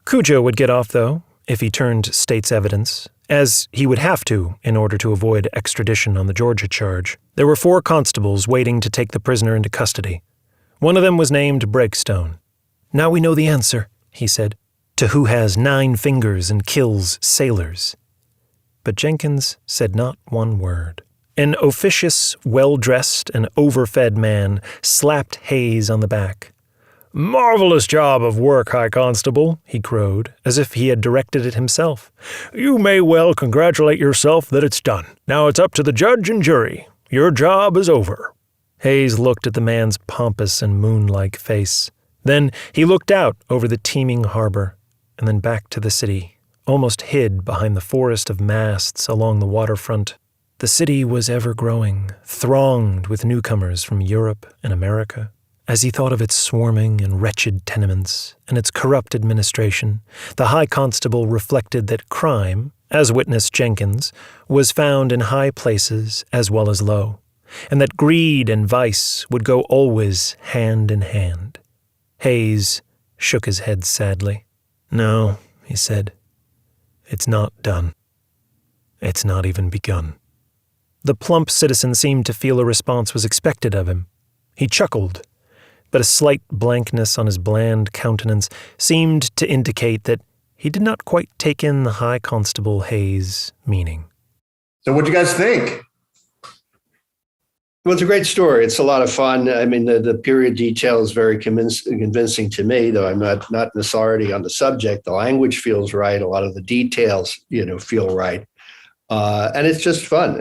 Cujo would get off, though, if he turned state's evidence, as he would have to in order to avoid extradition on the Georgia charge. There were 4 constables waiting to take the prisoner into custody. One of them was named Breakstone. Now we know the answer, he said, to who has 9 fingers and kills sailors. But Jenkins said not one word. An officious, well-dressed, and overfed man slapped Hayes on the back. Marvelous job of work, High Constable, he crowed, as if he had directed it himself. You may well congratulate yourself that it's done. Now it's up to the judge and jury. Your job is over. Hayes looked at the man's pompous and moon-like face. Then he looked out over the teeming harbor, and then back to the city, almost hid behind the forest of masts along the waterfront. The city was ever growing, thronged with newcomers from Europe and America. As he thought of its swarming and wretched tenements and its corrupt administration, the High Constable reflected that crime, as witnessed Jenkins, was found in high places as well as low, and that greed and vice would go always hand in hand. Hayes shook his head sadly. No, he said, it's not done. It's not even begun. The plump citizen seemed to feel a response was expected of him. He chuckled, but a slight blankness on his bland countenance seemed to indicate that he did not quite take in the High Constable Hayes' meaning. So what'd you guys think? Well, it's a great story. It's a lot of fun. I mean, the period detail is very convincing to me, though I'm not an authority on the subject. The language feels right. A lot of the details, feel right. And it's just fun.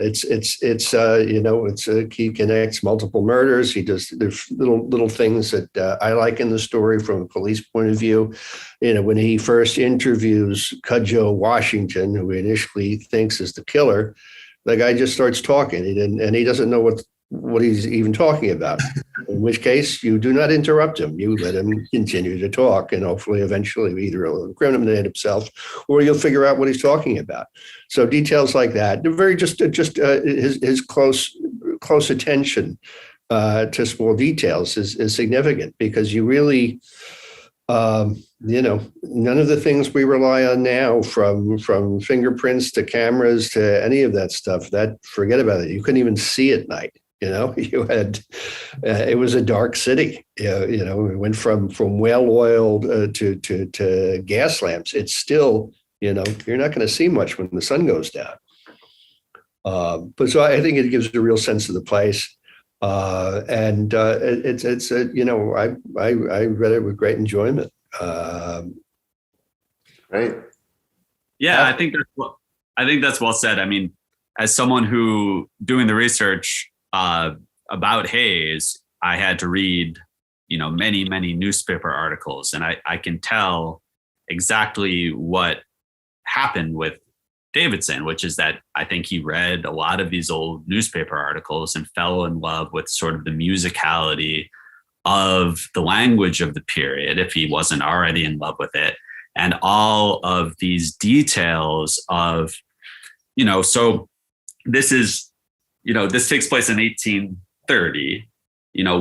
He connects multiple murders. There's little things that I like in the story from a police point of view. When he first interviews Cujo Washington, who he initially thinks is the killer, the guy just starts talking and he doesn't know what he's even talking about, in which case you do not interrupt him. You let him continue to talk, and hopefully eventually either he'll incriminate himself or you'll figure out what he's talking about. So details like that, they're very his close attention to small details is significant, because you really, none of the things we rely on now, from fingerprints to cameras to any of that stuff, that forget about it. You couldn't even see at night. You had, it was a dark city. We went from whale oil to gas lamps. It's still, you're not going to see much when the sun goes down. But so I think it gives a real sense of the place. And it's I read it with great enjoyment. Right. Yeah, I think that's well said. I mean, as someone who doing the research about Hayes, I had to read, many newspaper articles, and I can tell exactly what happened with Davidson, which is that I think he read a lot of these old newspaper articles and fell in love with sort of the musicality of the language of the period, if he wasn't already in love with it, and all of these details of, so this is, this takes place in 1830.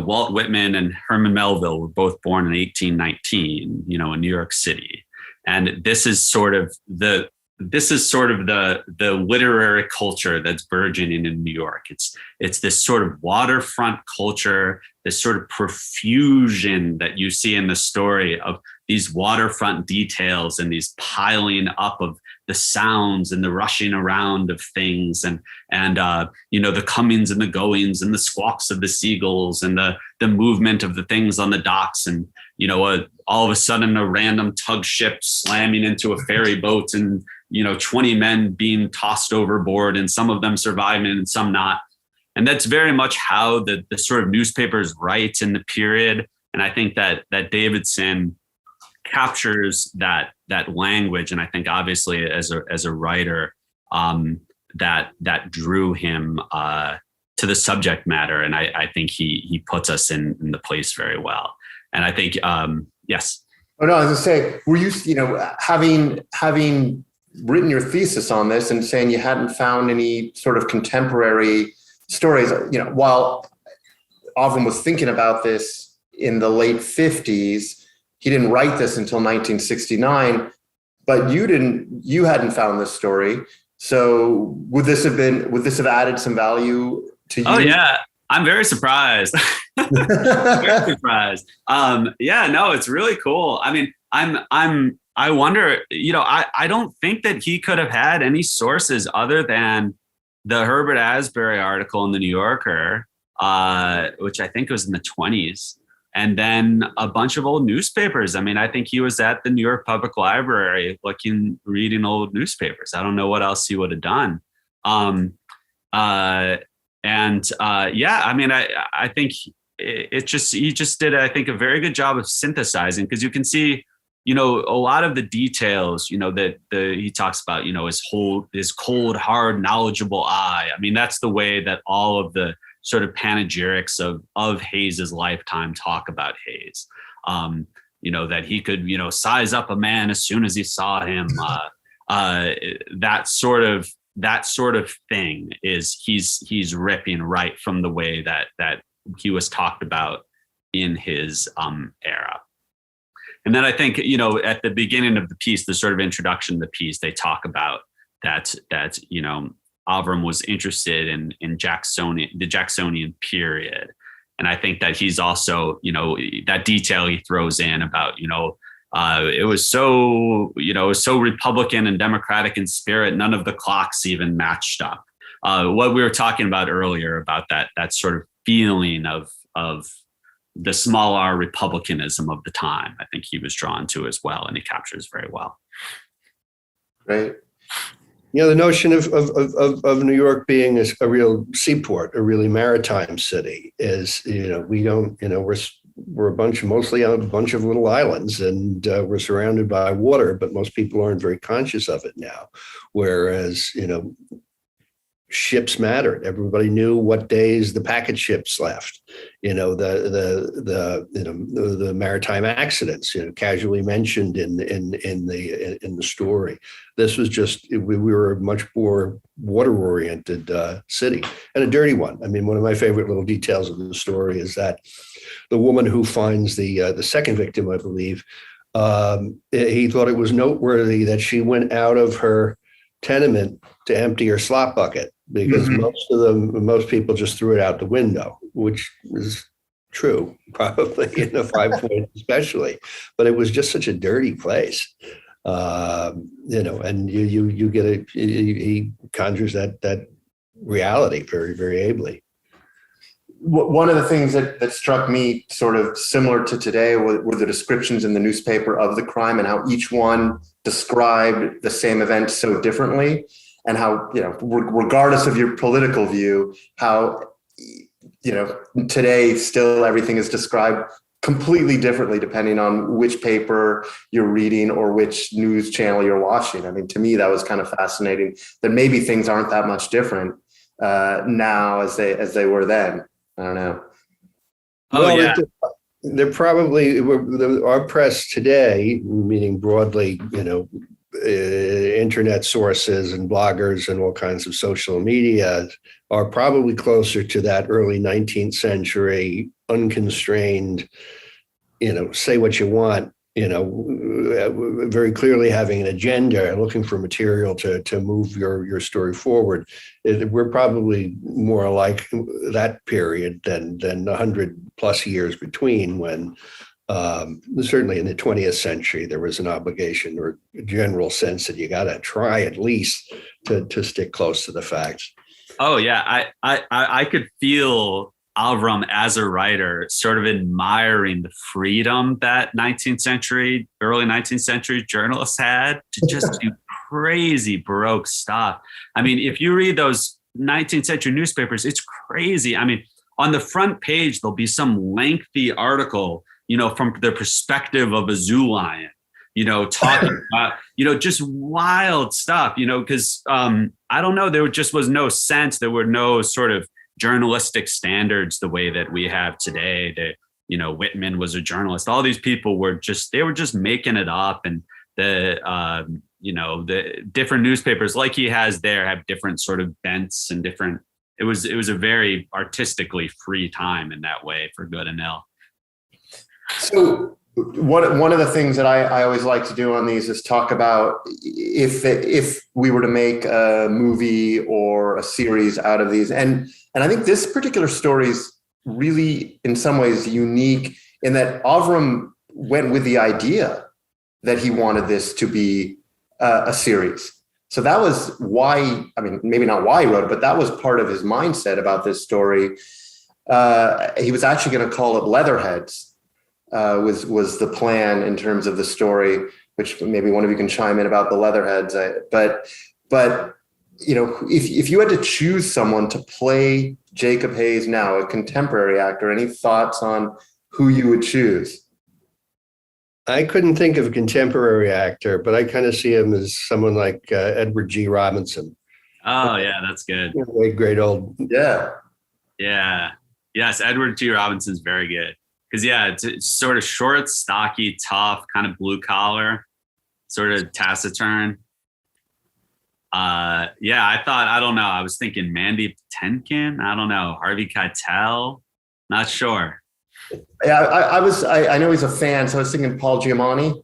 Walt Whitman and Herman Melville were both born in 1819, in New York City. And this is sort of the this is sort of the literary culture that's burgeoning in New York. It's this sort of waterfront culture, this sort of profusion that you see in the story of these waterfront details and these piling up of the sounds and the rushing around of things and the comings and the goings and the squawks of the seagulls and the movement of the things on the docks and all of a sudden a random tug ship slamming into a ferry boat and 20 men being tossed overboard and some of them surviving and some not. And that's very much how the sort of newspapers write in the period. And I think that Davidson captures that language. And I think obviously as a writer, that drew him to the subject matter. And I think he puts us in the place very well. And I think, yes. Oh no, I was gonna say, were you, having written your thesis on this and saying you hadn't found any sort of contemporary stories, while Avram was thinking about this in the late 50s, he didn't write this until 1969, but you hadn't found this story. So would this have added some value to you? Oh yeah. I'm very surprised. Very surprised. No, it's really cool. I mean, I wonder, I don't think that he could have had any sources other than the Herbert Asbury article in the New Yorker, which I think was in the 1920s, and then a bunch of old newspapers. I mean, I think he was at the New York Public Library reading old newspapers. I don't know what else he would have done. I mean, I think he just did, I think, a very good job of synthesizing, because you can see, a lot of the details, that he talks about, his cold, hard, knowledgeable eye. I mean, that's the way that all of the sort of panegyrics of Hayes's lifetime talk about Hayes. That he could, size up a man as soon as he saw him. That sort of thing is he's ripping right from the way that he was talked about in his era. And then I think, at the beginning of the piece, the sort of introduction to the piece, they talk about that Avram was interested in the Jacksonian period. And I think that he's also, that detail he throws in about, it was so Republican and Democratic in spirit, none of the clocks even matched up. What we were talking about earlier about that sort of feeling of the small r republicanism of the time, I think he was drawn to as well, and he captures very well. Right. The notion of New York being a real seaport, a really maritime city is, we don't, we're mostly on a bunch of little islands, and we're surrounded by water, but most people aren't very conscious of it now. Whereas, ships mattered. Everybody knew what days the packet ships left. The maritime accidents, casually mentioned in the story. This was just, we were a much more water-oriented city, and a dirty one. I mean, one of my favorite little details of the story is that the woman who finds the second victim, I believe, he thought it was noteworthy that she went out of her tenement to empty her slop bucket, because most people just threw it out the window, which is true, probably in the 5 Points especially. But it was just such a dirty place, and you get he conjures that reality very, very ably. One of the things that struck me sort of similar to today were the descriptions in the newspaper of the crime, and how each one described the same event so differently, and how, regardless of your political view, how, today still everything is described completely differently depending on which paper you're reading or which news channel you're watching. I mean, to me, that was kind of fascinating, that maybe things aren't that much different now as they were then. I don't know. They're probably, our press today, meaning broadly, internet sources and bloggers and all kinds of social media, are probably closer to that early 19th century unconstrained, say what you want very clearly having an agenda and looking for material to move your story forward. We're probably more like that period than 100 plus years between, when certainly in the 20th century, there was an obligation or a general sense that you got to try at least to stick close to the facts. Oh yeah, I could feel Avram as a writer sort of admiring the freedom that early 19th century journalists had to just do crazy Baroque stuff. I mean, if you read those 19th century newspapers, it's crazy. I mean, on the front page, there'll be some lengthy article, from the perspective of a zoo lion, talking about, just wild stuff, because I don't know, there just was no sense. There were no sort of journalistic standards the way that we have today. That, Whitman was a journalist. All these people were just making it up. And the different newspapers like he has there have different sort of bents and different, it was a very artistically free time in that way, for good and ill. So one of the things that I always like to do on these is talk about if we were to make a movie or a series out of these. And I think this particular story is really, in some ways, unique in that Avram went with the idea that he wanted this to be a series. So that was why, I mean, maybe not why he wrote it, but that was part of his mindset about this story. He was actually going to call it Leatherheads. Was the plan in terms of the story, which maybe one of you can chime in about the Leatherheads. But if you had to choose someone to play Jacob Hayes now, a contemporary actor, any thoughts on who you would choose? I couldn't think of a contemporary actor, but I kind of see him as someone like Edward G. Robinson. Oh yeah, that's good. Great old. Yeah. Yes, Edward G. Robinson's very good. Because it's sort of short, stocky, tough, kind of blue collar, sort of taciturn. I don't know. I was thinking Mandy Patinkin. I don't know. Harvey Keitel. Not sure. Yeah, I know he's a fan, so I was thinking Paul Giamatti.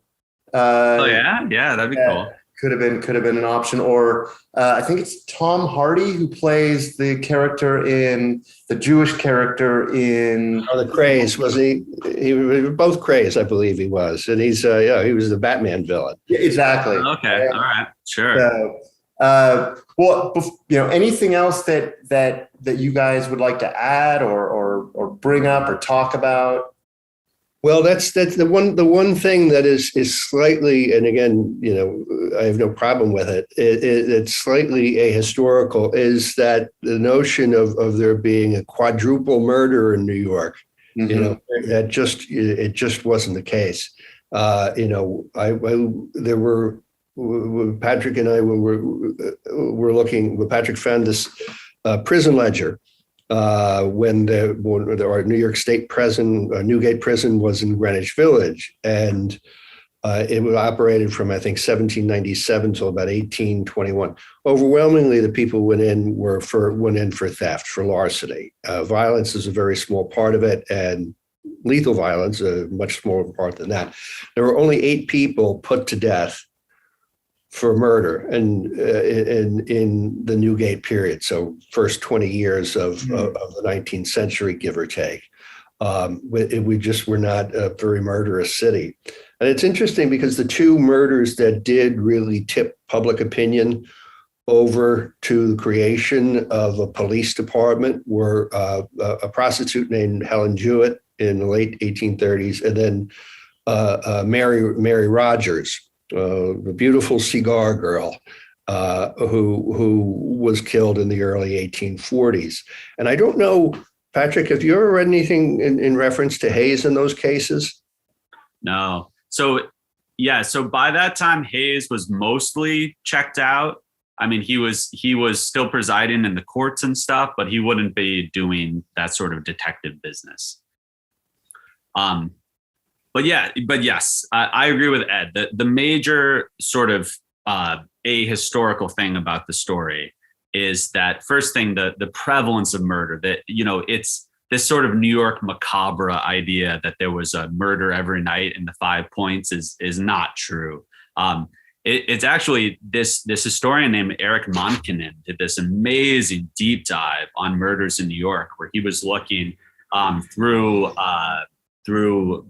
That'd be cool. Could have been an option, or I think it's Tom Hardy who plays the character in the Jewish character in the Craze. Was he? He was both Craze, I believe he was, and he's he was the Batman villain. Yeah, exactly. Okay, all right, sure. Anything else that you guys would like to add or bring up or talk about? Well, that's the one thing that is slightly, and again, I have no problem with it. It's slightly ahistorical, is that the notion of there being a quadruple murder in New York. Mm-hmm. It just wasn't the case. There were, Patrick and I were looking. Patrick found this prison ledger. When our New York State prison, Newgate prison, was in Greenwich Village, and it was operated from, I think, 1797 till about 1821. Overwhelmingly, the people went in for theft, for larceny. Violence is a very small part of it, and lethal violence a much smaller part than that. There were only 8 people put to death for murder and in the Newgate period, so first 20 years of the 19th century, give or take. We just were not a very murderous city. And it's interesting because the 2 murders that did really tip public opinion over to the creation of a police department were a prostitute named Helen Jewett in the late 1830s, and then Mary Rogers, the beautiful cigar girl, who was killed in the early 1840s. And I don't know, Patrick, have you ever read anything in reference to Hayes in those cases? No. So by that time, Hayes was mostly checked out. I mean, he was still presiding in the courts and stuff, but he wouldn't be doing that sort of detective business. But yes, I agree with Ed. The major sort of ahistorical thing about the story is that, first thing, the prevalence of murder. That it's this sort of New York macabre idea that there was a murder every night in the 5 Points is not true. It's actually this historian named Eric Monkinen did this amazing deep dive on murders in New York, where he was looking through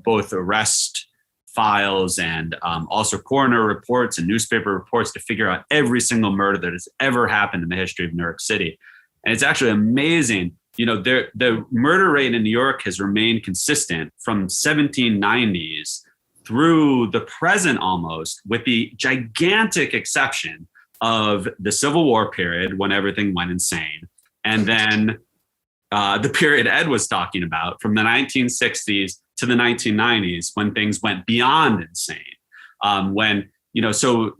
both arrest files and also coroner reports and newspaper reports to figure out every single murder that has ever happened in the history of New York City. And it's actually amazing. The murder rate in New York has remained consistent from 1790s through the present almost, with the gigantic exception of the Civil War period when everything went insane. And then the period Ed was talking about from the 1960s to the 1990s when things went beyond insane. So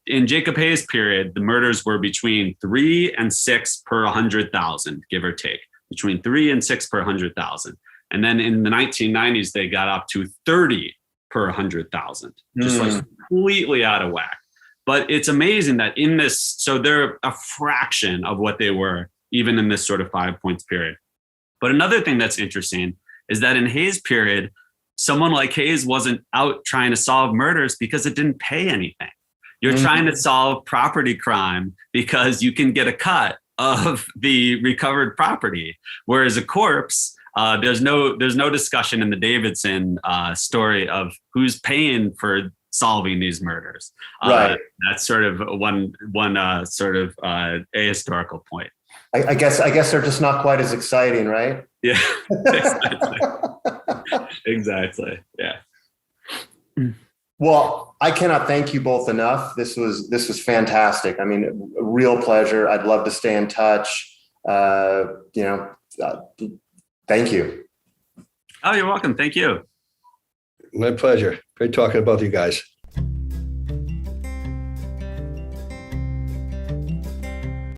in Jacob Hayes' period, the murders were between 3 and 6 per 100,000, give or take, between 3 and 6 per 100,000. And then in the 1990s, they got up to 30 per 100,000, just like completely out of whack. But it's amazing that in this, so they're a fraction of what they were even in this sort of 5 Points period. But another thing that's interesting is that in Hayes' period, someone like Hayes wasn't out trying to solve murders because it didn't pay anything. You're trying to solve property crime because you can get a cut of the recovered property. Whereas a corpse, there's no discussion in the Davidson story of who's paying for solving these murders. Right. That's sort of one sort of ahistorical point. I guess they're just not quite as exciting, right? Yeah, exactly. Yeah. Well, I cannot thank you both enough. This was fantastic. I mean, a real pleasure. I'd love to stay in touch. Thank you. Oh, you're welcome. Thank you. My pleasure. Great talking to both of you guys.